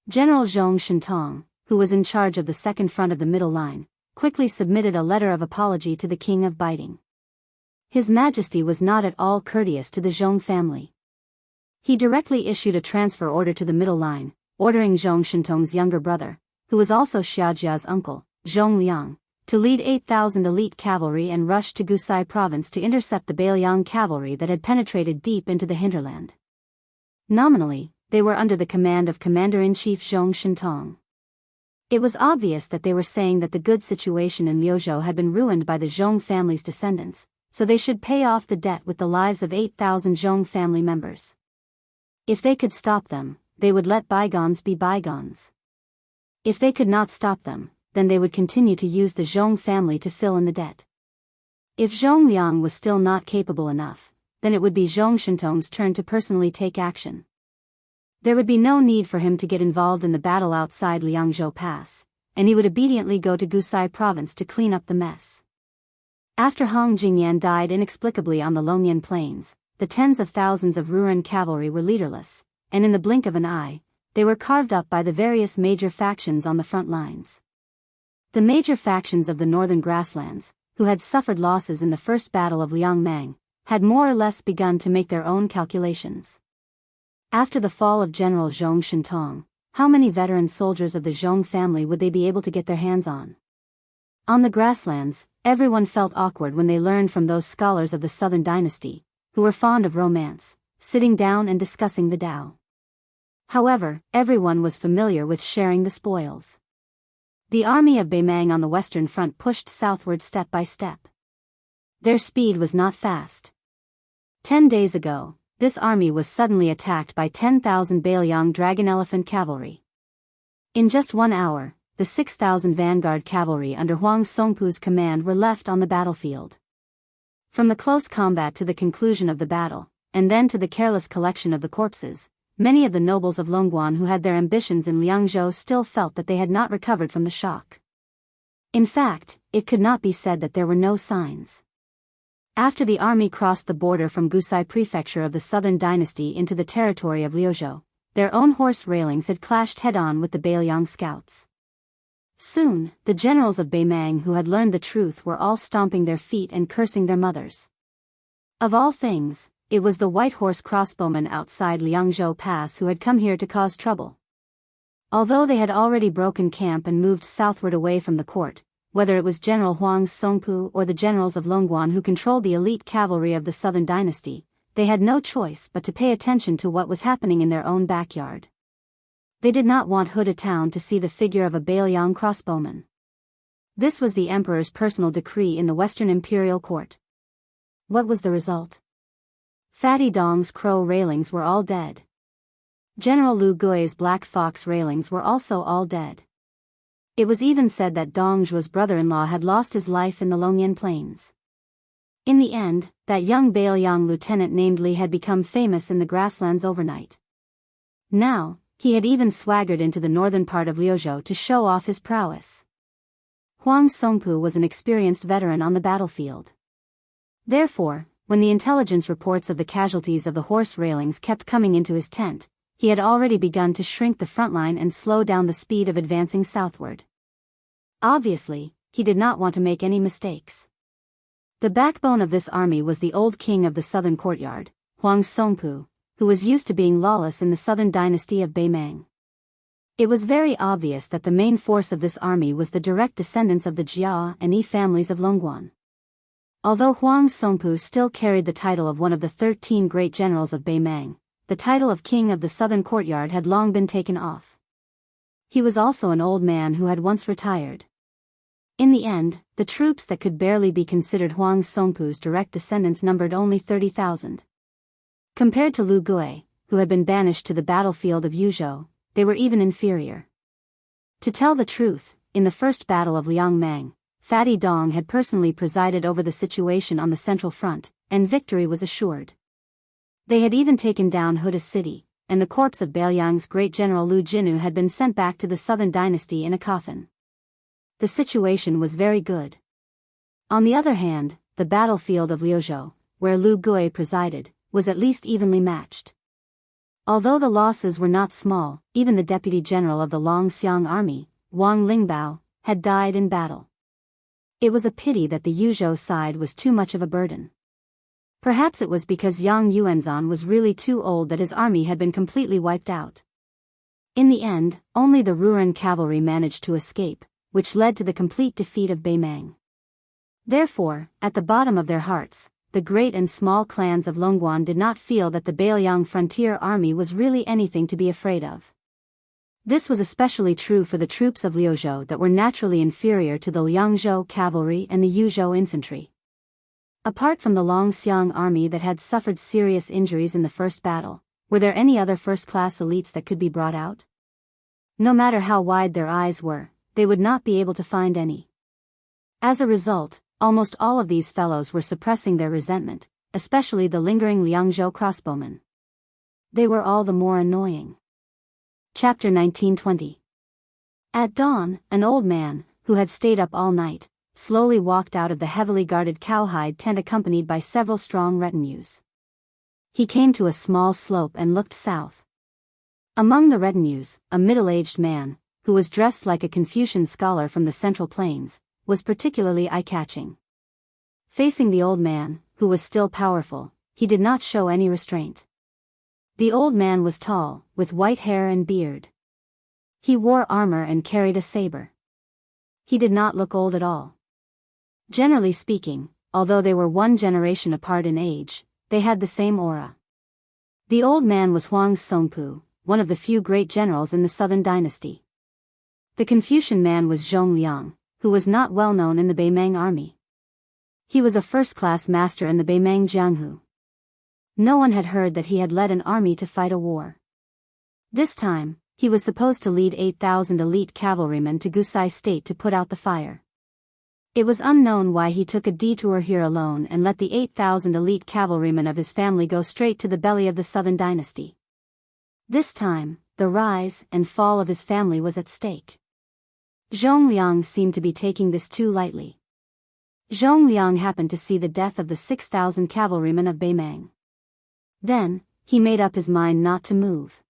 General Zhong Shintong, who was in charge of the second front of the middle line, quickly submitted a letter of apology to the King of Biting. His Majesty was not at all courteous to the Zhong family. He directly issued a transfer order to the middle line, ordering Zhong Shintong's younger brother, who was also Xiajia's uncle, Zhong Liang, to lead 8,000 elite cavalry and rush to Gusai province to intercept the Beiliang cavalry that had penetrated deep into the hinterland. Nominally, they were under the command of Commander-in-Chief Zhong Shintong. It was obvious that they were saying that the good situation in Liuzhou had been ruined by the Zhong family's descendants, so they should pay off the debt with the lives of 8,000 Zhong family members. If they could stop them, they would let bygones be bygones. If they could not stop them, then they would continue to use the Zhong family to fill in the debt. If Zhong Liang was still not capable enough, then it would be Zhong Shintong's turn to personally take action. There would be no need for him to get involved in the battle outside Liangzhou Pass, and he would obediently go to Gusai province to clean up the mess. After Hong Jingyan died inexplicably on the Longyan plains, the tens of thousands of Ruren cavalry were leaderless, and in the blink of an eye, they were carved up by the various major factions on the front lines. The major factions of the northern grasslands, who had suffered losses in the first battle of Liangmang, had more or less begun to make their own calculations. After the fall of General Zhong Shintong, how many veteran soldiers of the Zhong family would they be able to get their hands on? On the grasslands, everyone felt awkward when they learned from those scholars of the southern dynasty, who were fond of romance, sitting down and discussing the Tao. However, everyone was familiar with sharing the spoils. The army of Beimang on the western front pushed southward step by step. Their speed was not fast. 10 days ago, this army was suddenly attacked by 10,000 Beiliang dragon elephant cavalry. In just 1 hour, the 6,000 vanguard cavalry under Huang Songpu's command were left on the battlefield. From the close combat to the conclusion of the battle, and then to the careless collection of the corpses, many of the nobles of Longguan who had their ambitions in Liangzhou still felt that they had not recovered from the shock. In fact, it could not be said that there were no signs. After the army crossed the border from Gusai prefecture of the southern dynasty into the territory of Liuzhou, their own horse railings had clashed head-on with the Beiliang scouts. Soon, the generals of Beimang who had learned the truth were all stomping their feet and cursing their mothers. Of all things, it was the white horse crossbowmen outside Liangzhou Pass who had come here to cause trouble. Although they had already broken camp and moved southward away from the court, whether it was General Huang Songpu or the generals of Longguan who controlled the elite cavalry of the southern dynasty, they had no choice but to pay attention to what was happening in their own backyard. They did not want Huda town to see the figure of a Beiliang crossbowman. This was the emperor's personal decree in the Western Imperial Court. What was the result? Fatty Dong's crow railings were all dead. General Lu Gui's black fox railings were also all dead. It was even said that Dongzhuo's brother-in-law had lost his life in the Longyan plains. In the end, that young Beiliang lieutenant named Li had become famous in the grasslands overnight. Now, He had even swaggered into the northern part of Liuzhou to show off his prowess. Huang Songpu was an experienced veteran on the battlefield. Therefore, when the intelligence reports of the casualties of the horse railings kept coming into his tent, he had already begun to shrink the front line and slow down the speed of advancing southward. Obviously, he did not want to make any mistakes. The backbone of this army was the old king of the southern courtyard, Huang Songpu, who was used to being lawless in the southern dynasty of Beimang. It was very obvious that the main force of this army was the direct descendants of the Jia and Yi families of Longguan. Although Huang Songpu still carried the title of one of the 13 great generals of Beimang, the title of king of the southern courtyard had long been taken off. He was also an old man who had once retired. In the end, the troops that could barely be considered Huang Songpu's direct descendants numbered only 30,000. Compared to Lu Gui, who had been banished to the battlefield of Yuzhou, they were even inferior. To tell the truth, in the first battle of Liangmang, Fatty Dong had personally presided over the situation on the Central Front, and victory was assured. They had even taken down Huda city, and the corpse of Beiliang's great general Lu Jinu had been sent back to the southern dynasty in a coffin. The situation was very good. On the other hand, the battlefield of Liuzhou, where Lu Gui presided, was at least evenly matched. Although the losses were not small, even the deputy general of the Longxiang army, Wang Lingbao, had died in battle. It was a pity that the Yuzhou side was too much of a burden. Perhaps it was because Yang Yuanzhan was really too old that his army had been completely wiped out. In the end, only the Ruren cavalry managed to escape, which led to the complete defeat of Beimang. Therefore, at the bottom of their hearts, the great and small clans of Longguan did not feel that the Beiliang frontier army was really anything to be afraid of. This was especially true for the troops of Liuzhou that were naturally inferior to the Liangzhou cavalry and the Yuzhou infantry. Apart from the Longxiang army that had suffered serious injuries in the first battle, were there any other first-class elites that could be brought out? No matter how wide their eyes were, they would not be able to find any. As a result, almost all of these fellows were suppressing their resentment, especially the lingering Liangzhou crossbowmen. They were all the more annoying. Chapter 1920. At dawn, an old man, who had stayed up all night, slowly walked out of the heavily guarded cowhide tent accompanied by several strong retinues. He came to a small slope and looked south. Among the retinues, a middle-aged man, who was dressed like a Confucian scholar from the Central Plains, was particularly eye-catching. Facing the old man, who was still powerful, he did not show any restraint. The old man was tall, with white hair and beard. He wore armor and carried a saber. He did not look old at all. Generally speaking, although they were one generation apart in age, they had the same aura. The old man was Huang Songpu, one of the few great generals in the southern dynasty. The Confucian man was Zhong Liang, who was not well known in the Beimang army. He was a first-class master in the Beimang Jianghu. No one had heard that he had led an army to fight a war. This time, he was supposed to lead 8,000 elite cavalrymen to Gusai State to put out the fire. It was unknown why he took a detour here alone and let the 8,000 elite cavalrymen of his family go straight to the belly of the southern dynasty. This time, the rise and fall of his family was at stake. Zhong Liang seemed to be taking this too lightly. Zhong Liang happened to see the death of the 6,000 cavalrymen of Beimang. Then, he made up his mind not to move.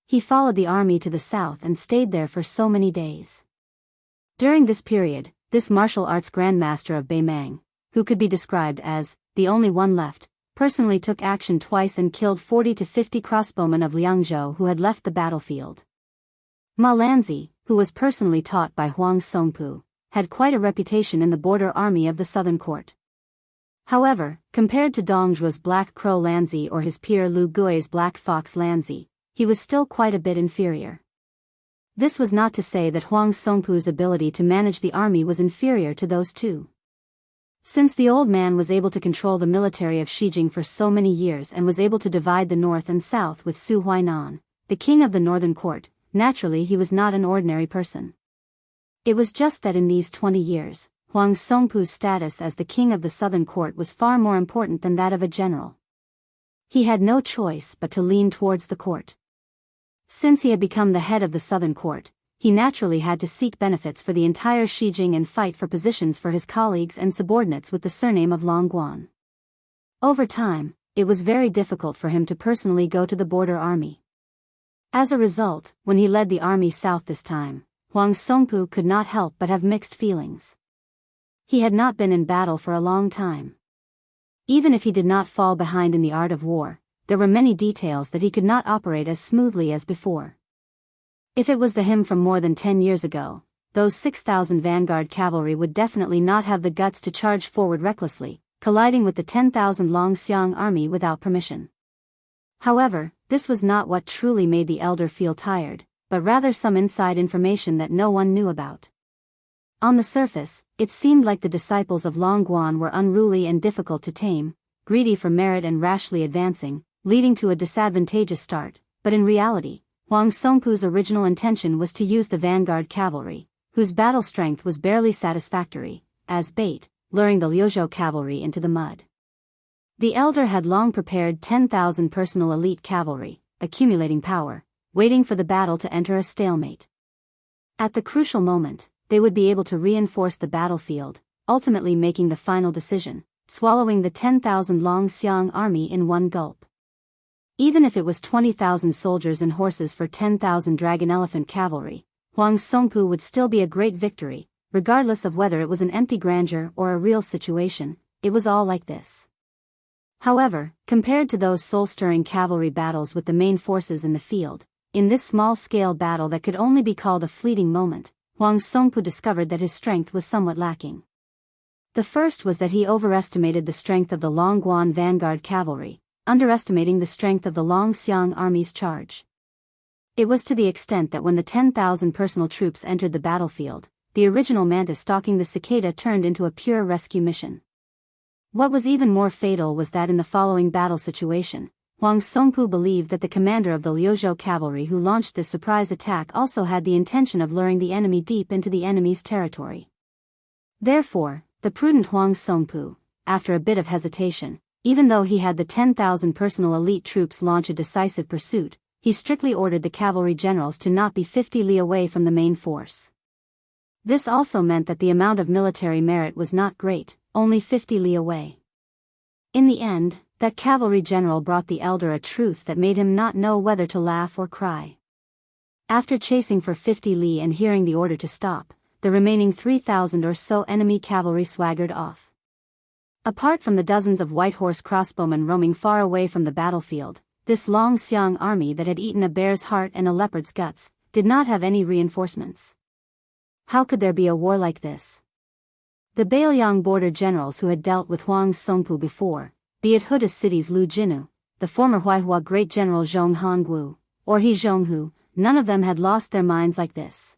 He followed the army to the south and stayed there for so many days. During this period, this martial arts grandmaster of Beimang, who could be described as the only one left, personally took action twice and killed 40 to 50 crossbowmen of Liangzhou who had left the battlefield. Ma Lanzi, who was personally taught by Huang Songpu, had quite a reputation in the border army of the southern court. However, compared to Dongzhuo's Black Crow Lanzi or his peer Lu Gui's Black Fox Lanzi, he was still quite a bit inferior. This was not to say that Huang Songpu's ability to manage the army was inferior to those two. Since the old man was able to control the military of Xijing for so many years and was able to divide the north and south with Su Huainan, the king of the northern court, naturally he was not an ordinary person. It was just that in these 20 years, Huang Songpu's status as the king of the southern court was far more important than that of a general. He had no choice but to lean towards the court. Since he had become the head of the southern court, he naturally had to seek benefits for the entire Xijing and fight for positions for his colleagues and subordinates with the surname of Longguan. Over time, it was very difficult for him to personally go to the border army. As a result, when he led the army south this time, Huang Songpu could not help but have mixed feelings. He had not been in battle for a long time. Even if he did not fall behind in the art of war, there were many details that he could not operate as smoothly as before. If it was the him from more than 10 years ago, those 6,000 vanguard cavalry would definitely not have the guts to charge forward recklessly, colliding with the 10,000 Longxiang army without permission. However, this was not what truly made the elder feel tired, but rather some inside information that no one knew about. On the surface, it seemed like the disciples of Longguan were unruly and difficult to tame, greedy for merit and rashly advancing, leading to a disadvantageous start, but in reality, Huang Songpu's original intention was to use the vanguard cavalry, whose battle strength was barely satisfactory, as bait, luring the Liuzhou cavalry into the mud. The elder had long prepared 10,000 personal elite cavalry, accumulating power, waiting for the battle to enter a stalemate. At the crucial moment, they would be able to reinforce the battlefield, ultimately making the final decision, swallowing the 10,000 Longxiang army in one gulp. Even if it was 20,000 soldiers and horses for 10,000 dragon elephant cavalry, Huang Songpu would still be a great victory, regardless of whether it was an empty grandeur or a real situation. It was all like this. However, compared to those soul-stirring cavalry battles with the main forces in the field, in this small-scale battle that could only be called a fleeting moment, Huang Songpu discovered that his strength was somewhat lacking. The first was that he overestimated the strength of the Longguan vanguard cavalry, underestimating the strength of the Longxiang army's charge. It was to the extent that when the 10,000 personal troops entered the battlefield, the original mantis stalking the cicada turned into a pure rescue mission. What was even more fatal was that in the following battle situation, Huang Songpu believed that the commander of the Liuzhou cavalry who launched this surprise attack also had the intention of luring the enemy deep into the enemy's territory. Therefore, the prudent Huang Songpu, after a bit of hesitation, even though he had the 10,000 personal elite troops launch a decisive pursuit, he strictly ordered the cavalry generals to not be 50 li away from the main force. This also meant that the amount of military merit was not great, only 50 li away. In the end, that cavalry general brought the elder a truth that made him not know whether to laugh or cry. After chasing for 50 li and hearing the order to stop, the remaining 3,000 or so enemy cavalry swaggered off. Apart from the dozens of white horse crossbowmen roaming far away from the battlefield, this Longxiang army that had eaten a bear's heart and a leopard's guts, did not have any reinforcements. How could there be a war like this? The Beiliang border generals who had dealt with Huang Songpu before, be it Huda City's Lu Jinu, the former Huaihua great general Zhong Hongwu, or He Zhonghu, none of them had lost their minds like this.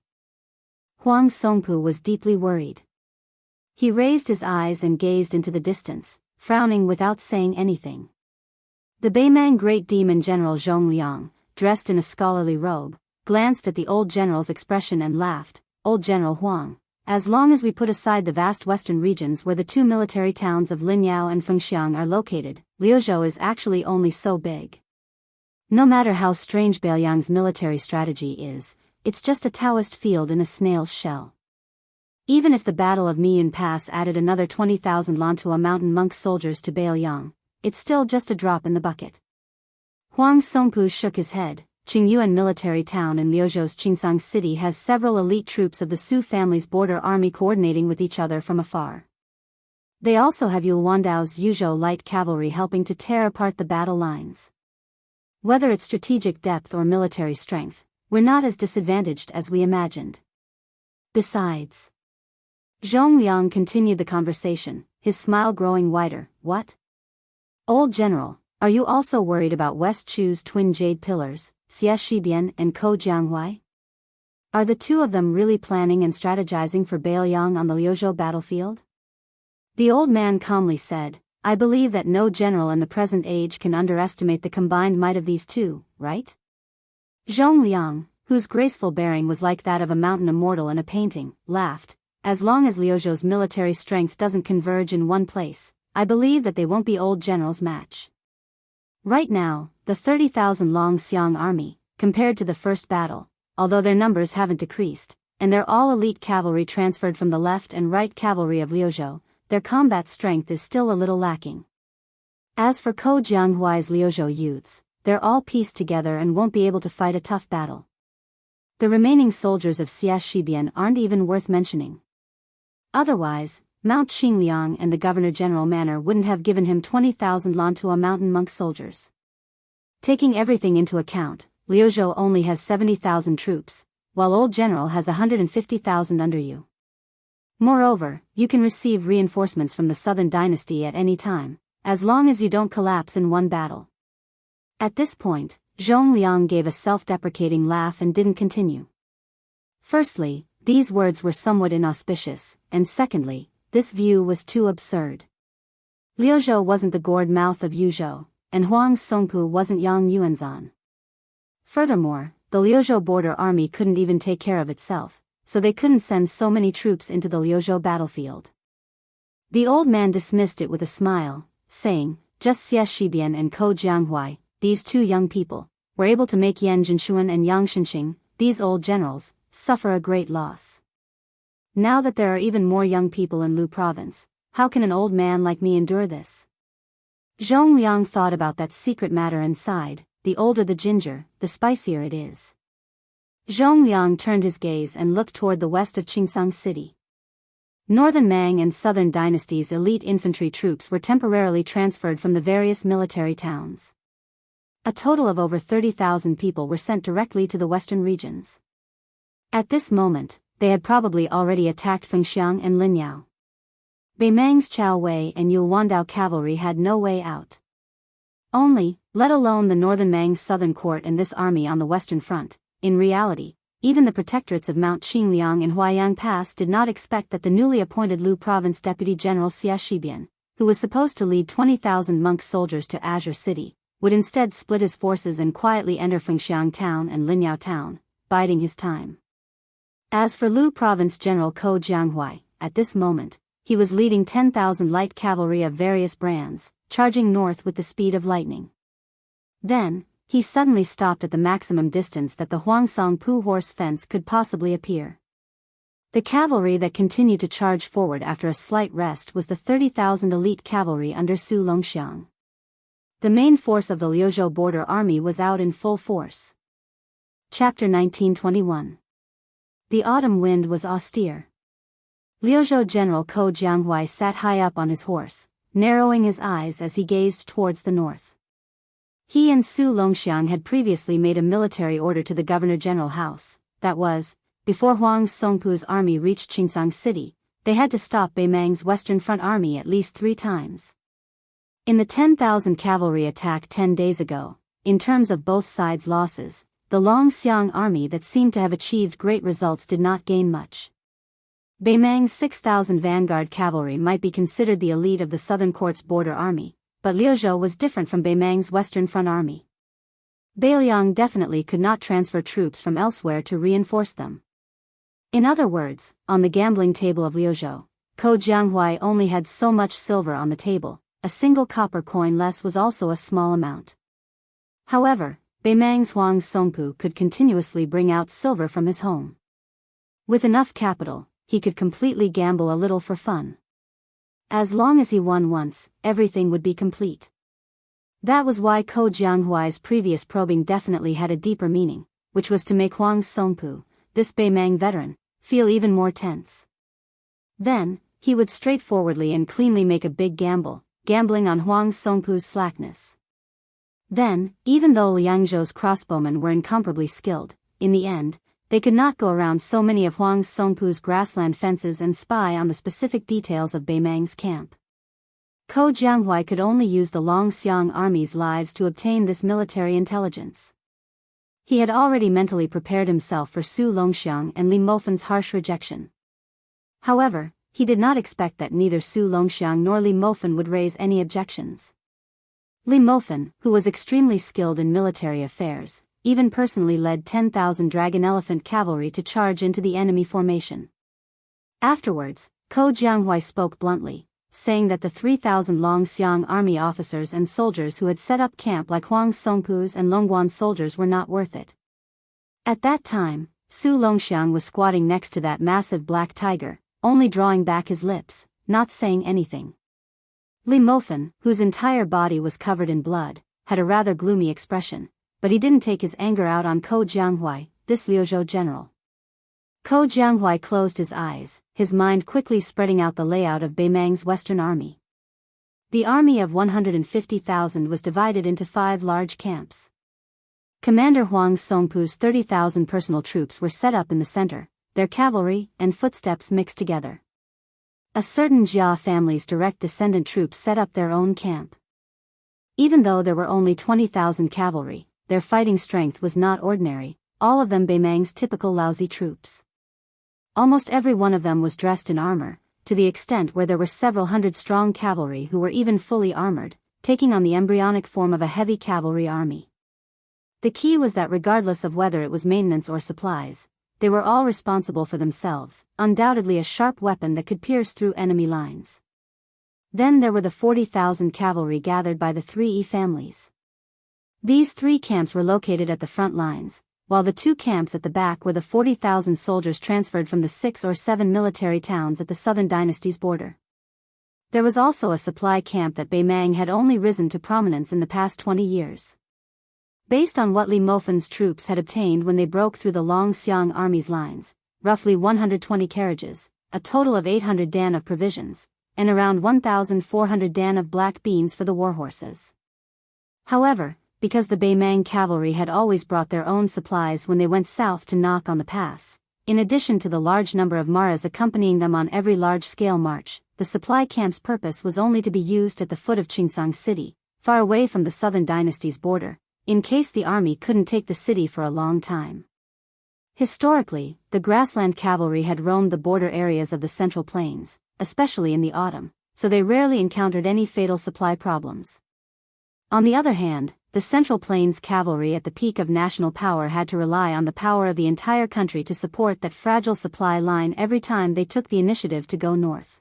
Huang Songpu was deeply worried. He raised his eyes and gazed into the distance, frowning without saying anything. The Beimang great demon general Zhong Liang, dressed in a scholarly robe, glanced at the old general's expression and laughed. "Old General Huang, as long as we put aside the vast western regions where the two military towns of Linyao and Fengxiang are located, Liuzhou is actually only so big. No matter how strange Beiliang's military strategy is, it's just a Taoist field in a snail's shell. Even if the Battle of Miyun Pass added another 20,000 Lantua mountain monk soldiers to Beiliang, it's still just a drop in the bucket." Huang Songpu shook his head. Qingyuan military town in Liuzhou's Qingsang city has several elite troops of the Su family's border army coordinating with each other from afar. They also have Yulwandao's Yuzhou light cavalry helping to tear apart the battle lines. Whether it's strategic depth or military strength, we're not as disadvantaged as we imagined. Besides, Zhong Liang continued the conversation, his smile growing wider. "What? Old General, are you also worried about West Chu's twin jade pillars, Xie Shibian and Ko Jianghuai? Are the two of them really planning and strategizing for Beiliang on the Liuzhou battlefield?" The old man calmly said, "I believe that no general in the present age can underestimate the combined might of these two, right?" Zhong Liang, whose graceful bearing was like that of a mountain immortal in a painting, laughed. "As long as Liuzhou's military strength doesn't converge in one place, I believe that they won't be old general's match. Right now, the 30,000 Longxiang army, compared to the first battle, although their numbers haven't decreased, and they're all elite cavalry transferred from the left and right cavalry of Liuzhou, their combat strength is still a little lacking. As for Ko Jianghuai's Liuzhou youths, they're all pieced together and won't be able to fight a tough battle. The remaining soldiers of Xia Shibian aren't even worth mentioning. Otherwise, Mount Xingliang and the Governor-General Manor wouldn't have given him 20,000 Lantua mountain monk soldiers. Taking everything into account, Liuzhou only has 70,000 troops, while Old General has 150,000 under you. Moreover, you can receive reinforcements from the Southern Dynasty at any time, as long as you don't collapse in one battle. At this point, Zhong Liang gave a self-deprecating laugh and didn't continue. Firstly, these words were somewhat inauspicious, and secondly, this view was too absurd. Liuzhou wasn't the gourd mouth of Yuzhou, and Huang Songpu wasn't Yang Yuanzan. Furthermore, the Liuzhou border army couldn't even take care of itself, so they couldn't send so many troops into the Liuzhou battlefield. The old man dismissed it with a smile, saying, just Xie Shibian and Ko Jianghuai, these two young people, were able to make Yan Jinshuan and Yang Shenxing, these old generals, suffer a great loss. Now that there are even more young people in Lu province, how can an old man like me endure this? Zhong Liang thought about that secret matter and sighed, the older the ginger, the spicier it is. Zhong Liang turned his gaze and looked toward the west of Qingsang City. Northern Mang and Southern Dynasty's elite infantry troops were temporarily transferred from the various military towns. A total of over 30,000 people were sent directly to the western regions. At this moment, they had probably already attacked Fengxiang and Linyao. Beimang's Chao Wei and Yulwandao cavalry had no way out. Only, let alone the northern Mang's southern court and this army on the western front, in reality, even the protectorates of Mount Xingliang and Huaiyang Pass did not expect that the newly appointed Lu Province Deputy General Xia Shibian, who was supposed to lead 20,000 monk soldiers to Azure City, would instead split his forces and quietly enter Fengxiang town and Linyao town, biding his time. As for Lu Province General Ko Jianghuai, at this moment, he was leading 10,000 light cavalry of various brands, charging north with the speed of lightning. Then, he suddenly stopped at the maximum distance that the Huangsong Pu horse fence could possibly appear. The cavalry that continued to charge forward after a slight rest was the 30,000 elite cavalry under Su Longxiang. The main force of the Liuzhou border army was out in full force. Chapter 1921. The autumn wind was austere. Liuzhou General Ko Jianghuai sat high up on his horse, narrowing his eyes as he gazed towards the north. He and Su Longxiang had previously made a military order to the Governor-General House, that was, before Huang Songpu's army reached Qingsang City, they had to stop Beimang's Western Front army at least 3 times. In the 10,000 cavalry attack 10 days ago, in terms of both sides' losses, the Longxiang army that seemed to have achieved great results did not gain much. Beimang's 6,000 vanguard cavalry might be considered the elite of the Southern Court's border army, but Liuzhou was different from Beimang's Western Front army. Beiliang definitely could not transfer troops from elsewhere to reinforce them. In other words, on the gambling table of Liuzhou, Ko Jianghuai only had so much silver on the table, a single copper coin less was also a small amount. However, Beimang's Huang Songpu could continuously bring out silver from his home. With enough capital, he could completely gamble a little for fun. As long as he won once, everything would be complete. That was why Ko Jianghuai's previous probing definitely had a deeper meaning, which was to make Huang Songpu, this Beimang veteran, feel even more tense. Then, he would straightforwardly and cleanly make a big gamble, gambling on Huang Songpu's slackness. Then, even though Liangzhou's crossbowmen were incomparably skilled, in the end, they could not go around so many of Huang Songpu's grassland fences and spy on the specific details of Beimang's camp. Ko Jianghuai could only use the Longxiang army's lives to obtain this military intelligence. He had already mentally prepared himself for Su Longxiang and Li Mofen's harsh rejection. However, he did not expect that neither Su Longxiang nor Li Mofen would raise any objections. Li Mofen, who was extremely skilled in military affairs, even personally led 10,000 dragon elephant cavalry to charge into the enemy formation. Afterwards, Ko Jianghuai spoke bluntly, saying that the 3,000 Longxiang army officers and soldiers who had set up camp like Huang Songpu's and Longguan soldiers were not worth it, At that time, Su Longxiang was squatting next to that massive black tiger, only drawing back his lips, not saying anything. Li Mofan, whose entire body was covered in blood, had a rather gloomy expression, but he didn't take his anger out on Ko Jianghuai, this Liuzhou general. Ko Jianghuai closed his eyes, his mind quickly spreading out the layout of Beimang's Western Army. The army of 150,000 was divided into 5 large camps. Commander Huang Songpu's 30,000 personal troops were set up in the center, their cavalry and footsteps mixed together. A certain Jia family's direct descendant troops set up their own camp. Even though there were only 20,000 cavalry, their fighting strength was not ordinary, all of them Beimang's typical lousy troops. Almost every one of them was dressed in armor, to the extent where there were several hundred strong cavalry who were even fully armored, taking on the embryonic form of a heavy cavalry army. The key was that regardless of whether it was maintenance or supplies, they were all responsible for themselves, undoubtedly a sharp weapon that could pierce through enemy lines. Then there were the 40,000 cavalry gathered by the 3 families. These 3 camps were located at the front lines, while the 2 camps at the back were the 40,000 soldiers transferred from the 6 or 7 military towns at the southern dynasty's border. There was also a supply camp that Beimang had only risen to prominence in the past 20 years. Based on what Li Mofan's troops had obtained when they broke through the Long Xiang army's lines, roughly 120 carriages, a total of 800 dan of provisions, and around 1,400 dan of black beans for the war horses. However, because the Beimang cavalry had always brought their own supplies when they went south to knock on the pass, in addition to the large number of maras accompanying them on every large-scale march, the supply camp's purpose was only to be used at the foot of Qingsang City, far away from the southern dynasty's border, in case the army couldn't take the city for a long time. Historically, the grassland cavalry had roamed the border areas of the Central Plains, especially in the autumn, so they rarely encountered any fatal supply problems. On the other hand, the Central Plains cavalry at the peak of national power had to rely on the power of the entire country to support that fragile supply line every time they took the initiative to go north.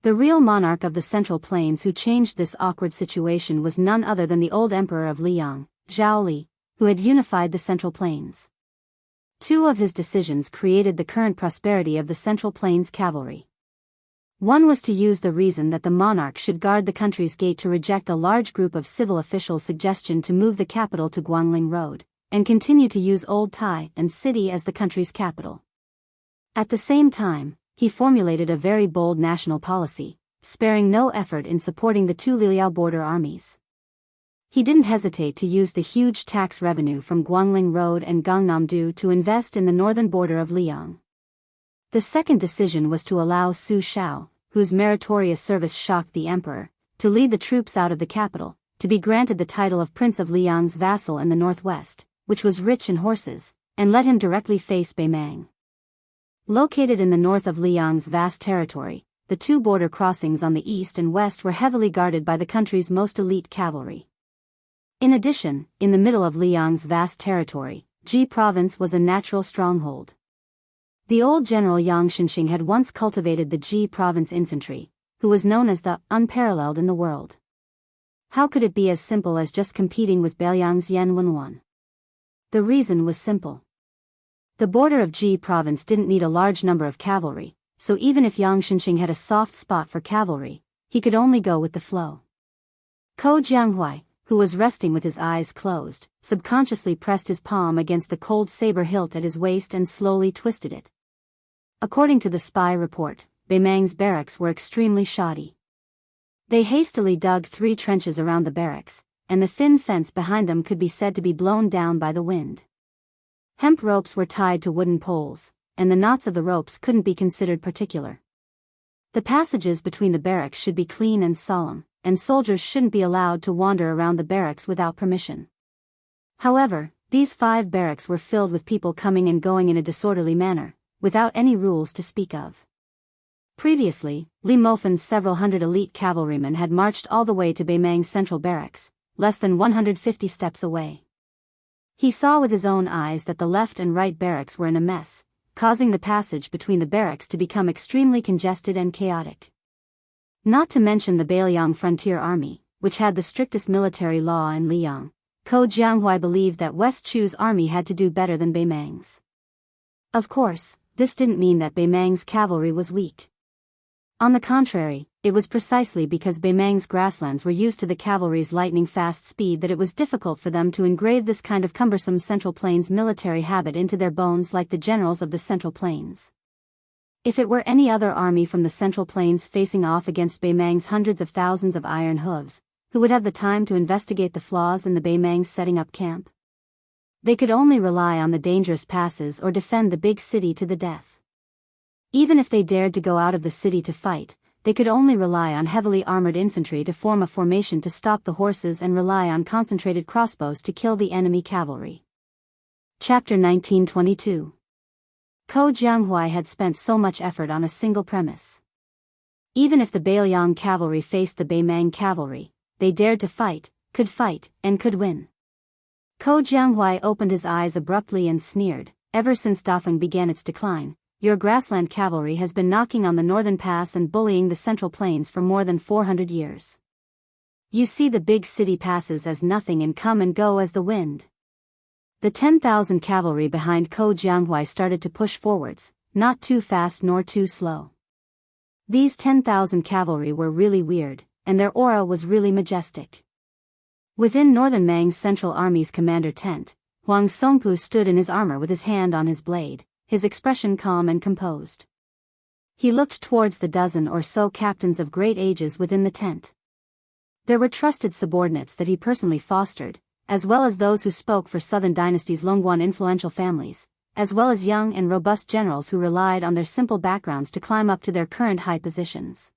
The real monarch of the Central Plains who changed this awkward situation was none other than the old emperor of Liang, Zhao Li, who had unified the Central Plains. 2 of his decisions created the current prosperity of the Central Plains cavalry. One was to use the reason that the monarch should guard the country's gate to reject a large group of civil officials' suggestion to move the capital to Guangling Road, and continue to use Old Tai and City as the country's capital. At the same time, he formulated a very bold national policy, sparing no effort in supporting the 2 Liliao border armies. He didn't hesitate to use the huge tax revenue from Guangling Road and Gangnam-do to invest in the northern border of Liang. The second decision was to allow Su Shao, whose meritorious service shocked the emperor, to lead the troops out of the capital, to be granted the title of Prince of Liang's vassal in the northwest, which was rich in horses, and let him directly face Beimang. Located in the north of Liang's vast territory, the 2 border crossings on the east and west were heavily guarded by the country's most elite cavalry. In addition, in the middle of Liang's vast territory, Ji province was a natural stronghold. The old general Yang Shenxing had once cultivated the Ji province infantry, who was known as the unparalleled in the world. How could it be as simple as just competing with Beiliang's Yan Wenwan? The reason was simple. The border of Ji province didn't need a large number of cavalry, so even if Yang Shenxing had a soft spot for cavalry, he could only go with the flow. Ko Jianghuai, who was resting with his eyes closed, subconsciously pressed his palm against the cold saber hilt at his waist and slowly twisted it. According to the spy report, Beimang's barracks were extremely shoddy. They hastily dug 3 trenches around the barracks, and the thin fence behind them could be said to be blown down by the wind. Hemp ropes were tied to wooden poles, and the knots of the ropes couldn't be considered particular. The passages between the barracks should be clean and solemn, and soldiers shouldn't be allowed to wander around the barracks without permission. However, these 5 barracks were filled with people coming and going in a disorderly manner, without any rules to speak of. Previously, Li Mofan's several hundred elite cavalrymen had marched all the way to Beimang's central barracks, less than 150 steps away. He saw with his own eyes that the left and right barracks were in a mess, causing the passage between the barracks to become extremely congested and chaotic. Not to mention the Beiliang Frontier Army, which had the strictest military law in Liang, Ko Jianghu believed that West Chu's army had to do better than Bei Mang's. Of course, this didn't mean that Bei Mang's cavalry was weak. On the contrary, it was precisely because Bei Mang's grasslands were used to the cavalry's lightning-fast speed that it was difficult for them to engrave this kind of cumbersome Central Plains military habit into their bones like the generals of the Central Plains. If it were any other army from the Central Plains facing off against Bei Mang's hundreds of thousands of iron hooves, who would have the time to investigate the flaws in the Bei Mang's setting up camp? They could only rely on the dangerous passes or defend the big city to the death. Even if they dared to go out of the city to fight, they could only rely on heavily armored infantry to form a formation to stop the horses and rely on concentrated crossbows to kill the enemy cavalry. Chapter 1922. Ko Jianghu had spent so much effort on a single premise. Even if the Beiliang cavalry faced the Bei Mang cavalry, they dared to fight, and could win. Ko Jianghu opened his eyes abruptly and sneered, "Ever since Dafeng began its decline, your grassland cavalry has been knocking on the northern pass and bullying the Central Plains for more than 400 years. You see the big city passes as nothing and come and go as the wind." The 10,000 cavalry behind Ko Jianghu started to push forwards, not too fast nor too slow. These 10,000 cavalry were really weird, and their aura was really majestic. Within Northern Mang's Central Army's commander tent, Huang Songpu stood in his armor with his hand on his blade, his expression calm and composed. He looked towards the dozen or so captains of great ages within the tent. There were trusted subordinates that he personally fostered, as well as those who spoke for Southern Dynasty's Longguan influential families, as well as young and robust generals who relied on their simple backgrounds to climb up to their current high positions.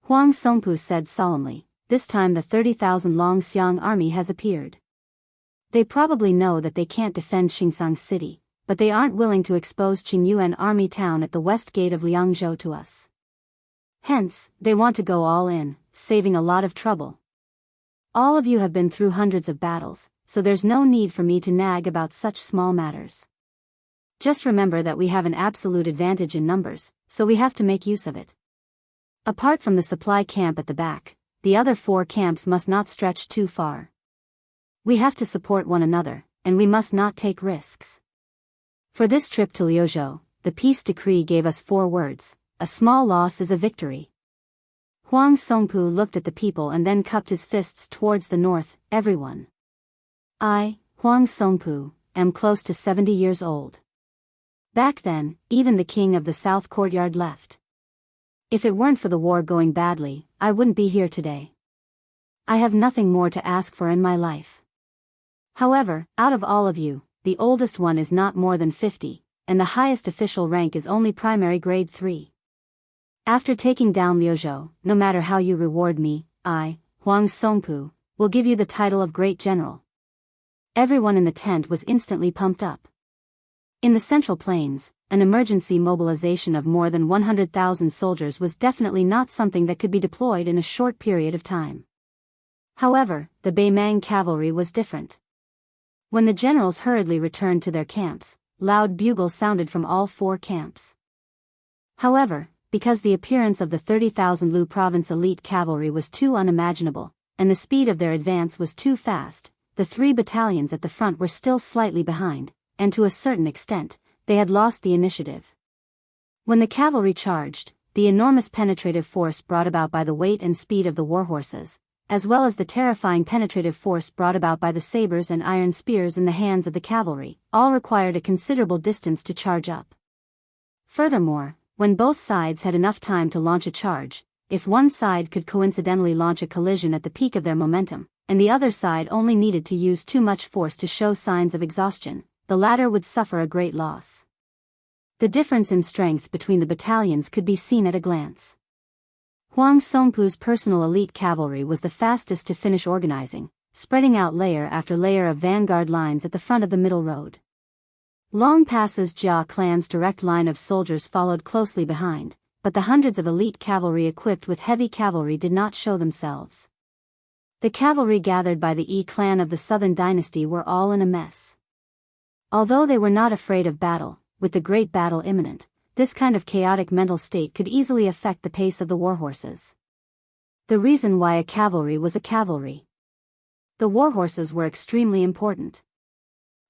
Huang Songpu said solemnly, "This time the 30,000 Long Xiang army has appeared. They probably know that they can't defend Xingsang City, but they aren't willing to expose Qingyuan Army Town at the west gate of Liangzhou to us. Hence, they want to go all in, saving a lot of trouble. All of you have been through hundreds of battles, so there's no need for me to nag about such small matters. Just remember that we have an absolute advantage in numbers, so we have to make use of it. Apart from the supply camp at the back, the other 4 camps must not stretch too far. We have to support one another, and we must not take risks. For this trip to Liuzhou, the peace decree gave us 4 words: a small loss is a victory." Huang Songpu looked at the people and then cupped his fists towards the north. "Everyone. I, Huang Songpu, am close to 70 years old. Back then, even the king of the South Courtyard left. If it weren't for the war going badly, I wouldn't be here today. I have nothing more to ask for in my life. However, out of all of you, the oldest one is not more than 50, and the highest official rank is only primary grade 3. After taking down Liuzhou, no matter how you reward me, I, Huang Songpu, will give you the title of Great General." Everyone in the tent was instantly pumped up. In the Central Plains, an emergency mobilization of more than 100,000 soldiers was definitely not something that could be deployed in a short period of time. However, the Bei Mang cavalry was different. When the generals hurriedly returned to their camps, loud bugles sounded from all 4 camps. However, because the appearance of the 30,000 Lu province elite cavalry was too unimaginable, and the speed of their advance was too fast, the 3 battalions at the front were still slightly behind, and to a certain extent, they had lost the initiative. When the cavalry charged, the enormous penetrative force brought about by the weight and speed of the war horses, as well as the terrifying penetrative force brought about by the sabers and iron spears in the hands of the cavalry, all required a considerable distance to charge up. Furthermore, when both sides had enough time to launch a charge, if one side could coincidentally launch a collision at the peak of their momentum, and the other side only needed to use too much force to show signs of exhaustion, the latter would suffer a great loss. The difference in strength between the battalions could be seen at a glance. Huang Songpu's personal elite cavalry was the fastest to finish organizing, spreading out layer after layer of vanguard lines at the front of the middle road. Long Pass's Jia clan's direct line of soldiers followed closely behind, but the hundreds of elite cavalry equipped with heavy cavalry did not show themselves. The cavalry gathered by the Yi clan of the Southern Dynasty were all in a mess. Although they were not afraid of battle, with the great battle imminent, this kind of chaotic mental state could easily affect the pace of the war horses. The reason why a cavalry was a cavalry. the warhorses were extremely important.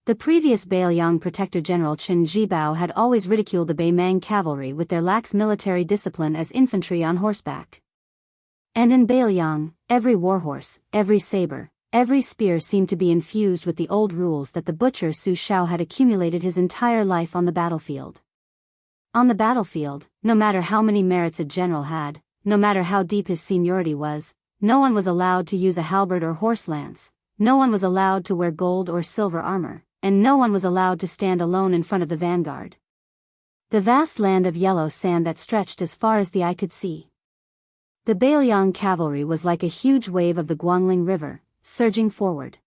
The previous Biyao Protector General Chen Jibao had always ridiculed the Beimang cavalry with their lax military discipline as infantry on horseback. And in Biyao, every warhorse, every saber, every spear seemed to be infused with the old rules that the butcher Su Shao had accumulated his entire life on the battlefield. On the battlefield, no matter how many merits a general had, no matter how deep his seniority was, no one was allowed to use a halberd or horse lance, no one was allowed to wear gold or silver armor, and no one was allowed to stand alone in front of the vanguard. The vast land of yellow sand that stretched as far as the eye could see. The Biyao cavalry was like a huge wave of the Guangling River, surging forward.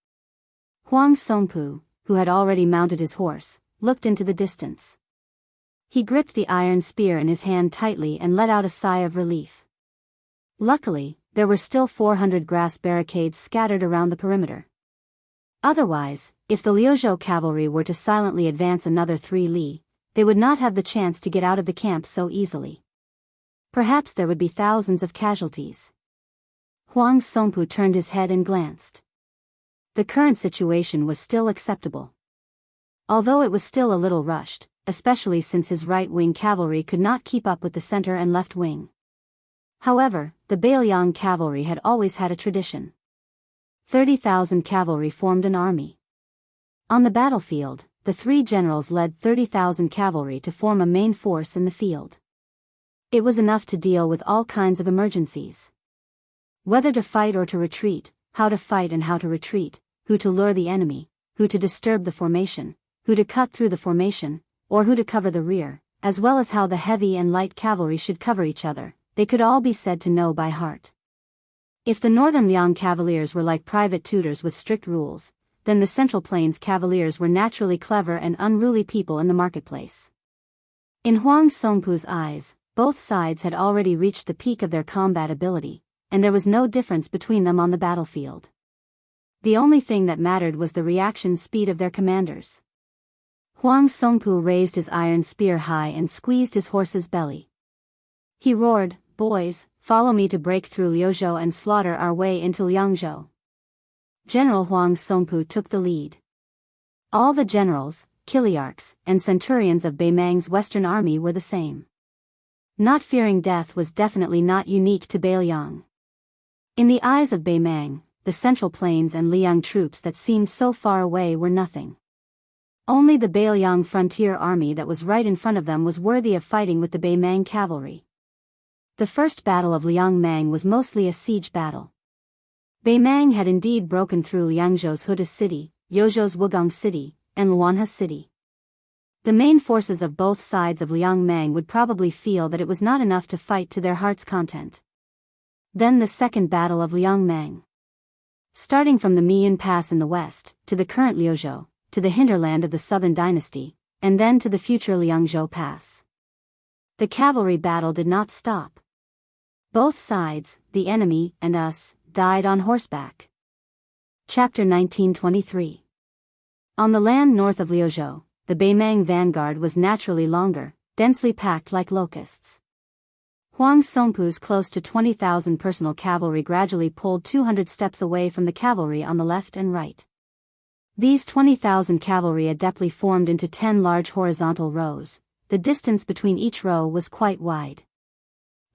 Huang Songpu, who had already mounted his horse, looked into the distance. He gripped the iron spear in his hand tightly and let out a sigh of relief. Luckily, there were still 400 grass barricades scattered around the perimeter. Otherwise, if the Liuzhou cavalry were to silently advance another 3 li, they would not have the chance to get out of the camp so easily. Perhaps there would be thousands of casualties. Huang Songpu turned his head and glanced. The current situation was still acceptable. Although it was still a little rushed, especially since his right-wing cavalry could not keep up with the center and left wing. However, the Biyao cavalry had always had a tradition. 30,000 cavalry formed an army. On the battlefield, the 3 generals led 30,000 cavalry to form a main force in the field. It was enough to deal with all kinds of emergencies. Whether to fight or to retreat, how to fight and how to retreat, who to lure the enemy, who to disturb the formation, who to cut through the formation, or who to cover the rear, as well as how the heavy and light cavalry should cover each other, they could all be said to know by heart. If the Northern Liang Cavaliers were like private tutors with strict rules, then the Central Plains Cavaliers were naturally clever and unruly people in the marketplace. In Huang Songpu's eyes, both sides had already reached the peak of their combat ability, and there was no difference between them on the battlefield. The only thing that mattered was the reaction speed of their commanders. Huang Songpu raised his iron spear high and squeezed his horse's belly. He roared, "Boys, follow me to break through Liuzhou and slaughter our way into Liangzhou." General Huang Songpu took the lead. All the generals, kiliarchs, and centurions of Beimang's Western Army were the same. Not fearing death was definitely not unique to Biyao. In the eyes of Beimang, the Central Plains and Liang troops that seemed so far away were nothing. Only the Biyao frontier army that was right in front of them was worthy of fighting with the Beimang cavalry. The first battle of Liangmang was mostly a siege battle. Beimang had indeed broken through Liangzhou's Huda city, Yozhou's Wugang city, and Luanhe city. The main forces of both sides of Liangmang would probably feel that it was not enough to fight to their heart's content. Then the second battle of Liangmang. Starting from the Miyun Pass in the west, to the current Liuzhou, to the hinterland of the Southern Dynasty, and then to the future Liangzhou Pass. The cavalry battle did not stop. Both sides, the enemy and us, died on horseback. Chapter 1923. On the land north of Liuzhou, the Beimang vanguard was naturally longer, densely packed like locusts. Huang Songpu's close to 20,000 personal cavalry gradually pulled 200 steps away from the cavalry on the left and right. These 20,000 cavalry adeptly formed into 10 large horizontal rows. The distance between each row was quite wide.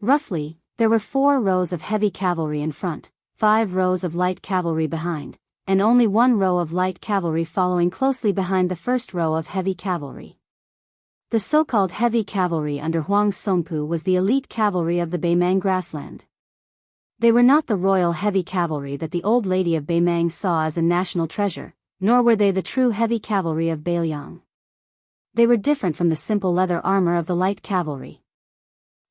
Roughly, there were 4 rows of heavy cavalry in front, 5 rows of light cavalry behind, and only 1 row of light cavalry following closely behind the first row of heavy cavalry. The so-called heavy cavalry under Huang Songpu was the elite cavalry of the Beimang grassland. They were not the royal heavy cavalry that the old lady of Beimang saw as a national treasure, nor were they the true heavy cavalry of Biyao. They were different from the simple leather armor of the light cavalry.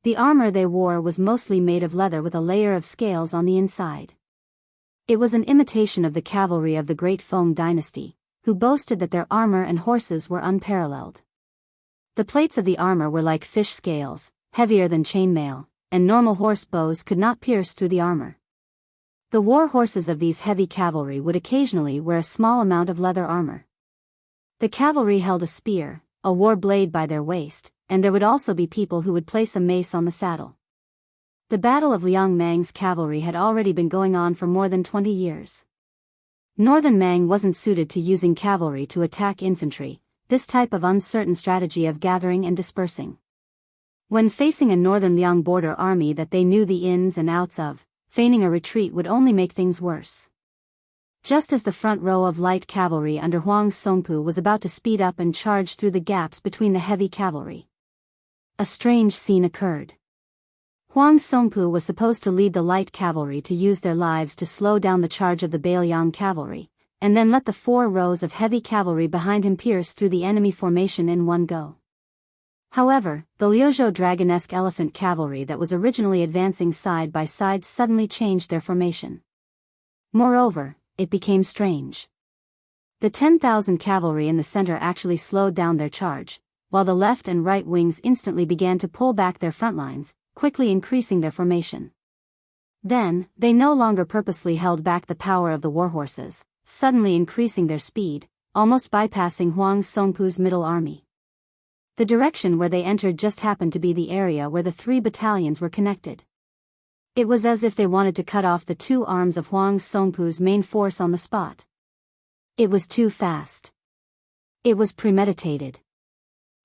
The armor they wore was mostly made of leather with a layer of scales on the inside. It was an imitation of the cavalry of the Great Feng dynasty, who boasted that their armor and horses were unparalleled. The plates of the armor were like fish scales, heavier than chainmail, and normal horse bows could not pierce through the armor. The war horses of these heavy cavalry would occasionally wear a small amount of leather armor. The cavalry held a spear, a war blade by their waist, and there would also be people who would place a mace on the saddle. The Battle of Liangmang's cavalry had already been going on for more than 20 years. Northern Mang wasn't suited to using cavalry to attack infantry, this type of uncertain strategy of gathering and dispersing. When facing a northern Liang border army that they knew the ins and outs of, feigning a retreat would only make things worse. Just as the front row of light cavalry under Huang Songpu was about to speed up and charge through the gaps between the heavy cavalry, a strange scene occurred. Huang Songpu was supposed to lead the light cavalry to use their lives to slow down the charge of the Biyao cavalry, and then let the 4 rows of heavy cavalry behind him pierce through the enemy formation in one go. However, the Liuzhou dragonesque elephant cavalry that was originally advancing side by side suddenly changed their formation. Moreover, it became strange. The 10,000 cavalry in the center actually slowed down their charge, while the left and right wings instantly began to pull back their front lines, quickly increasing their formation. Then, they no longer purposely held back the power of the warhorses, suddenly increasing their speed, almost bypassing Huang Songpu's middle army. The direction where they entered just happened to be the area where the 3 battalions were connected. It was as if they wanted to cut off the 2 arms of Huang Songpu's main force on the spot. It was too fast. It was premeditated.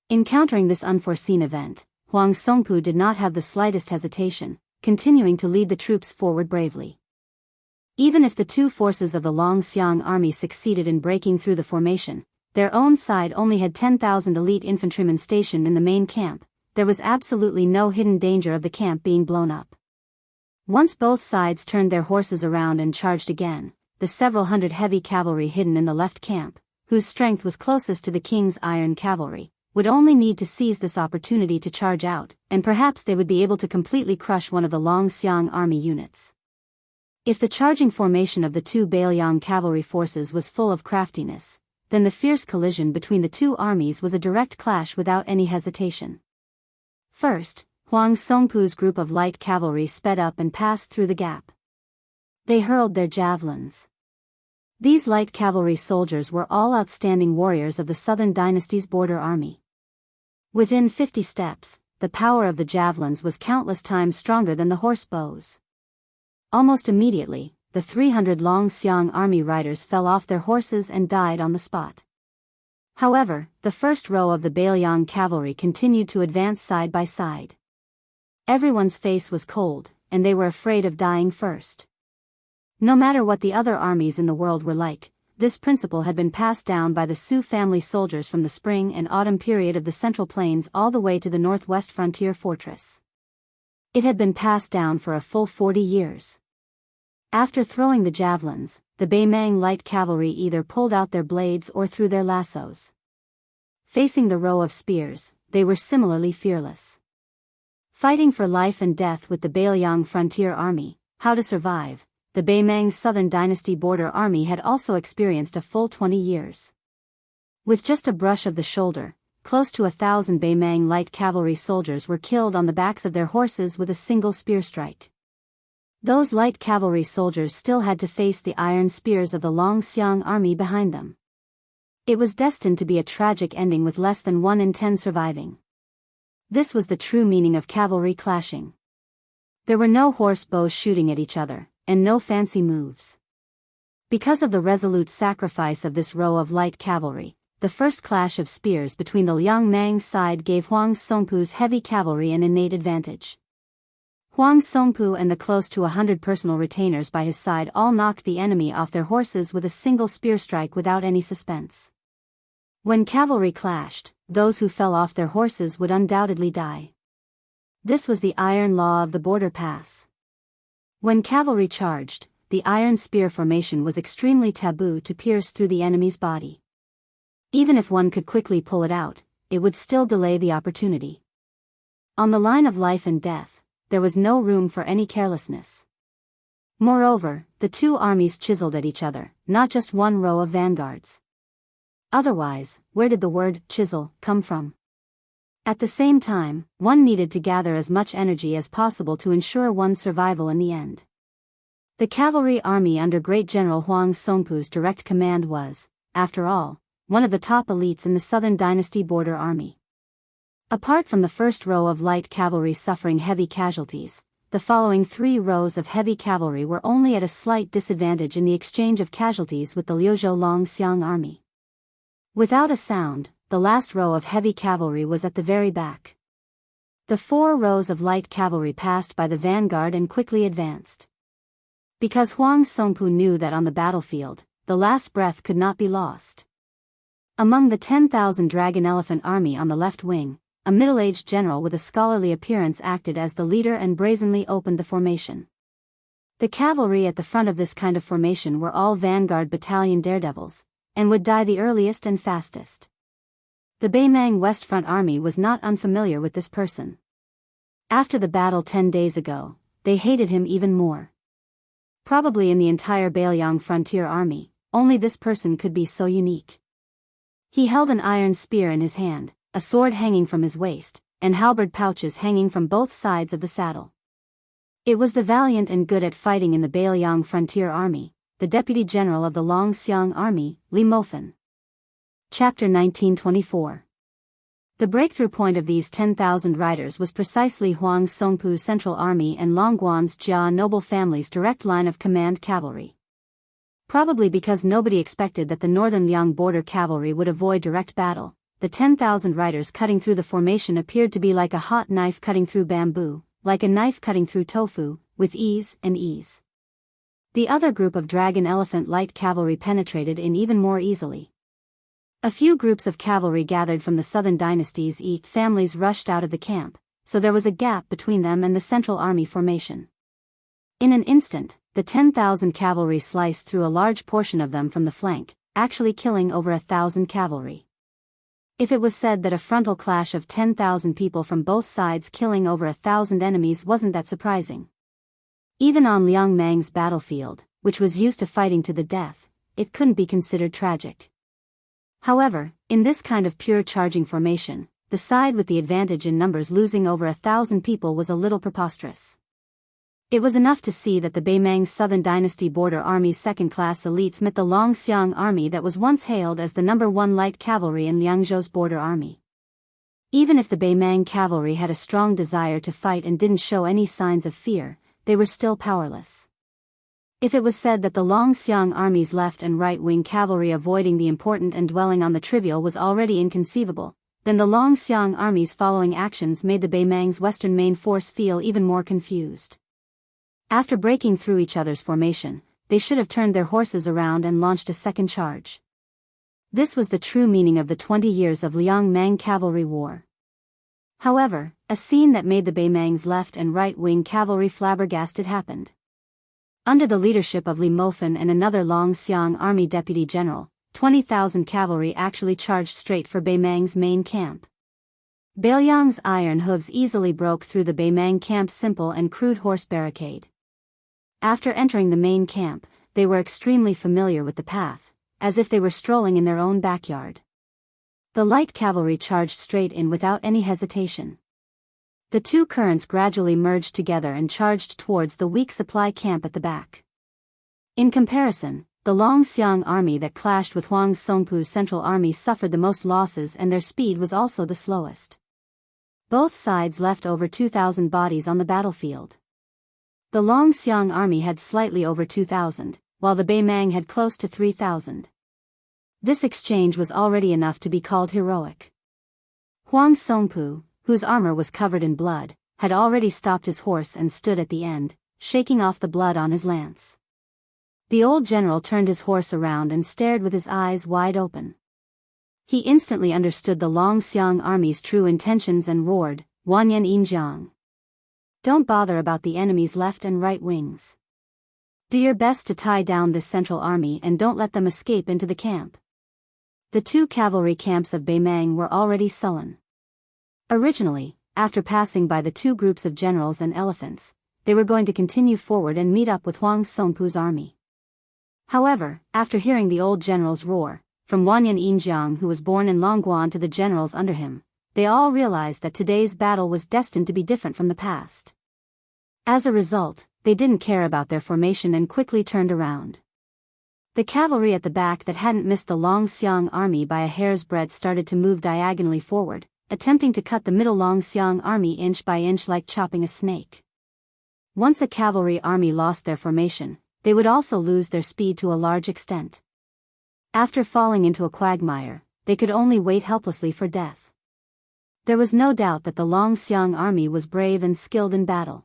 Encountering this unforeseen event, Huang Songpu did not have the slightest hesitation, continuing to lead the troops forward bravely. Even if the 2 forces of the Longxiang army succeeded in breaking through the formation, their own side only had 10,000 elite infantrymen stationed in the main camp. There was absolutely no hidden danger of the camp being blown up. Once both sides turned their horses around and charged again, the several hundred heavy cavalry hidden in the left camp, whose strength was closest to the king's iron cavalry, would only need to seize this opportunity to charge out, and perhaps they would be able to completely crush one of the Longxiang army units. If the charging formation of the 2 Biyao cavalry forces was full of craftiness, then the fierce collision between the 2 armies was a direct clash without any hesitation. First, Huang Songpu's group of light cavalry sped up and passed through the gap. They hurled their javelins. These light cavalry soldiers were all outstanding warriors of the Southern Dynasty's border army. Within 50 steps, the power of the javelins was countless times stronger than the horse bows. Almost immediately, the 300 Longxiang army riders fell off their horses and died on the spot. However, the first row of the Biyao cavalry continued to advance side by side. Everyone's face was cold, and they were afraid of dying first. No matter what the other armies in the world were like, this principle had been passed down by the Su family soldiers from the spring and autumn period of the Central Plains all the way to the northwest frontier fortress. It had been passed down for a full 40 years. After throwing the javelins, the Beimang light cavalry either pulled out their blades or threw their lassos. Facing the row of spears, they were similarly fearless. Fighting for life and death with the Biyao frontier army, how to survive, the Beimang Southern Dynasty border army had also experienced a full 20 years. With just a brush of the shoulder, close to 1,000 Beimang light cavalry soldiers were killed on the backs of their horses with a single spear strike. Those light cavalry soldiers still had to face the iron spears of the Longxiang army behind them. It was destined to be a tragic ending with less than 1 in 10 surviving. This was the true meaning of cavalry clashing. There were no horse bows shooting at each other, and no fancy moves. Because of the resolute sacrifice of this row of light cavalry, the first clash of spears between the Liang Mang side gave Huang Songpu's heavy cavalry an innate advantage. Huang Songpu and the close to 100 personal retainers by his side all knocked the enemy off their horses with a single spear strike without any suspense. When cavalry clashed, those who fell off their horses would undoubtedly die. This was the iron law of the border pass. When cavalry charged, the iron spear formation was extremely taboo to pierce through the enemy's body. Even if one could quickly pull it out, it would still delay the opportunity. On the line of life and death, there was no room for any carelessness. Moreover, the 2 armies chiseled at each other, not just one row of vanguards. Otherwise, where did the word chisel come from? At the same time, one needed to gather as much energy as possible to ensure one's survival in the end. The cavalry army under Great General Huang Songpu's direct command was, after all, one of the top elites in the Southern Dynasty border army. Apart from the first row of light cavalry suffering heavy casualties, the following 3 rows of heavy cavalry were only at a slight disadvantage in the exchange of casualties with the Liuzhou Longxiang army. Without a sound, the last row of heavy cavalry was at the very back. The 4 rows of light cavalry passed by the vanguard and quickly advanced. Because Huang Songpu knew that on the battlefield, the last breath could not be lost. Among the 10,000 dragon elephant army on the left wing, a middle-aged general with a scholarly appearance acted as the leader and brazenly opened the formation. The cavalry at the front of this kind of formation were all vanguard battalion daredevils, and would die the earliest and fastest. The Beimang West Front Army was not unfamiliar with this person. After the battle 10 days ago, they hated him even more. Probably in the entire Beiliang Frontier Army, only this person could be so unique. He held an iron spear in his hand, a sword hanging from his waist, and halberd pouches hanging from both sides of the saddle. It was the valiant and good at fighting in the Beiliang Frontier Army, the Deputy General of the Longxiang Army, Li Mofen. Chapter 1924. The breakthrough point of these 10,000 riders was precisely Huang Songpu's Central Army and Longguan's Jia noble family's direct line of command cavalry. Probably because nobody expected that the northern Liang border cavalry would avoid direct battle, the 10,000 riders cutting through the formation appeared to be like a hot knife cutting through bamboo, like a knife cutting through tofu, with ease and ease. The other group of dragon elephant light cavalry penetrated in even more easily. A few groups of cavalry gathered from the southern dynasty's families rushed out of the camp, so there was a gap between them and the central army formation. In an instant, the 10,000 cavalry sliced through a large portion of them from the flank, actually killing over 1,000 cavalry. If it was said that a frontal clash of 10,000 people from both sides killing over 1,000 enemies wasn't that surprising. Even on Liang Mang's battlefield, which was used to fighting to the death, it couldn't be considered tragic. However, in this kind of pure charging formation, the side with the advantage in numbers losing over 1,000 people was a little preposterous. It was enough to see that the Beimang Southern Dynasty Border Army's second-class elites met the Longxiang Army that was once hailed as the number 1 light cavalry in Liangzhou's border army. Even if the Beimang cavalry had a strong desire to fight and didn't show any signs of fear, they were still powerless. If it was said that the Longxiang Army's left and right-wing cavalry avoiding the important and dwelling on the trivial was already inconceivable, then the Longxiang Army's following actions made the Beimang's western main force feel even more confused. After breaking through each other's formation, they should have turned their horses around and launched a second charge. This was the true meaning of the 20 years of Liang Mang Cavalry War. However, a scene that made the Beimang's left and right-wing cavalry flabbergasted happened. Under the leadership of Li Mofen and another Longxiang Army Deputy General, 20,000 cavalry actually charged straight for Beimang's main camp. Beiliang's iron hooves easily broke through the Beimang camp's simple and crude horse barricade. After entering the main camp, they were extremely familiar with the path, as if they were strolling in their own backyard. The light cavalry charged straight in without any hesitation. The two currents gradually merged together and charged towards the weak supply camp at the back. In comparison, the Longxiang Army that clashed with Huang Songpu's Central Army suffered the most losses and their speed was also the slowest. Both sides left over 2,000 bodies on the battlefield. The Longxiang Army had slightly over 2,000, while the Beimang had close to 3,000. This exchange was already enough to be called heroic. Huang Songpu, whose armor was covered in blood, had already stopped his horse and stood at the end, shaking off the blood on his lance. The old general turned his horse around and stared with his eyes wide open. He instantly understood the Longxiang Army's true intentions and roared, "Wanyan Yinjiang! Don't bother about the enemy's left and right wings. Do your best to tie down this central army and don't let them escape into the camp." The two cavalry camps of Beimang were already sullen. Originally, after passing by the two groups of generals and elephants, they were going to continue forward and meet up with Huang Songpu's army. However, after hearing the old general's roar, from Wanyan Yinjiang who was born in Longguan to the generals under him, they all realized that today's battle was destined to be different from the past. As a result, they didn't care about their formation and quickly turned around. The cavalry at the back that hadn't missed the Longxiang Army by a hair's breadth started to move diagonally forward, attempting to cut the middle Longxiang Army inch by inch like chopping a snake. Once a cavalry army lost their formation, they would also lose their speed to a large extent. After falling into a quagmire, they could only wait helplessly for death. There was no doubt that the Longxiang army was brave and skilled in battle.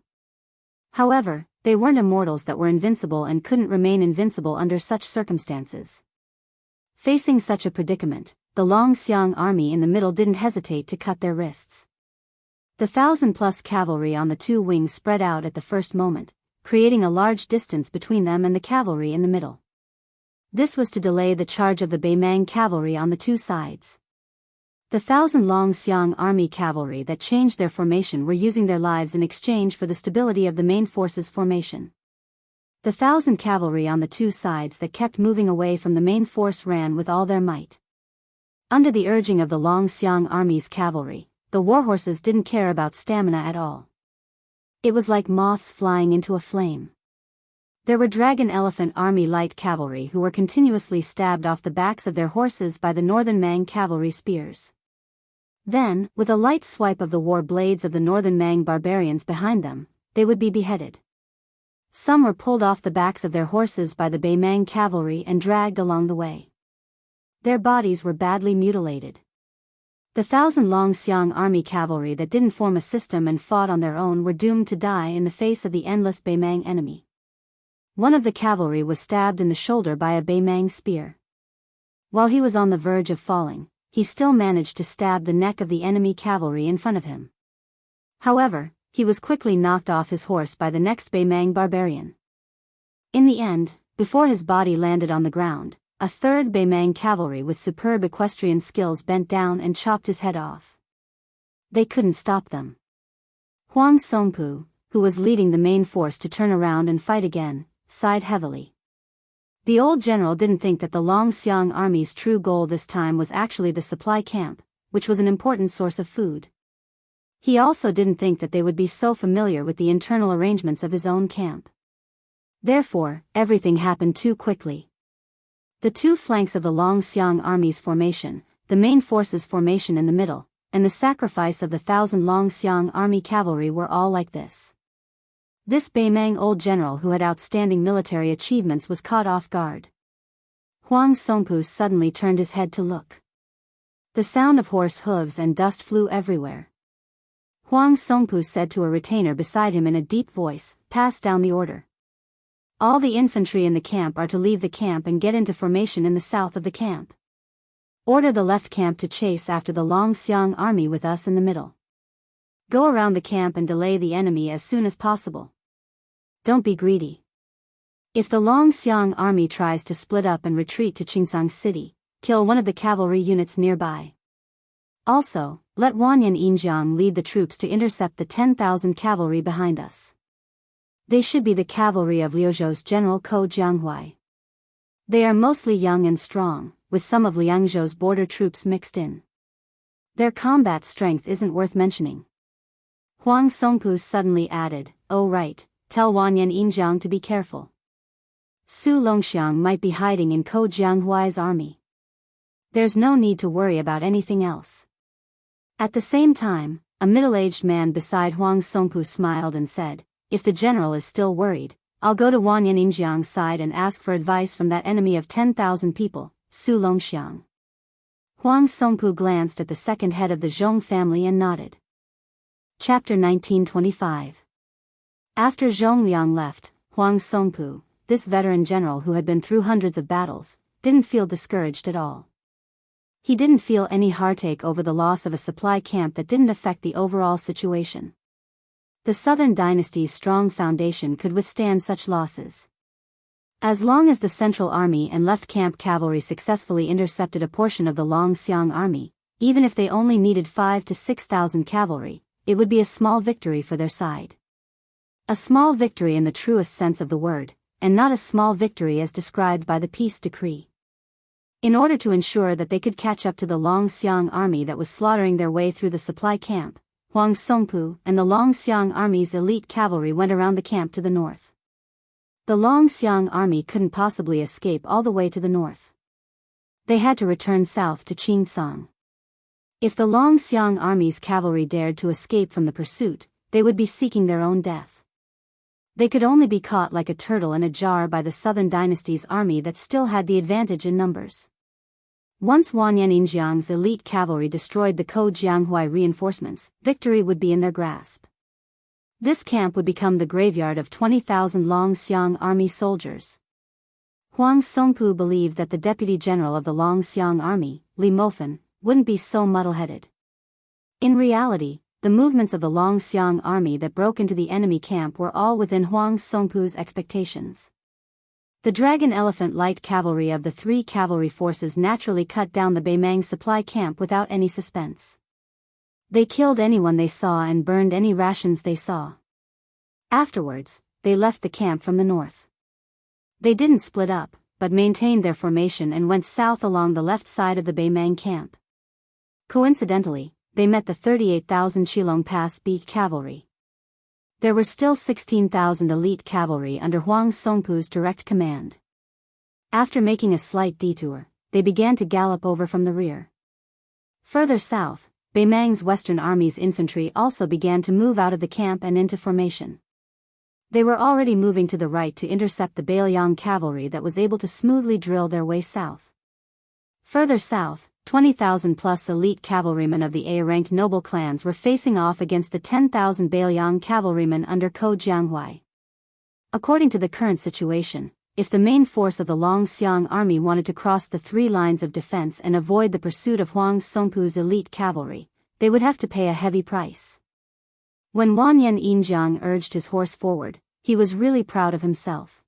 However, they weren't immortals that were invincible and couldn't remain invincible under such circumstances. Facing such a predicament, the Longxiang army in the middle didn't hesitate to cut their wrists. The 1,000+ cavalry on the two wings spread out at the first moment, creating a large distance between them and the cavalry in the middle. This was to delay the charge of the Beimang cavalry on the two sides. The 1,000 Longxiang army cavalry that changed their formation were using their lives in exchange for the stability of the main force's formation. The 1,000 cavalry on the two sides that kept moving away from the main force ran with all their might. Under the urging of the Longxiang army's cavalry, the warhorses didn't care about stamina at all. It was like moths flying into a flame. There were Dragon Elephant Army light cavalry who were continuously stabbed off the backs of their horses by the Northern Mang cavalry spears. Then, with a light swipe of the war blades of the Northern Mang barbarians behind them, they would be beheaded. Some were pulled off the backs of their horses by the Beimang cavalry and dragged along the way. Their bodies were badly mutilated. The 1,000 Longxiang army cavalry that didn't form a system and fought on their own were doomed to die in the face of the endless Beimang enemy. One of the cavalry was stabbed in the shoulder by a Beimang spear. While he was on the verge of falling, he still managed to stab the neck of the enemy cavalry in front of him. However, he was quickly knocked off his horse by the next Beimang barbarian. In the end, before his body landed on the ground, a third Beimang cavalry with superb equestrian skills bent down and chopped his head off. They couldn't stop them. Huang Songpu, who was leading the main force to turn around and fight again, sighed heavily. The old general didn't think that the Longxiang army's true goal this time was actually the supply camp, which was an important source of food. He also didn't think that they would be so familiar with the internal arrangements of his own camp. Therefore, everything happened too quickly. The two flanks of the Longxiang army's formation, the main force's formation in the middle, and the sacrifice of the 1,000 Longxiang army cavalry were all like this. This Beimang old general who had outstanding military achievements was caught off guard. Huang Songpu suddenly turned his head to look. The sound of horse hooves and dust flew everywhere. Huang Songpu said to a retainer beside him in a deep voice, "Pass down the order. All the infantry in the camp are to leave the camp and get into formation in the south of the camp. Order the left camp to chase after the Longxiang army with us in the middle. Go around the camp and delay the enemy as soon as possible. Don't be greedy. If the Longxiang army tries to split up and retreat to Qingsang City, kill one of the cavalry units nearby. Also, let Wanyan Yinjiang lead the troops to intercept the 10,000 cavalry behind us. They should be the cavalry of Liuzhou's general Ko Jianghuai. They are mostly young and strong, with some of Liangzhou's border troops mixed in. Their combat strength isn't worth mentioning." Huang Songpu suddenly added, "Oh right, tell Wanyan Yinjiang to be careful. Su Longxiang might be hiding in Ko Jianghuai's army. There's no need to worry about anything else." At the same time, a middle-aged man beside Huang Songpu smiled and said, "If the general is still worried, I'll go to Wanyan Yinjiang's side and ask for advice from that enemy of 10,000 people, Su Longxiang." Huang Songpu glanced at the second head of the Zhong family and nodded. Chapter 1925. After Zhong Liang left, Huang Songpu, this veteran general who had been through hundreds of battles, didn't feel discouraged at all. He didn't feel any heartache over the loss of a supply camp that didn't affect the overall situation. The Southern dynasty's strong foundation could withstand such losses. As long as the Central Army and left camp cavalry successfully intercepted a portion of the Longxiang army, even if they only needed 5,000 to 6,000 cavalry, it would be a small victory for their side. A small victory in the truest sense of the word, and not a small victory as described by the peace decree. In order to ensure that they could catch up to the Longxiang army that was slaughtering their way through the supply camp, Huang Songpu and the Longxiang army's elite cavalry went around the camp to the north. The Longxiang army couldn't possibly escape all the way to the north. They had to return south to Qingsang. If the Longxiang army's cavalry dared to escape from the pursuit, they would be seeking their own death. They could only be caught like a turtle in a jar by the Southern Dynasty's army that still had the advantage in numbers. Once Wanyan Injiang's elite cavalry destroyed the Jianghu reinforcements, victory would be in their grasp. This camp would become the graveyard of 20,000 Longxiang army soldiers. Huang Songpu believed that the deputy general of the Longxiang army, Li Mofen, wouldn't be so muddle-headed. In reality, the movements of the Longxiang army that broke into the enemy camp were all within Huang Songpu's expectations. The Dragon Elephant light cavalry of the three cavalry forces naturally cut down the Beimang supply camp without any suspense. They killed anyone they saw and burned any rations they saw. Afterwards, they left the camp from the north. They didn't split up, but maintained their formation and went south along the left side of the Beimang camp. Coincidentally, they met the 38,000 Shilong Pass beat cavalry. There were still 16,000 elite cavalry under Huang Songpu's direct command. After making a slight detour, they began to gallop over from the rear. Further south, Beimang's Western Army's infantry also began to move out of the camp and into formation. They were already moving to the right to intercept the Beiliang cavalry that was able to smoothly drill their way south. Further south, 20,000 plus elite cavalrymen of the A-ranked noble clans were facing off against the 10,000 Beiliang cavalrymen under Jianghu. According to the current situation, if the main force of the Longxiang army wanted to cross the three lines of defense and avoid the pursuit of Huang Songpu's elite cavalry, they would have to pay a heavy price. When Wanyan Injiang urged his horse forward, he was really proud of himself.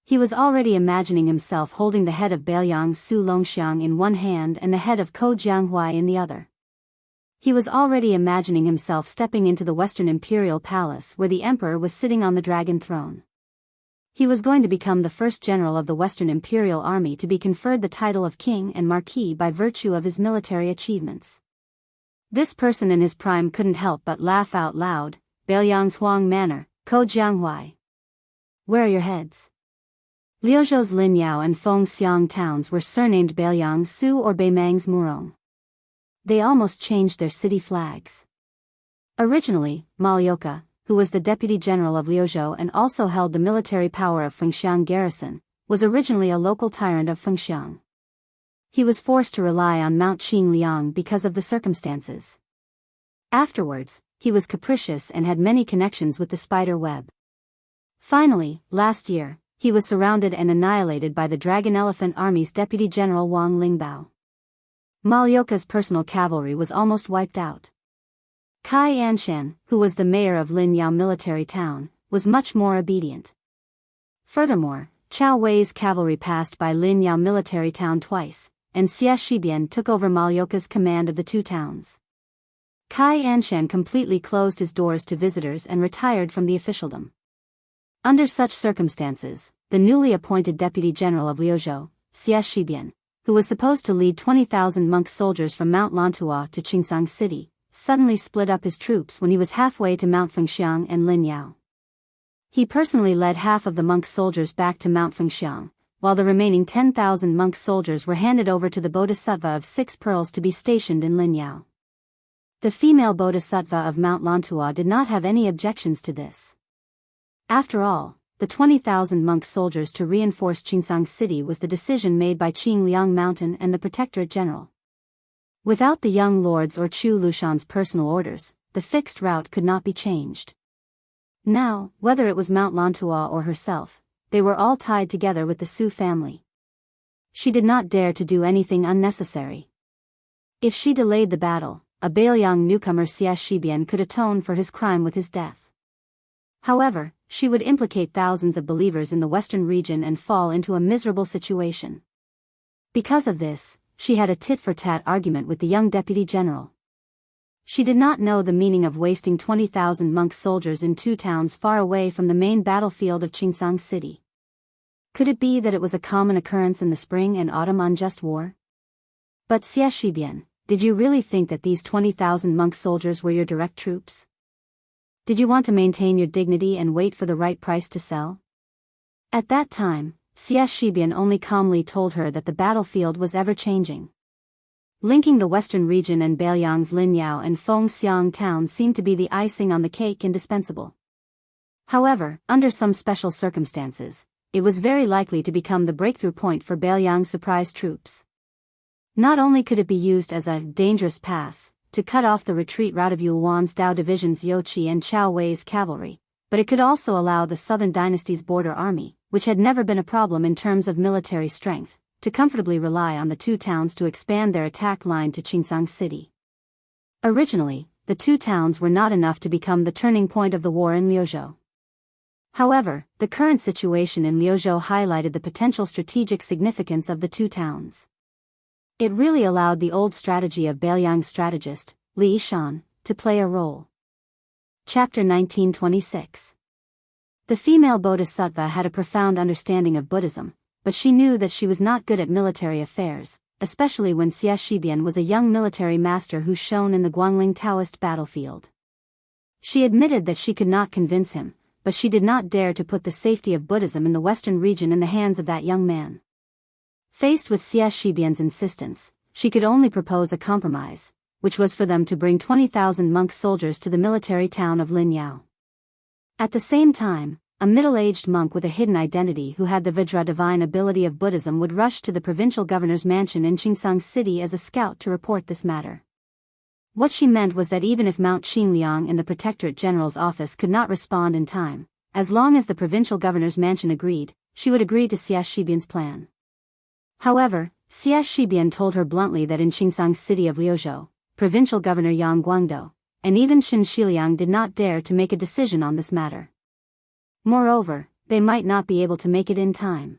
He was already imagining himself holding the head of Beiliang Su Longxiang in one hand and the head of Jianghu in the other. He was already imagining himself stepping into the Western Imperial Palace where the Emperor was sitting on the dragon throne. He was going to become the first general of the Western Imperial Army to be conferred the title of King and Marquis by virtue of his military achievements. This person in his prime couldn't help but laugh out loud. Beiliang's Huang Manor, Jianghu. Where are your heads? Liuzhou's Linyao and Fengxiang towns were surnamed Beiliang Su or Beimang's Murong. They almost changed their city flags. Originally, Malyoka, who was the deputy general of Liuzhou and also held the military power of Fengxiang garrison, was originally a local tyrant of Fengxiang. He was forced to rely on Mount Qingliang because of the circumstances. Afterwards, he was capricious and had many connections with the spider web. Finally, last year, he was surrounded and annihilated by the Dragon Elephant Army's deputy general Wang Lingbao. Malyoka's personal cavalry was almost wiped out. Kai Anshan, who was the mayor of Linyao military town, was much more obedient. Furthermore, Chao Wei's cavalry passed by Linyao military town twice, and Xie Shibian took over Malyoka's command of the two towns. Kai Anshan completely closed his doors to visitors and retired from the officialdom. Under such circumstances, the newly appointed deputy general of Liuzhou, Xie Shibian, who was supposed to lead 20,000 monk soldiers from Mount Lantua to Qingsang City, suddenly split up his troops when he was halfway to Mount Fengxiang and Linyao. He personally led half of the monk soldiers back to Mount Fengxiang, while the remaining 10,000 monk soldiers were handed over to the Bodhisattva of 6 Pearls to be stationed in Linyao. The female Bodhisattva of Mount Lantua did not have any objections to this. After all, the 20,000 monk soldiers to reinforce Qingsang City was the decision made by Qingliang Mountain and the Protectorate General. Without the young lords or Chu Lushan's personal orders, the fixed route could not be changed. Now, whether it was Mount Lantua or herself, they were all tied together with the Su family. She did not dare to do anything unnecessary. If she delayed the battle, a Beiliang newcomer Xie Shibian could atone for his crime with his death. However, she would implicate thousands of believers in the western region and fall into a miserable situation. Because of this, she had a tit-for-tat argument with the young deputy general. She did not know the meaning of wasting 20,000 monk soldiers in 2 towns far away from the main battlefield of Qingsang City. Could it be that it was a common occurrence in the spring and autumn unjust war? But Xie Shibian, did you really think that these 20,000 monk soldiers were your direct troops? Did you want to maintain your dignity and wait for the right price to sell? At that time, Xie Shibian only calmly told her that the battlefield was ever-changing. Linking the western region and Beiliang's Linyao and Fengxiang town seemed to be the icing on the cake indispensable. However, under some special circumstances, it was very likely to become the breakthrough point for Beiliang's surprise troops. Not only could it be used as a dangerous pass to cut off the retreat route of Yuan's Dao division's Youqi and Chao Wei's cavalry, but it could also allow the Southern Dynasty's border army, which had never been a problem in terms of military strength, to comfortably rely on the two towns to expand their attack line to Qingzhang City. Originally, the two towns were not enough to become the turning point of the war in Liuzhou. However, the current situation in Liuzhou highlighted the potential strategic significance of the two towns. It really allowed the old strategy of Beiliang's strategist, Li Yishan, to play a role. Chapter 1926. The female bodhisattva had a profound understanding of Buddhism, but she knew that she was not good at military affairs, especially when Xie Shibian was a young military master who shone in the Guangling Taoist battlefield. She admitted that she could not convince him, but she did not dare to put the safety of Buddhism in the Western region in the hands of that young man. Faced with Xie Shibian's insistence, she could only propose a compromise, which was for them to bring 20,000 monk soldiers to the military town of Linyao. At the same time, a middle-aged monk with a hidden identity who had the Vajra divine ability of Buddhism would rush to the provincial governor's mansion in Qingzhang City as a scout to report this matter. What she meant was that even if Mount Qingliang in the Protectorate General's office could not respond in time, as long as the provincial governor's mansion agreed, she would agree to Xie Shibian's plan. However, Xie Shibian told her bluntly that in Qingzhang City of Liuzhou, provincial governor Yang Guangdou, and even Qin Shiliang did not dare to make a decision on this matter. Moreover, they might not be able to make it in time.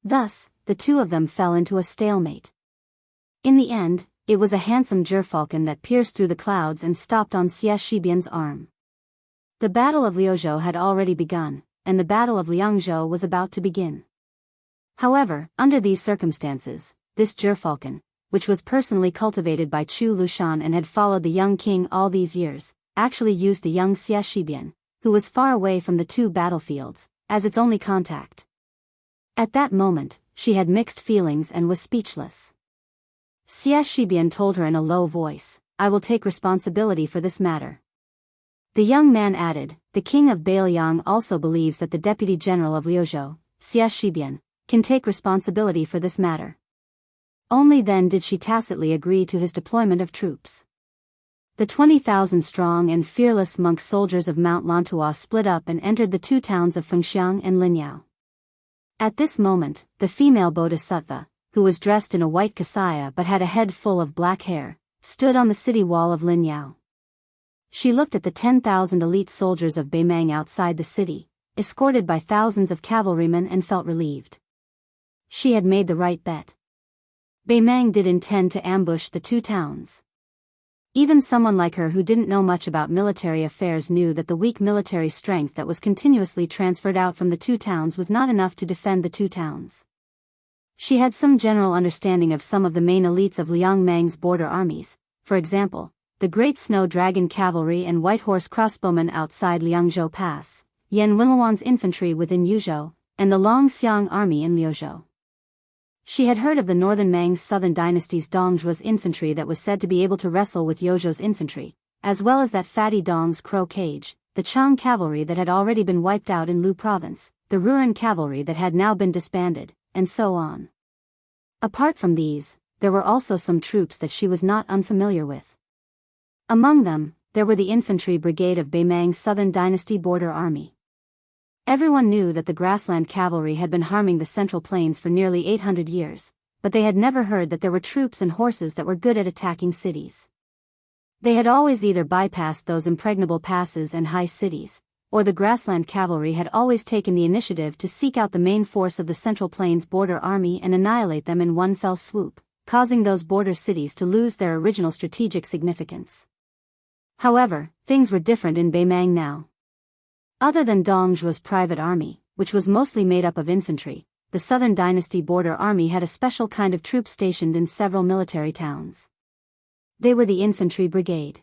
Thus, the two of them fell into a stalemate. In the end, it was a handsome gerfalcon that pierced through the clouds and stopped on Xie Shibian's arm. The Battle of Liuzhou had already begun, and the Battle of Liangzhou was about to begin. However, under these circumstances, this gerfalcon, which was personally cultivated by Chu Lushan and had followed the young king all these years, actually used the young Xie Shibian, who was far away from the two battlefields, as its only contact. At that moment, she had mixed feelings and was speechless. Xie Shibian told her in a low voice, "I will take responsibility for this matter." The young man added, "The king of Beiliang also believes that the deputy general of Liuzhou, Xie Shibian, can take responsibility for this matter." Only then did she tacitly agree to his deployment of troops. The 20,000 strong and fearless monk soldiers of Mount Lantua split up and entered the two towns of Fengxiang and Linyao. At this moment, the female bodhisattva, who was dressed in a white kasaya but had a head full of black hair, stood on the city wall of Linyao. She looked at the 10,000 elite soldiers of Beimang outside the city, escorted by thousands of cavalrymen, and felt relieved. She had made the right bet. Beimang did intend to ambush the two towns. Even someone like her who didn't know much about military affairs knew that the weak military strength that was continuously transferred out from the two towns was not enough to defend the two towns. She had some general understanding of some of the main elites of Liang Mang's border armies, for example, the Great Snow Dragon Cavalry and White Horse Crossbowmen outside Liangzhou Pass, Yan Winluan's infantry within Yuzhou, and the Long Xiang army in Liuzhou. She had heard of the Northern Mang's Southern Dynasty's Dongzhuo's infantry that was said to be able to wrestle with Yozhou's infantry, as well as that fatty Dong's Crow Cage, the Chang cavalry that had already been wiped out in Lu province, the Ruren cavalry that had now been disbanded, and so on. Apart from these, there were also some troops that she was not unfamiliar with. Among them, there were the infantry brigade of Beimang's Southern Dynasty border army. Everyone knew that the grassland cavalry had been harming the Central Plains for nearly 800 years, but they had never heard that there were troops and horses that were good at attacking cities. They had always either bypassed those impregnable passes and high cities, or the grassland cavalry had always taken the initiative to seek out the main force of the Central Plains border army and annihilate them in one fell swoop, causing those border cities to lose their original strategic significance. However, things were different in Beimang now. Other than Dongzhuo's private army, which was mostly made up of infantry, the Southern Dynasty border army had a special kind of troops stationed in several military towns. They were the infantry brigade.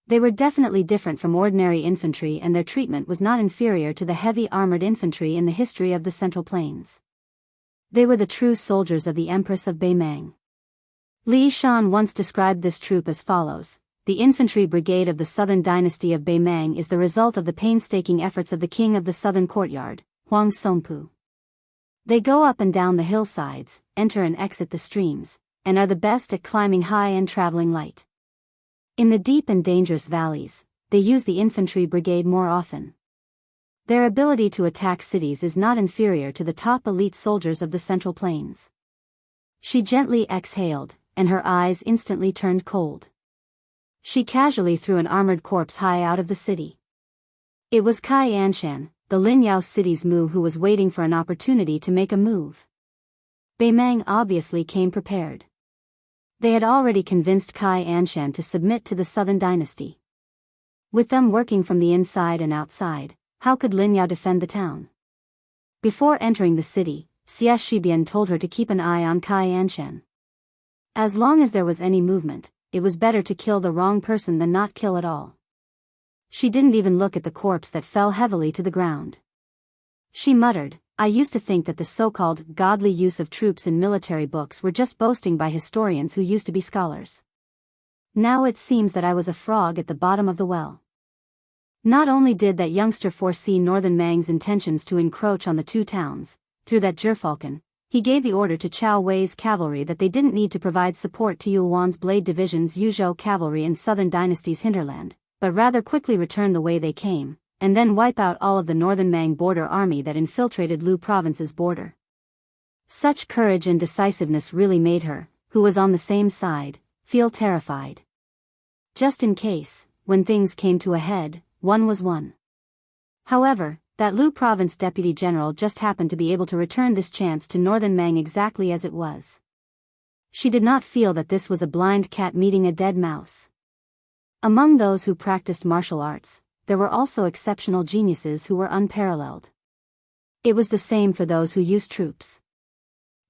They were definitely different from ordinary infantry, and their treatment was not inferior to the heavy armored infantry in the history of the Central Plains. They were the true soldiers of the Empress of Beimang. Li Shan once described this troop as follows: the infantry brigade of the southern dynasty of Beimang is the result of the painstaking efforts of the king of the southern courtyard, Huang Songpu. They go up and down the hillsides, enter and exit the streams, and are the best at climbing high and traveling light. In the deep and dangerous valleys, they use the infantry brigade more often. Their ability to attack cities is not inferior to the top elite soldiers of the Central Plains. She gently exhaled, and her eyes instantly turned cold. She casually threw an armored corpse high out of the city. It was Kai Anshan, the Linyao city's Mu, who was waiting for an opportunity to make a move. Beimang obviously came prepared. They had already convinced Kai Anshan to submit to the southern dynasty. With them working from the inside and outside, how could Linyao defend the town? Before entering the city, Xie Shibian told her to keep an eye on Kai Anshan. As long as there was any movement, it was better to kill the wrong person than not kill at all. She didn't even look at the corpse that fell heavily to the ground. She muttered, "I used to think that the so-called godly use of troops in military books were just boasting by historians who used to be scholars. Now it seems that I was a frog at the bottom of the well." Not only did that youngster foresee Northern Mang's intentions to encroach on the two towns, through that gerfalcon, he gave the order to Chao Wei's cavalry that they didn't need to provide support to Yulwan's Blade Division's Yuzhou cavalry in Southern Dynasty's hinterland, but rather quickly return the way they came, and then wipe out all of the Northern Mang border army that infiltrated Lu province's border. Such courage and decisiveness really made her, who was on the same side, feel terrified. Just in case, when things came to a head, one was one. However, that Lu province deputy general just happened to be able to return this chance to Northern Mang exactly as it was. She did not feel that this was a blind cat meeting a dead mouse. Among those who practiced martial arts, there were also exceptional geniuses who were unparalleled. It was the same for those who used troops.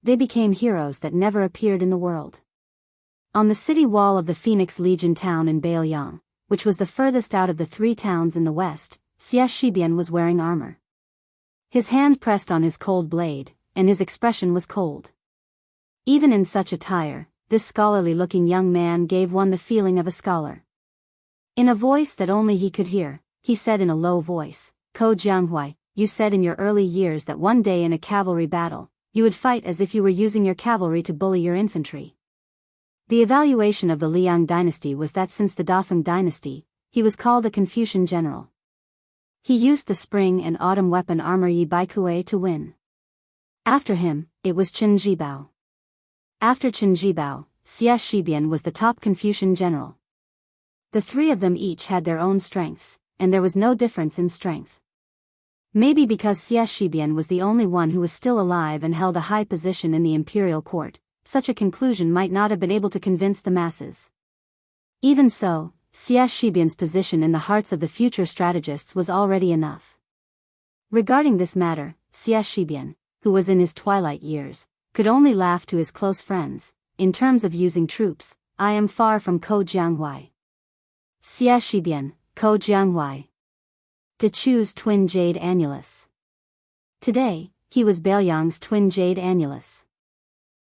They became heroes that never appeared in the world. On the city wall of the Phoenix Legion town in Baoyang, which was the furthest out of the three towns in the west, Xie Shibian was wearing armor. His hand pressed on his cold blade, and his expression was cold. Even in such attire, this scholarly-looking young man gave one the feeling of a scholar. In a voice that only he could hear, he said in a low voice, "Ko Jianghu, you said in your early years that one day in a cavalry battle, you would fight as if you were using your cavalry to bully your infantry." The evaluation of the Liang dynasty was that since the Dafeng dynasty, he was called a Confucian general. He used the spring and autumn weapon armor Yi Baikue to win. After him, it was Qin Jibao. After Qin Jibao, Xie Shibian was the top Confucian general. The three of them each had their own strengths, and there was no difference in strength. Maybe because Xie Shibian was the only one who was still alive and held a high position in the imperial court, such a conclusion might not have been able to convince the masses. Even so, Xie Shibian's position in the hearts of the future strategists was already enough. Regarding this matter, Xie Shibian, who was in his twilight years, could only laugh to his close friends. In terms of using troops, I am far from Ko Jianghu. Xie Shibian, Ko Jianghu. To choose twin jade annulus. Today, he was Baoyang's twin jade annulus.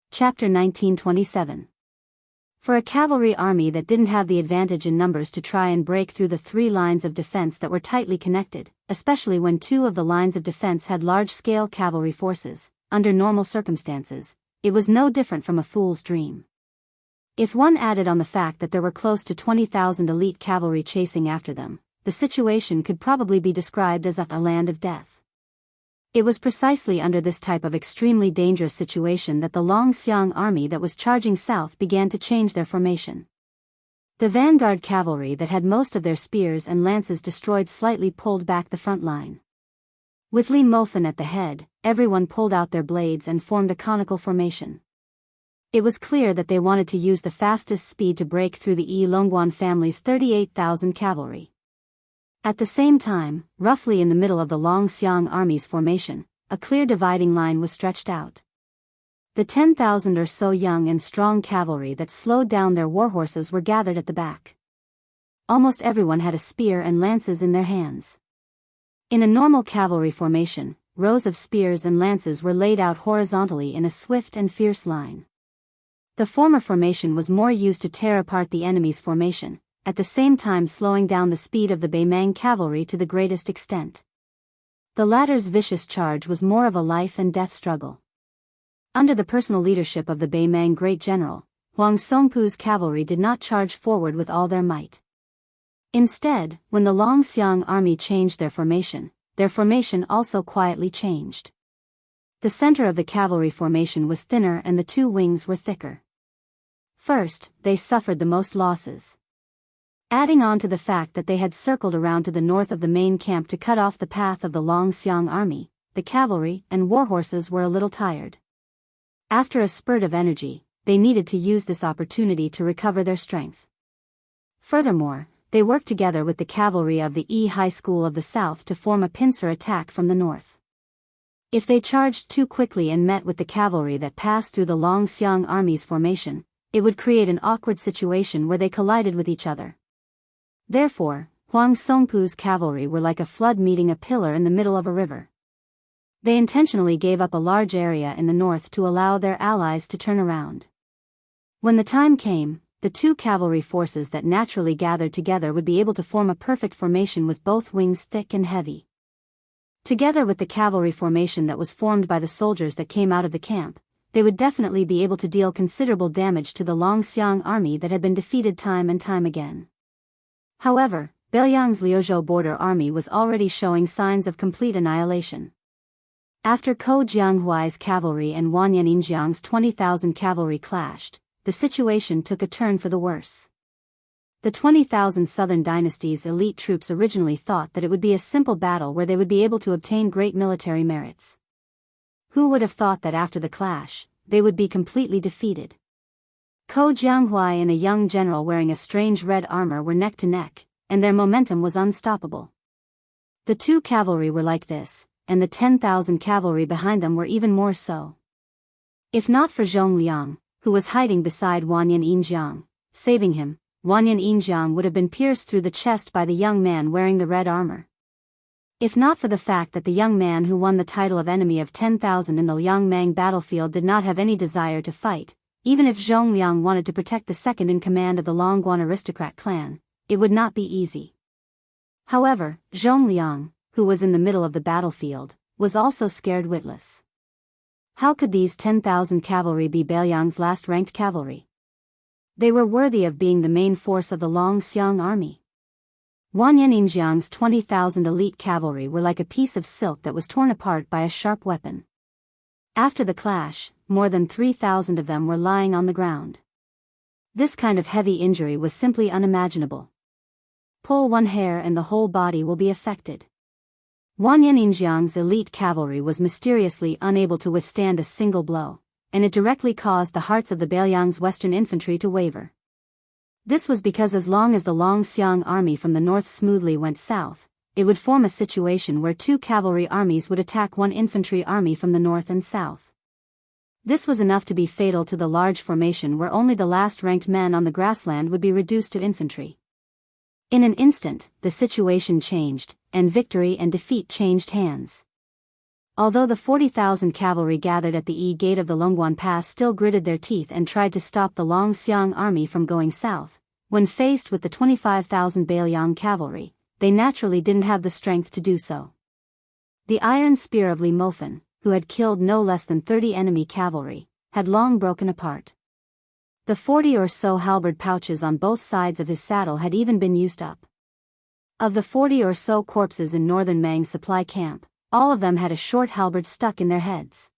Chapter 1927. For a cavalry army that didn't have the advantage in numbers to try and break through the three lines of defense that were tightly connected, especially when two of the lines of defense had large-scale cavalry forces, under normal circumstances, it was no different from a fool's dream. If one added on the fact that there were close to 20,000 elite cavalry chasing after them, the situation could probably be described as a land of death. It was precisely under this type of extremely dangerous situation that the Longxiang army that was charging south began to change their formation. The vanguard cavalry that had most of their spears and lances destroyed slightly pulled back the front line. With Li Mofen at the head, everyone pulled out their blades and formed a conical formation. It was clear that they wanted to use the fastest speed to break through the Yi Longguan family's 38,000 cavalry. At the same time, roughly in the middle of the Longxiang army's formation, a clear dividing line was stretched out. The 10,000 or so young and strong cavalry that slowed down their warhorses were gathered at the back. Almost everyone had a spear and lances in their hands. In a normal cavalry formation, rows of spears and lances were laid out horizontally in a swift and fierce line. The former formation was more used to tear apart the enemy's formation, at the same time slowing down the speed of the Beimang cavalry to the greatest extent. The latter's vicious charge was more of a life-and-death struggle. Under the personal leadership of the Beimang great general, Huang Songpu's cavalry did not charge forward with all their might. Instead, when the Longxiang army changed their formation also quietly changed. The center of the cavalry formation was thinner and the two wings were thicker. First, they suffered the most losses. Adding on to the fact that they had circled around to the north of the main camp to cut off the path of the Longxiang army, the cavalry and warhorses were a little tired. After a spurt of energy, they needed to use this opportunity to recover their strength. Furthermore, they worked together with the cavalry of the Yi High School of the south to form a pincer attack from the north. If they charged too quickly and met with the cavalry that passed through the Longxiang army's formation, it would create an awkward situation where they collided with each other. Therefore, Huang Songpu's cavalry were like a flood meeting a pillar in the middle of a river. They intentionally gave up a large area in the north to allow their allies to turn around. When the time came, the two cavalry forces that naturally gathered together would be able to form a perfect formation with both wings thick and heavy. Together with the cavalry formation that was formed by the soldiers that came out of the camp, they would definitely be able to deal considerable damage to the Longxiang army that had been defeated time and time again. However, Beiliang's Liuzhou border army was already showing signs of complete annihilation. After Ko Jianghuai's cavalry and Wanyan Yinjiang's 20,000 cavalry clashed, the situation took a turn for the worse. The 20,000 Southern Dynasty's elite troops originally thought that it would be a simple battle where they would be able to obtain great military merits. Who would have thought that after the clash, they would be completely defeated? Ko Jianghuai and a young general wearing a strange red armor were neck to neck, and their momentum was unstoppable. The two cavalry were like this, and the 10,000 cavalry behind them were even more so. If not for Zhong Liang, who was hiding beside Wanyan Yinjiang, saving him, Wanyan Yinjiang would have been pierced through the chest by the young man wearing the red armor. If not for the fact that the young man who won the title of enemy of 10,000 in the Liangmang battlefield did not have any desire to fight, even if Zhong Liang wanted to protect the second-in-command of the Longguan aristocrat clan, it would not be easy. However, Zhong Liang, who was in the middle of the battlefield, was also scared witless. How could these 10,000 cavalry be Beiliang's last-ranked cavalry? They were worthy of being the main force of the Longxiang army. Wanyan Yinjiang's 20,000 elite cavalry were like a piece of silk that was torn apart by a sharp weapon. After the clash, more than 3,000 of them were lying on the ground. This kind of heavy injury was simply unimaginable. Pull one hair and the whole body will be affected. Wanyan Yinjiang's elite cavalry was mysteriously unable to withstand a single blow, and it directly caused the hearts of the Beiliang's western infantry to waver. This was because as long as the Longxiang army from the north smoothly went south, it would form a situation where two cavalry armies would attack one infantry army from the north and south. This was enough to be fatal to the large formation where only the last-ranked men on the grassland would be reduced to infantry. In an instant, the situation changed, and victory and defeat changed hands. Although the 40,000 cavalry gathered at the Yi gate of the Longguan Pass still gritted their teeth and tried to stop the Longxiang army from going south, when faced with the 25,000 Beiliang cavalry, they naturally didn't have the strength to do so. The iron spear of Li Mofen, who had killed no less than 30 enemy cavalry, had long broken apart. The 40 or so halberd pouches on both sides of his saddle had even been used up. Of the 40 or so corpses in northern Mang supply camp, all of them had a short halberd stuck in their heads.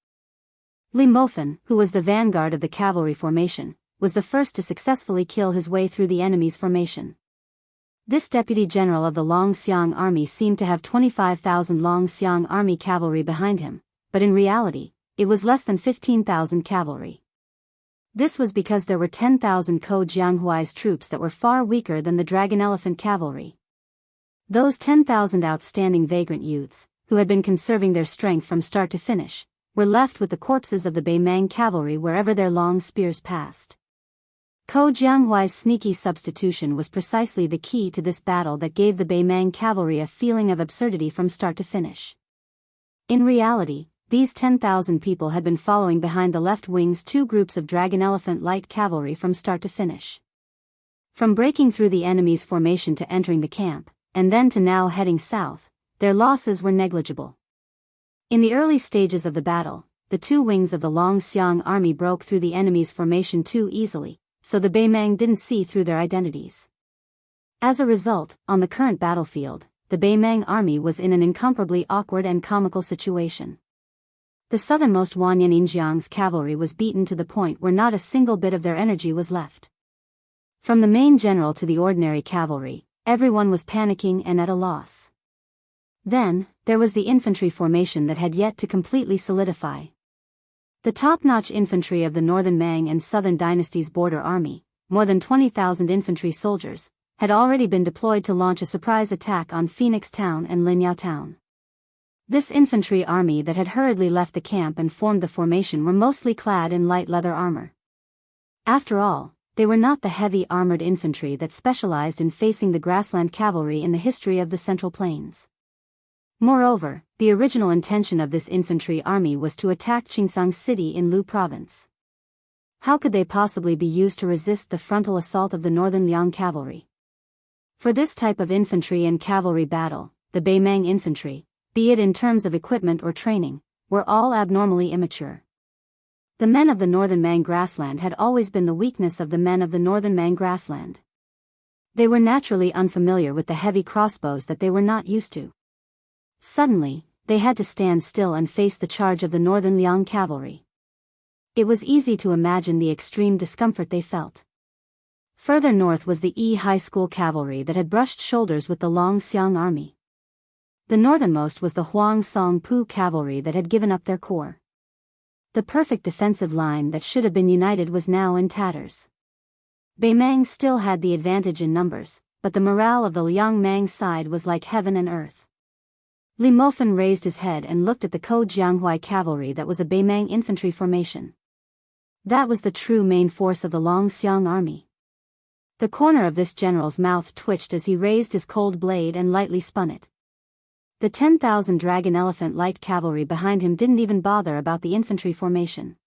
Li Mofen, who was the vanguard of the cavalry formation, was the first to successfully kill his way through the enemy's formation. This deputy general of the Longxiang army seemed to have 25,000 Longxiang army cavalry behind him, but in reality, it was less than 15,000 cavalry. This was because there were 10,000 Ko Jianghuai's troops that were far weaker than the dragon elephant cavalry. Those 10,000 outstanding vagrant youths, who had been conserving their strength from start to finish, were left with the corpses of the Beimang cavalry wherever their long spears passed. Ko Jianghuai's sneaky substitution was precisely the key to this battle that gave the Beimang cavalry a feeling of absurdity from start to finish. In reality, these 10,000 people had been following behind the left wing's two groups of dragon elephant light cavalry from start to finish. From breaking through the enemy's formation to entering the camp, and then to now heading south, their losses were negligible. In the early stages of the battle, the two wings of the Longxiang army broke through the enemy's formation too easily, so the Beimang didn't see through their identities. As a result, on the current battlefield, the Beimang army was in an incomparably awkward and comical situation. The southernmost Wanyan-Injiang's cavalry was beaten to the point where not a single bit of their energy was left. From the main general to the ordinary cavalry, everyone was panicking and at a loss. Then, there was the infantry formation that had yet to completely solidify. The top-notch infantry of the Northern Mang and Southern Dynasty's border army, more than 20,000 infantry soldiers, had already been deployed to launch a surprise attack on Phoenix Town and Linyao Town. This infantry army that had hurriedly left the camp and formed the formation were mostly clad in light leather armor. After all, they were not the heavy armored infantry that specialized in facing the grassland cavalry in the history of the Central Plains. Moreover, the original intention of this infantry army was to attack Qingsang City in Lu Province. How could they possibly be used to resist the frontal assault of the Northern Liang cavalry? For this type of infantry and cavalry battle, the Beimang infantry, be it in terms of equipment or training, were all abnormally immature. The men of the Northern Mang grassland had always been the weakness of the men of the Northern Mang grassland. They were naturally unfamiliar with the heavy crossbows that they were not used to. Suddenly, they had to stand still and face the charge of the Northern Liang cavalry. It was easy to imagine the extreme discomfort they felt. Further north was the Yi High School cavalry that had brushed shoulders with the Longxiang army. The northernmost was the Huang Song Pu cavalry that had given up their corps. The perfect defensive line that should have been united was now in tatters. Beimang still had the advantage in numbers, but the morale of the Liang Mang side was like heaven and earth. Li Mofen raised his head and looked at the Ko Jianghuai cavalry that was a Beimang infantry formation. That was the true main force of the Longxiang army. The corner of this general's mouth twitched as he raised his cold blade and lightly spun it. The 10,000 dragon elephant light cavalry behind him didn't even bother about the infantry formation.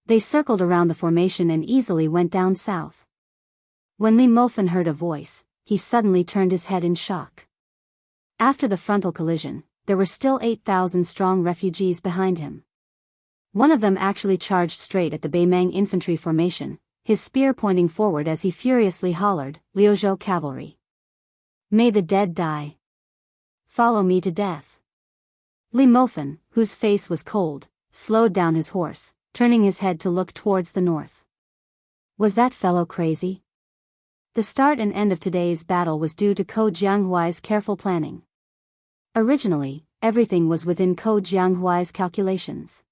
They circled around the formation and easily went down south. When Li Mofen heard a voice, he suddenly turned his head in shock. After the frontal collision, there were still 8,000 strong refugees behind him. One of them actually charged straight at the Beimang infantry formation, his spear pointing forward as he furiously hollered, "Liuzhou cavalry! May the dead die! Follow me to death!" Li Mofen, whose face was cold, slowed down his horse, turning his head to look towards the north. Was that fellow crazy? The start and end of today's battle was due to Ko Jianghuai's careful planning. Originally, everything was within Ko Jianghuai's calculations.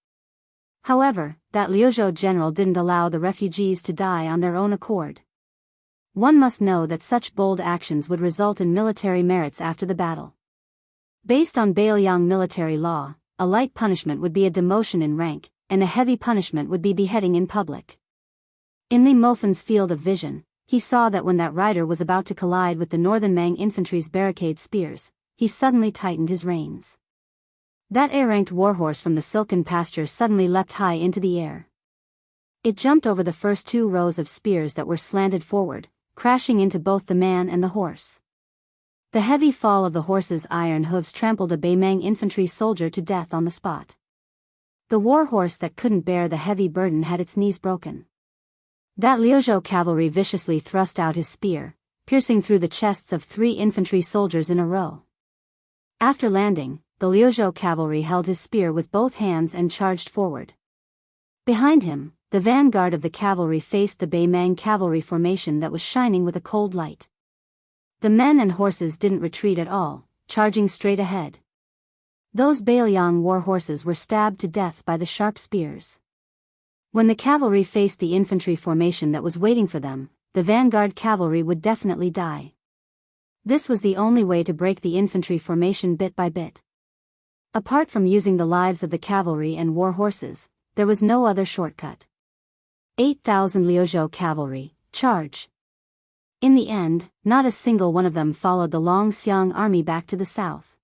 However, that Liuzhou general didn't allow the refugees to die on their own accord. One must know that such bold actions would result in military merits after the battle. Based on Beiliang military law, a light punishment would be a demotion in rank, and a heavy punishment would be beheading in public. In Li Mofen's field of vision, he saw that when that rider was about to collide with the Northern Mang infantry's barricade spears, he suddenly tightened his reins. That A-ranked warhorse from the silken pasture suddenly leapt high into the air. It jumped over the first two rows of spears that were slanted forward, crashing into both the man and the horse. The heavy fall of the horse's iron hooves trampled a Beimang infantry soldier to death on the spot. The warhorse that couldn't bear the heavy burden had its knees broken. That Liuzhou cavalry viciously thrust out his spear, piercing through the chests of 3 infantry soldiers in a row. After landing, the Liuzhou cavalry held his spear with both hands and charged forward. Behind him, the vanguard of the cavalry faced the Beimang cavalry formation that was shining with a cold light. The men and horses didn't retreat at all, charging straight ahead. Those Beiliang war horses were stabbed to death by the sharp spears. When the cavalry faced the infantry formation that was waiting for them, the vanguard cavalry would definitely die. This was the only way to break the infantry formation bit by bit. Apart from using the lives of the cavalry and war horses, there was no other shortcut. 8,000 Liuzhou cavalry, charge! In the end, not a single one of them followed the Longxiang army back to the south.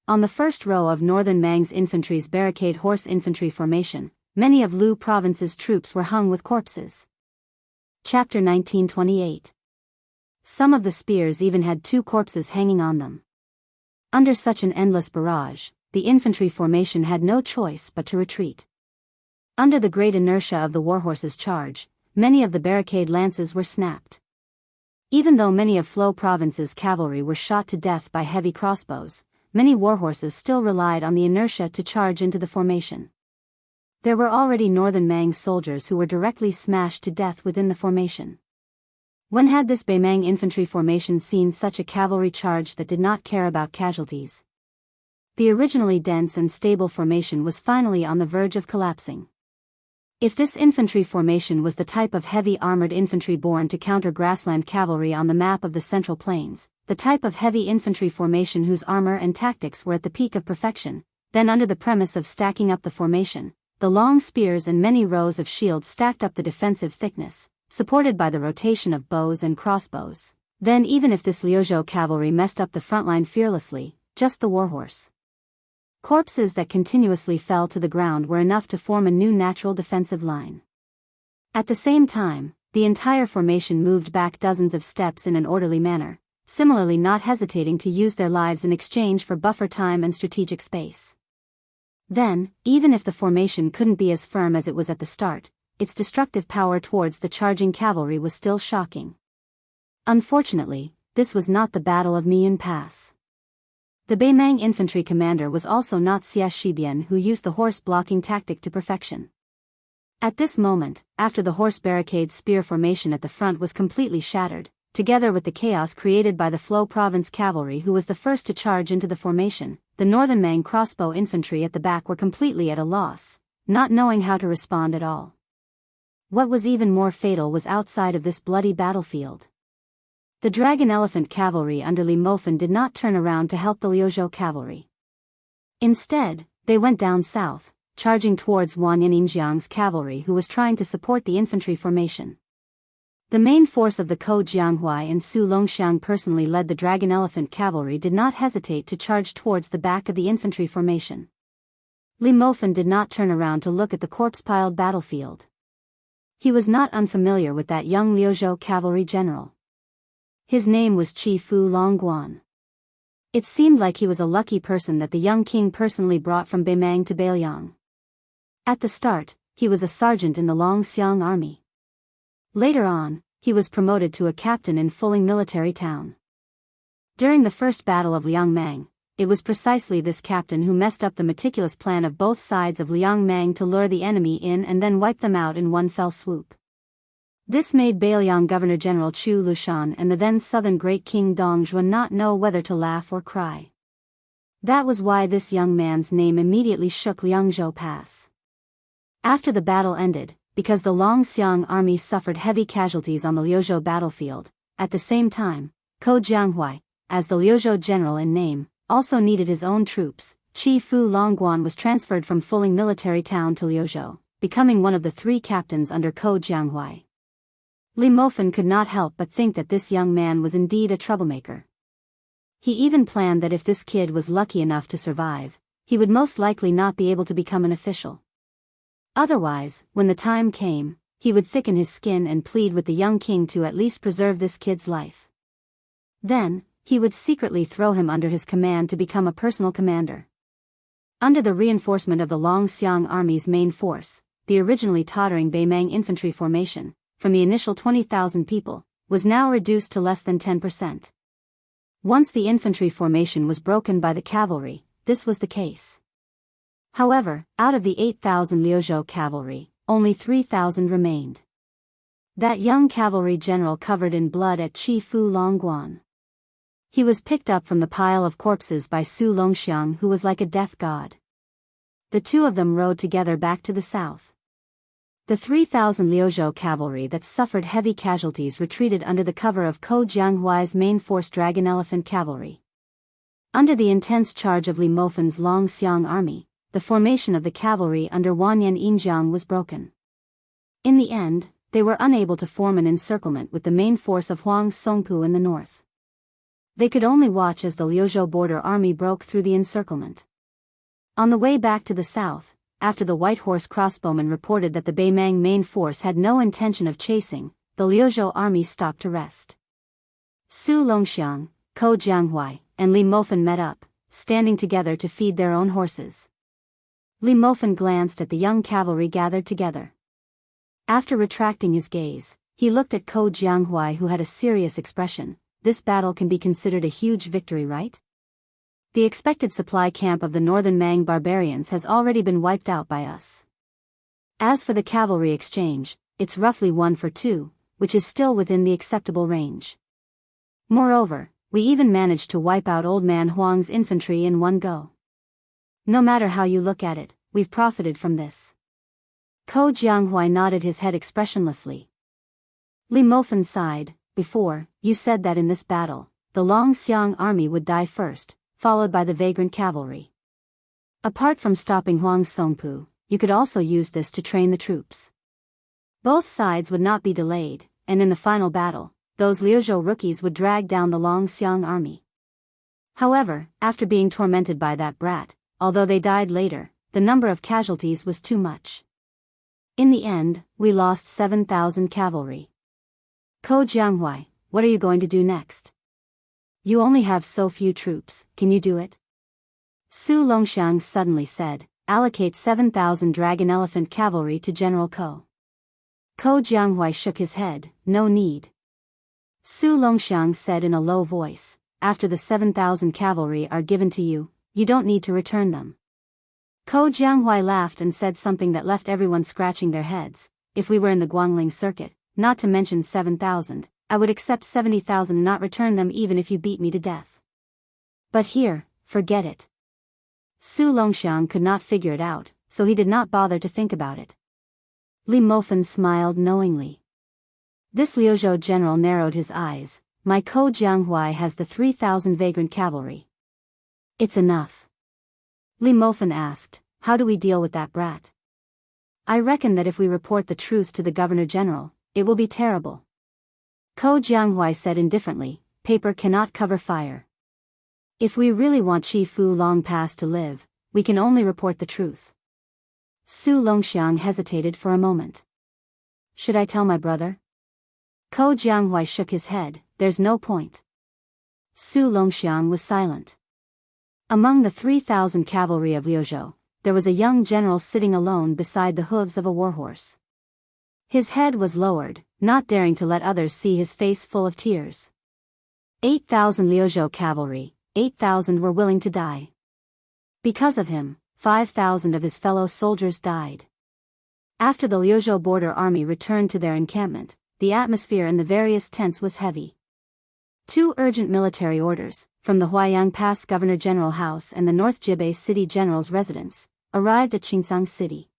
On the first row of Northern Mang's infantry's barricade horse infantry formation, many of Lu Province's troops were hung with corpses. Chapter 1928. Some of the spears even had 2 corpses hanging on them. Under such an endless barrage, the infantry formation had no choice but to retreat. Under the great inertia of the warhorses' charge, many of the barricade lances were snapped. Even though many of Flo province's cavalry were shot to death by heavy crossbows, many warhorses still relied on the inertia to charge into the formation. There were already northern Mang soldiers who were directly smashed to death within the formation. When had this Baimang infantry formation seen such a cavalry charge that did not care about casualties? The originally dense and stable formation was finally on the verge of collapsing. If this infantry formation was the type of heavy armored infantry born to counter grassland cavalry on the map of the Central Plains, the type of heavy infantry formation whose armor and tactics were at the peak of perfection, then under the premise of stacking up the formation, the long spears and many rows of shields stacked up the defensive thickness, supported by the rotation of bows and crossbows, then even if this Liuzhou cavalry messed up the front line fearlessly, just the warhorse corpses that continuously fell to the ground were enough to form a new natural defensive line. At the same time, the entire formation moved back dozens of steps in an orderly manner, similarly not hesitating to use their lives in exchange for buffer time and strategic space. Then, even if the formation couldn't be as firm as it was at the start, its destructive power towards the charging cavalry was still shocking. Unfortunately, this was not the Battle of Miyun Pass. The Baimang infantry commander was also not Xia Shibian, who used the horse blocking tactic to perfection. At this moment, after the horse barricade spear formation at the front was completely shattered, together with the chaos created by the Flo province cavalry who was the first to charge into the formation, the northern Mang crossbow infantry at the back were completely at a loss, not knowing how to respond at all. What was even more fatal was outside of this bloody battlefield. The dragon elephant cavalry under Li Mofen did not turn around to help the Liuzhou cavalry. Instead, they went down south, charging towards Wanyan Yinjiang's cavalry who was trying to support the infantry formation. The main force of the Ko Jianghuai and Su Longxiang personally led the dragon elephant cavalry did not hesitate to charge towards the back of the infantry formation. Li Mofen did not turn around to look at the corpse-piled battlefield. He was not unfamiliar with that young Liuzhou cavalry general. His name was Chi Fu Longguan. It seemed like he was a lucky person that the young king personally brought from Baimang to Beiliang. At the start, he was a sergeant in the Longxiang army. Later on, he was promoted to a captain in Fuling military town. During the first battle of Liangmang, it was precisely this captain who messed up the meticulous plan of both sides of Liangmang to lure the enemy in and then wipe them out in one fell swoop. This made Beiliang Governor-General Chu Lushan and the then southern Great King Dong Zhuan not know whether to laugh or cry. That was why this young man's name immediately shook Liangzhou Pass. After the battle ended, because the Longxiang army suffered heavy casualties on the Liuzhou battlefield, at the same time, Ko Jianghuai, as the Liuzhou general in name, also needed his own troops. Chi Fu Longguan was transferred from Fuling military town to Liuzhou, becoming one of the 3 captains under Ko Jianghuai. Li Mofen could not help but think that this young man was indeed a troublemaker. He even planned that if this kid was lucky enough to survive, he would most likely not be able to become an official. Otherwise, when the time came, he would thicken his skin and plead with the young king to at least preserve this kid's life. Then, he would secretly throw him under his command to become a personal commander. Under the reinforcement of the Longxiang army's main force, the originally tottering Baimang infantry formation, from the initial 20,000 people, was now reduced to less than 10%. Once the infantry formation was broken by the cavalry, this was the case. However, out of the 8,000 Liuzhou cavalry, only 3,000 remained. That young cavalry general covered in blood at Chi Fu Longguan. He was picked up from the pile of corpses by Su Longxiang, who was like a death god. The 2 of them rode together back to the south. The 3,000 Liuzhou cavalry that suffered heavy casualties retreated under the cover of Ko Jianghuai's main force dragon elephant cavalry. Under the intense charge of Li Mofen's Longxiang army, the formation of the cavalry under Wanyan Yinjiang was broken. In the end, they were unable to form an encirclement with the main force of Huang Songpu in the north. They could only watch as the Liuzhou border army broke through the encirclement. On the way back to the south, after the White Horse crossbowmen reported that the Baimang main force had no intention of chasing, the Liuzhou army stopped to rest. Su Longxiang, Ko Jianghuai, and Li Mofen met up, standing together to feed their own horses. Li Mofen glanced at the young cavalry gathered together. After retracting his gaze, he looked at Ko Jianghuai, who had a serious expression. This battle can be considered a huge victory, right? The expected supply camp of the northern Mang barbarians has already been wiped out by us. As for the cavalry exchange, it's roughly 1 for 2, which is still within the acceptable range. Moreover, we even managed to wipe out Old Man Huang's infantry in one go. No matter how you look at it, we've profited from this. Ko Jianghuai nodded his head expressionlessly. Li Mofen sighed. Before, you said that in this battle, the Longxiang army would die first, followed by the vagrant cavalry. Apart from stopping Huang's Songpu, you could also use this to train the troops. Both sides would not be delayed, and in the final battle, those Liuzhou rookies would drag down the Longxiang army. However, after being tormented by that brat, although they died later, the number of casualties was too much. In the end, we lost 7,000 cavalry. Ko Jianghuai, what are you going to do next? You only have so few troops, can you do it? Su Longxiang suddenly said, allocate 7,000 dragon elephant cavalry to General Ko. Ko Jianghuai shook his head, no need. Su Longxiang said in a low voice, after the 7,000 cavalry are given to you, you don't need to return them. Ko Jianghuai laughed and said something that left everyone scratching their heads. If we were in the Guangling circuit, not to mention 7,000, I would accept 70,000 and not return them even if you beat me to death. But here, forget it. Su Longxiang could not figure it out, so he did not bother to think about it. Li Mofen smiled knowingly. This Liuzhou general narrowed his eyes. My Ko Jianghuai has the 3,000 vagrant cavalry. It's enough. Li Mofen asked, how do we deal with that brat? I reckon that if we report the truth to the Governor-General, it will be terrible. Ko Jianghuai said indifferently, paper cannot cover fire. If we really want Chi-Fu Long Pass to live, we can only report the truth. Su Longxiang hesitated for a moment. Should I tell my brother? Ko Jianghuai shook his head, there's no point. Su Longxiang was silent. Among the 3,000 cavalry of Liuzhou, there was a young general sitting alone beside the hooves of a warhorse. His head was lowered, not daring to let others see his face full of tears. 8,000 Liuzhou cavalry, 8,000 were willing to die. Because of him, 5,000 of his fellow soldiers died. After the Liuzhou border army returned to their encampment, the atmosphere in the various tents was heavy. 2 urgent military orders, from the Huaiyang Pass Governor-General House and the North Jibei City General's residence, arrived at Qingzang City.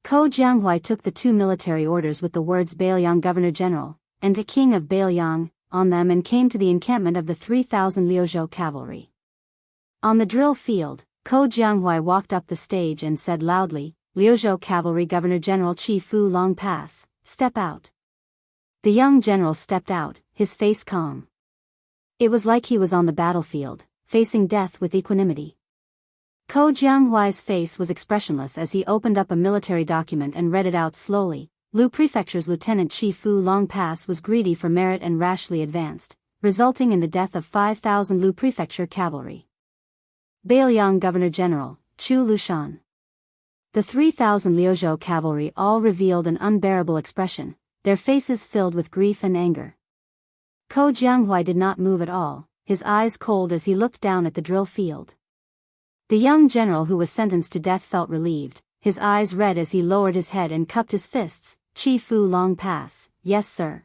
Ko Jianghuai took the 2 military orders with the words Beiliang Governor-General, and the King of Beiliang, on them and came to the encampment of the 3,000 Liuzhou cavalry. On the drill field, Ko Jianghuai walked up the stage and said loudly, Liuzhou Cavalry Governor-General Chi-Fu Long Pass, step out. The young general stepped out, his face calm. It was like he was on the battlefield, facing death with equanimity. Ko Jianghuai's face was expressionless as he opened up a military document and read it out slowly. Lu Prefecture's Lieutenant Chi-Fu Long Pass was greedy for merit and rashly advanced, resulting in the death of 5,000 Lu Prefecture cavalry. Beiliang Governor-General, Chu Lushan. The 3,000 Liuzhou cavalry all revealed an unbearable expression, their faces filled with grief and anger. Ko Jianghuai did not move at all, his eyes cold as he looked down at the drill field. The young general who was sentenced to death felt relieved, his eyes red as he lowered his head and cupped his fists. Chi-Fu Long Pass, yes sir.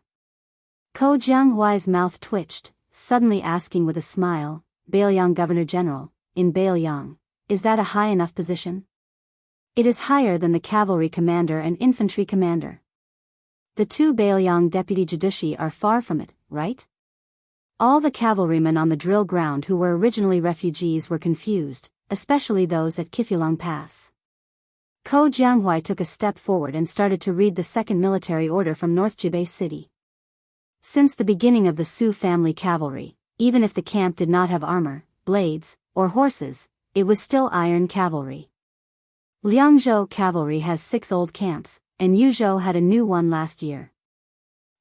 Ko Jianghuai's mouth twitched, suddenly asking with a smile, Beiliang Governor-General, in Beiliang, is that a high enough position? It is higher than the cavalry commander and infantry commander. The 2 Beiliang deputy judici are far from it, right? All the cavalrymen on the drill ground who were originally refugees were confused, especially those at Kifulang Pass. Ko Jianghuai took a step forward and started to read the second military order from North Jibei City. Since the beginning of the Su family cavalry, even if the camp did not have armor, blades, or horses, it was still iron cavalry. Liangzhou cavalry has 6 old camps, and Yuzhou had a new one last year.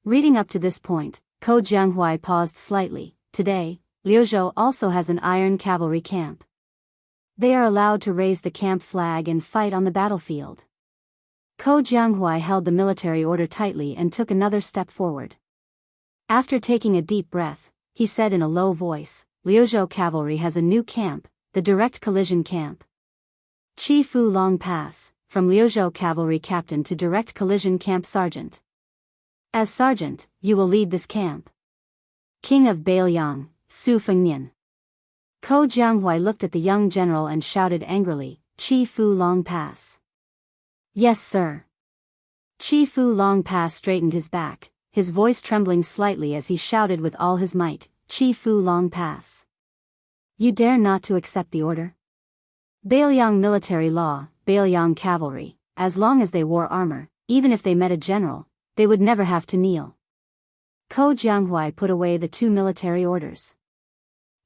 Reading up to this point, Ko Jianghuai paused slightly. Today, Liuzhou also has an iron cavalry camp. They are allowed to raise the camp flag and fight on the battlefield. Ko Jianghuai held the military order tightly and took another step forward. After taking a deep breath, he said in a low voice, Liuzhou cavalry has a new camp, the direct collision camp. Chi Fu Long Pass, from Liuzhou cavalry captain to direct collision camp sergeant. As sergeant, you will lead this camp. King of Biyao, Su Fengnian. Ko Jianghuai looked at the young general and shouted angrily, Chi Fu Long Pass. Yes, sir. Chi Fu Long Pass straightened his back, his voice trembling slightly as he shouted with all his might, Chi Fu Long Pass. You dare not to accept the order? Biyao military law, Biyao cavalry, as long as they wore armor, even if they met a general, they would never have to kneel. Ko Jianghuai put away the two military orders.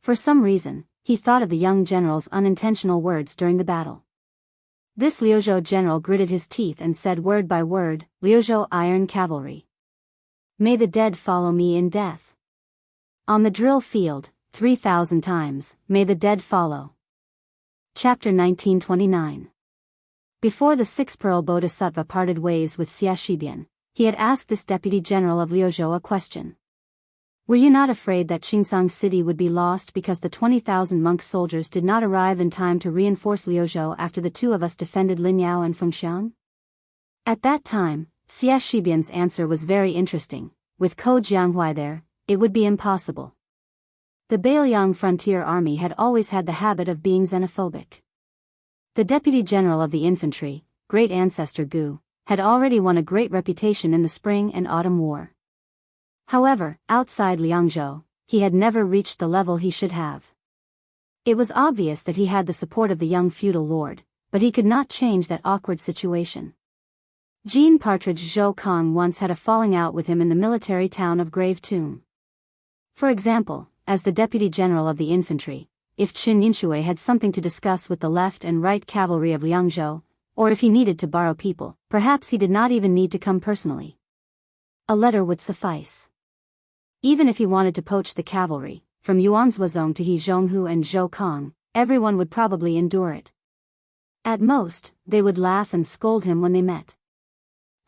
For some reason, he thought of the young general's unintentional words during the battle. This Liuzhou general gritted his teeth and said word by word, Liuzhou iron cavalry. May the dead follow me in death. On the drill field, 3,000 times, may the dead follow. Chapter 1929. Before the six Pearl Bodhisattva parted ways with Xia Shibian, he had asked this deputy general of Liuzhou a question. Were you not afraid that Qingsang city would be lost because the 20,000 monk soldiers did not arrive in time to reinforce Liuzhou after the two of us defended Linyao and Fengxiang? At that time, Xia Shibian's answer was very interesting. With Ko Jianghuai there, it would be impossible. The Biyao frontier army had always had the habit of being xenophobic. The deputy general of the infantry, great ancestor Gu, had already won a great reputation in the spring and autumn war. However, outside Liangzhou, he had never reached the level he should have. It was obvious that he had the support of the young feudal lord, but he could not change that awkward situation. Jean Partridge Zhou Kong once had a falling out with him in the military town of Grave Tomb. For example, as the deputy general of the infantry, if Qin Yinshui had something to discuss with the left and right cavalry of Liangzhou, or if he needed to borrow people, perhaps he did not even need to come personally. A letter would suffice. Even if he wanted to poach the cavalry, from Yuanzhuazong to Jianghu and Zhou Kong, everyone would probably endure it. At most, they would laugh and scold him when they met.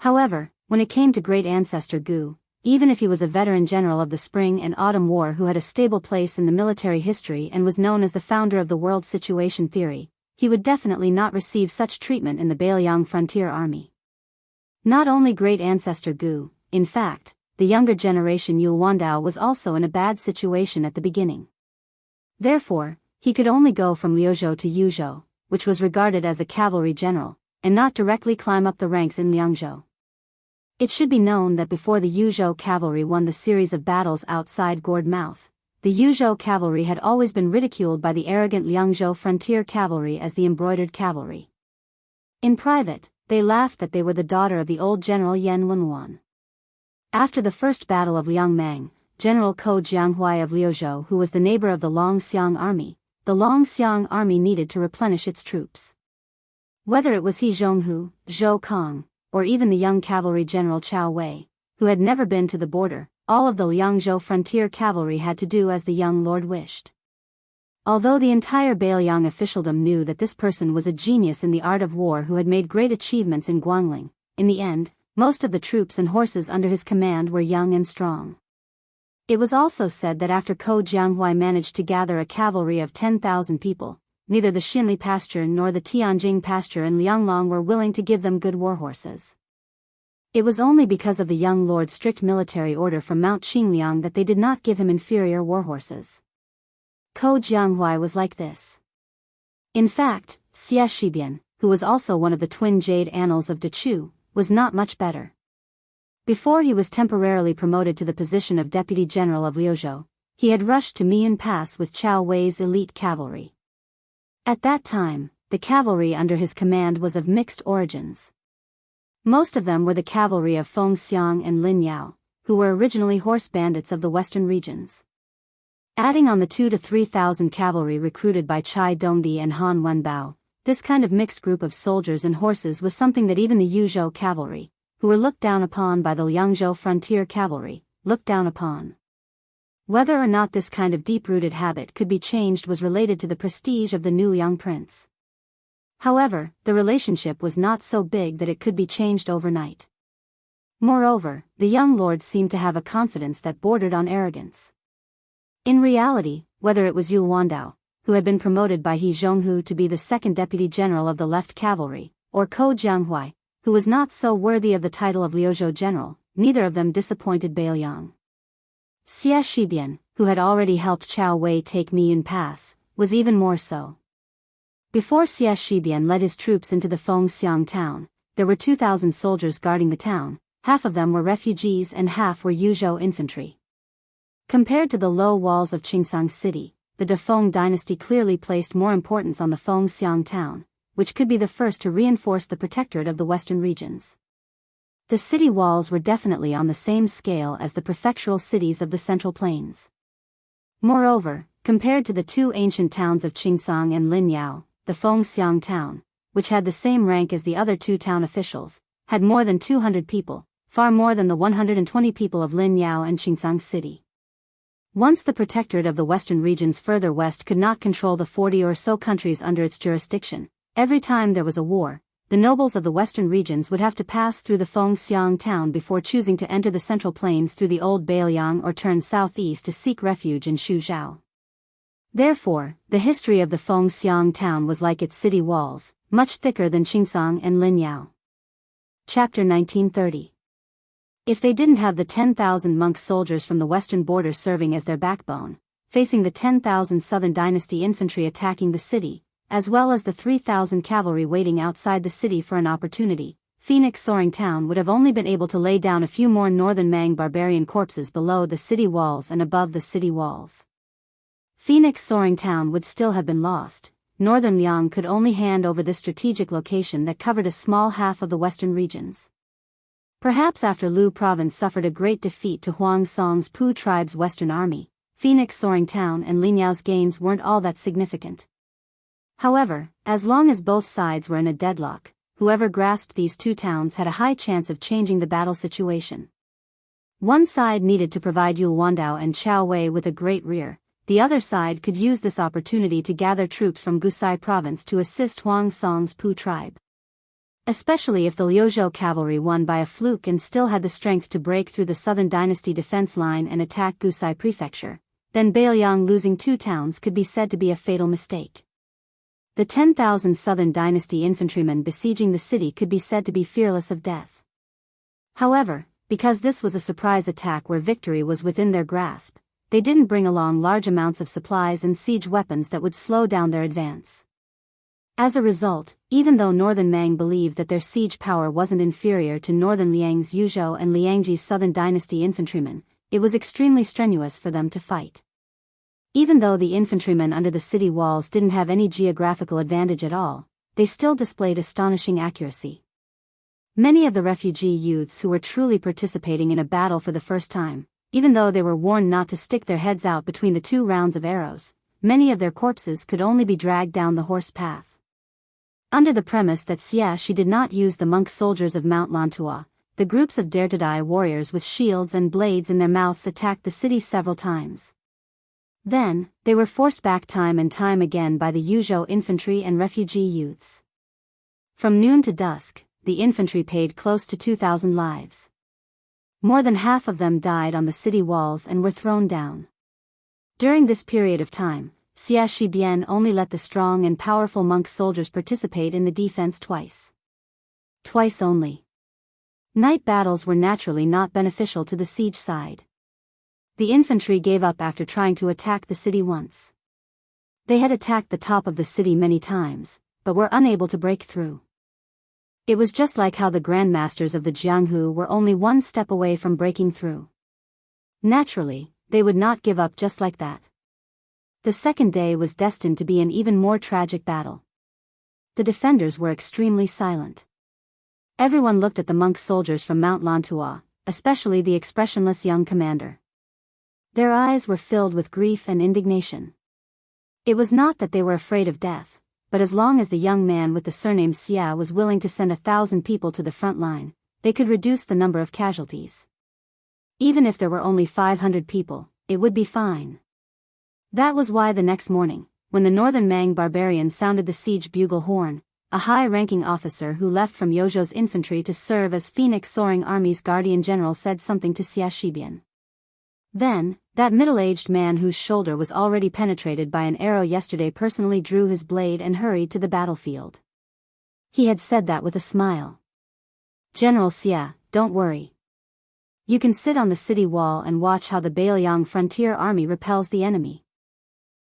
However, when it came to great ancestor Gu, even if he was a veteran general of the Spring and Autumn War who had a stable place in the military history and was known as the founder of the world situation theory, he would definitely not receive such treatment in the Biyao frontier army. Not only great ancestor Gu, in fact, the younger generation Yul Wandao was also in a bad situation at the beginning. Therefore, he could only go from Liuzhou to Yuzhou, which was regarded as a cavalry general, and not directly climb up the ranks in Liangzhou. It should be known that before the Yuzhou cavalry won the series of battles outside Gourd Mouth, the Yuzhou cavalry had always been ridiculed by the arrogant Liangzhou frontier cavalry as the embroidered cavalry. In private, they laughed that they were the daughter of the old general Yan Wenluan. After the first battle of Liangmang, General Ko Jianghuai of Liuzhou, who was the neighbor of the Longxiang army, the Longxiang army needed to replenish its troops. Whether it was He Zhonghu, Zhou Kong, or even the young cavalry general Chao Wei, who had never been to the border, all of the Liangzhou frontier cavalry had to do as the young lord wished. Although the entire Biyao officialdom knew that this person was a genius in the art of war who had made great achievements in Guangling, in the end, most of the troops and horses under his command were young and strong. It was also said that after Ko Jianghuai managed to gather a cavalry of 10,000 people, neither the Xinli pasture nor the Tianjing pasture in Lianglong were willing to give them good warhorses. It was only because of the young lord's strict military order from Mount Qingliang that they did not give him inferior warhorses. Ko Jianghuai was like this. In fact, Xia Shibian, who was also one of the twin jade annals of Dechu, was not much better. Before he was temporarily promoted to the position of deputy general of Liuzhou, he had rushed to Miyun Pass with Chao Wei's elite cavalry. At that time, the cavalry under his command was of mixed origins. Most of them were the cavalry of Fengxiang and Linyao, who were originally horse bandits of the western regions. Adding on the 2,000 to 3,000 cavalry recruited by Chai Dongdi and Han Wenbao, this kind of mixed group of soldiers and horses was something that even the Yuzhou cavalry, who were looked down upon by the Liangzhou frontier cavalry, looked down upon. Whether or not this kind of deep-rooted habit could be changed was related to the prestige of the new young prince. However, the relationship was not so big that it could be changed overnight. Moreover, the young lord seemed to have a confidence that bordered on arrogance. In reality, whether it was Yu Wandao, who had been promoted by He Zhonghu to be the second deputy general of the left cavalry, or Ko Jianghuai, who was not so worthy of the title of Liuzhou general, neither of them disappointed Biyao. Xie Shibian, who had already helped Chao Wei take Miyun Pass, was even more so. Before Xie Shibian led his troops into the Fengxiang town, there were 2,000 soldiers guarding the town, half of them were refugees and half were Yuzhou infantry. Compared to the low walls of Qingsang City, the Defeng dynasty clearly placed more importance on the Fengxiang town, which could be the first to reinforce the protectorate of the western regions. The city walls were definitely on the same scale as the prefectural cities of the Central Plains. Moreover, compared to the two ancient towns of Qingsang and Linyao, the Fengxiang town, which had the same rank as the other two town officials, had more than 200 people, far more than the 120 people of Linyao and Qingsang City. Once the protectorate of the western regions further west could not control the 40 or so countries under its jurisdiction, every time there was a war, the nobles of the western regions would have to pass through the Fengxiang town before choosing to enter the Central Plains through the old Bailiang or turn southeast to seek refuge in Shuzhou. Therefore, the history of the Fengxiang town was like its city walls, much thicker than Qingsang and Linyao. Chapter 1930. If they didn't have the 10,000 monk soldiers from the western border serving as their backbone, facing the 10,000 southern dynasty infantry attacking the city, as well as the 3,000 cavalry waiting outside the city for an opportunity, Phoenix Soaring Town would have only been able to lay down a few more northern Mang barbarian corpses below the city walls and above the city walls. Phoenix Soaring Town would still have been lost. Northern Liang could only hand over this strategic location that covered a small half of the western regions. Perhaps after Lu Province suffered a great defeat to Huang Song's Pu tribe's western army, Phoenix Soaring Town and Linyao's gains weren't all that significant. However, as long as both sides were in a deadlock, whoever grasped these two towns had a high chance of changing the battle situation. One side needed to provide Yu Wandao and Chao Wei with a great rear, the other side could use this opportunity to gather troops from Gusai province to assist Huang Song's Pu tribe. Especially if the Liuzhou cavalry won by a fluke and still had the strength to break through the southern dynasty defense line and attack Gusai prefecture, then Bailiang losing two towns could be said to be a fatal mistake. The 10,000 southern dynasty infantrymen besieging the city could be said to be fearless of death. However, because this was a surprise attack where victory was within their grasp, they didn't bring along large amounts of supplies and siege weapons that would slow down their advance. As a result, even though Northern Mang believed that their siege power wasn't inferior to Northern Liang's Yuzhou and Liangji's southern dynasty infantrymen, it was extremely strenuous for them to fight. Even though the infantrymen under the city walls didn't have any geographical advantage at all, they still displayed astonishing accuracy. Many of the refugee youths who were truly participating in a battle for the first time, even though they were warned not to stick their heads out between the two rounds of arrows, many of their corpses could only be dragged down the horse path. Under the premise that Xie did not use the monk soldiers of Mount Lantua, the groups of dare-to-die warriors with shields and blades in their mouths attacked the city several times. Then, they were forced back time and time again by the Yuzhou infantry and refugee youths. From noon to dusk, the infantry paid close to 2,000 lives. More than half of them died on the city walls and were thrown down. During this period of time, Xie Shibian only let the strong and powerful monk soldiers participate in the defense twice. Twice only. Night battles were naturally not beneficial to the siege side. The infantry gave up after trying to attack the city once. They had attacked the top of the city many times, but were unable to break through. It was just like how the grandmasters of the Jianghu were only one step away from breaking through. Naturally, they would not give up just like that. The second day was destined to be an even more tragic battle. The defenders were extremely silent. Everyone looked at the monk soldiers from Mount Lantua, especially the expressionless young commander. Their eyes were filled with grief and indignation. It was not that they were afraid of death, but as long as the young man with the surname Xia was willing to send 1,000 people to the front line, they could reduce the number of casualties. Even if there were only 500 people, it would be fine. That was why the next morning, when the northern Mang barbarians sounded the siege bugle horn, a high-ranking officer who left from Yozhou's infantry to serve as Phoenix Soaring Army's guardian general said something to Xia Shibian. Then, that middle-aged man whose shoulder was already penetrated by an arrow yesterday personally drew his blade and hurried to the battlefield. He had said that with a smile. "General Xia, don't worry. You can sit on the city wall and watch how the Biyao frontier army repels the enemy."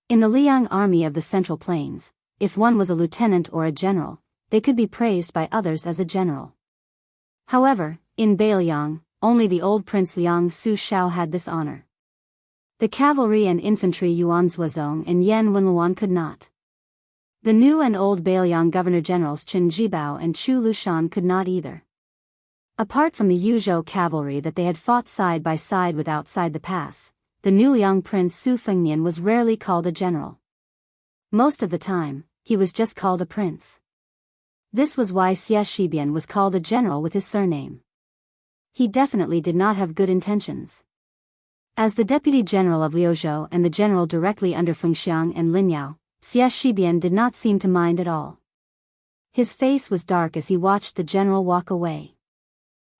In the Liang army of the Central Plains, if one was a lieutenant or a general, they could be praised by others as a general. However, in Biyao, only the old Prince Liang Su Shao had this honor. The cavalry and infantry Yuan Zuozong and Yan Wenluan could not. The new and old Biyao governor-generals Chen Jibao and Chu Lushan could not either. Apart from the Yuzhou cavalry that they had fought side by side with outside the pass, the new Liang Prince Su Fengnian was rarely called a general. Most of the time, he was just called a prince. This was why Xia Shibian was called a general with his surname. He definitely did not have good intentions. As the deputy general of Liuzhou and the general directly under Fengxiang and Linyao, Xia Shibian did not seem to mind at all. His face was dark as he watched the general walk away.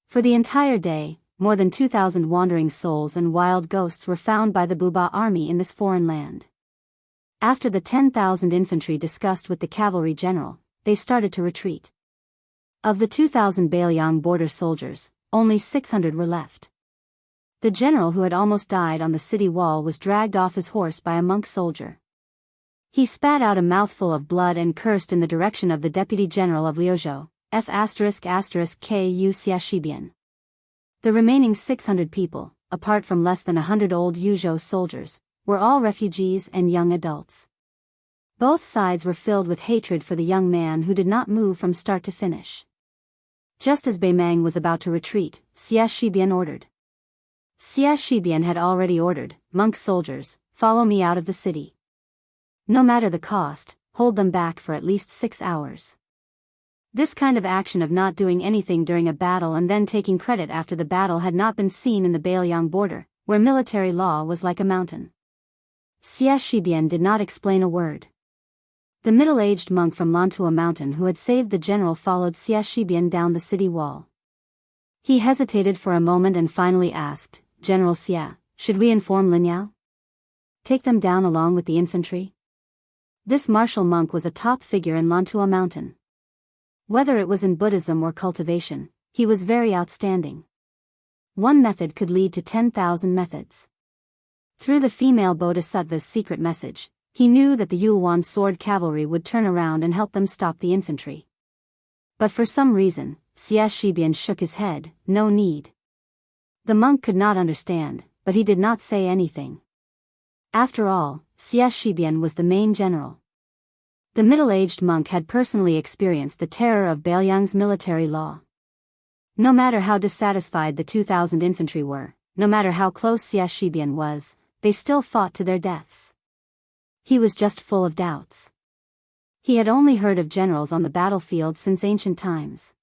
For the entire day, more than 2,000 wandering souls and wild ghosts were found by the Buba army in this foreign land. After the 10,000 infantry discussed with the cavalry general, they started to retreat. Of the 2,000 Biyao border soldiers, only 600 were left. The general who had almost died on the city wall was dragged off his horse by a monk soldier. He spat out a mouthful of blood and cursed in the direction of the deputy general of Liuzhou, F******Ku Xia Shibian. The remaining 600 people, apart from less than 100 old Yuzhou soldiers, were all refugees and young adults. Both sides were filled with hatred for the young man who did not move from start to finish. Just as Beimang was about to retreat, Xia Shibian ordered. Xia Shibian had already ordered, "Monk soldiers, follow me out of the city. No matter the cost, hold them back for at least 6 hours." This kind of action of not doing anything during a battle and then taking credit after the battle had not been seen in the Biyao border, where military law was like a mountain. Xia Shibian did not explain a word. The middle-aged monk from Lantua Mountain who had saved the general followed Xia Shibian down the city wall. He hesitated for a moment and finally asked, "General Xia, should we inform Linyao? Take them down along with the infantry?" This martial monk was a top figure in Lantua Mountain. Whether it was in Buddhism or cultivation, he was very outstanding. One method could lead to 10,000 methods. Through the female bodhisattva's secret message, he knew that the Yulwan sword cavalry would turn around and help them stop the infantry. But for some reason, Xia Shibian shook his head, "No need." The monk could not understand, but he did not say anything. After all, Xia Shibian was the main general. The middle-aged monk had personally experienced the terror of Beiyang's military law. No matter how dissatisfied the 2,000 infantry were, no matter how close Xia Shibian was, they still fought to their deaths. He was just full of doubts. He had only heard of generals on the battlefield since ancient times.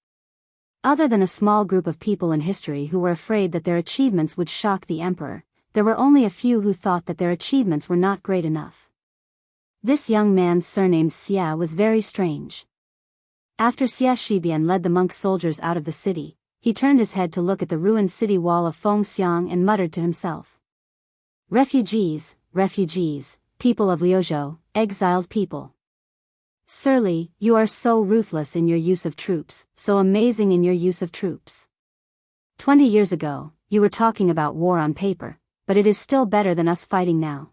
Other than a small group of people in history who were afraid that their achievements would shock the emperor, there were only a few who thought that their achievements were not great enough. This young man surnamed Xia was very strange. After Xia Shibian led the monk soldiers out of the city, he turned his head to look at the ruined city wall of Fengxiang and muttered to himself. "Refugees, refugees, people of Liuzhou, exiled people. Surly, you are so ruthless in your use of troops, so amazing in your use of troops. 20 years ago, you were talking about war on paper, but it is still better than us fighting now.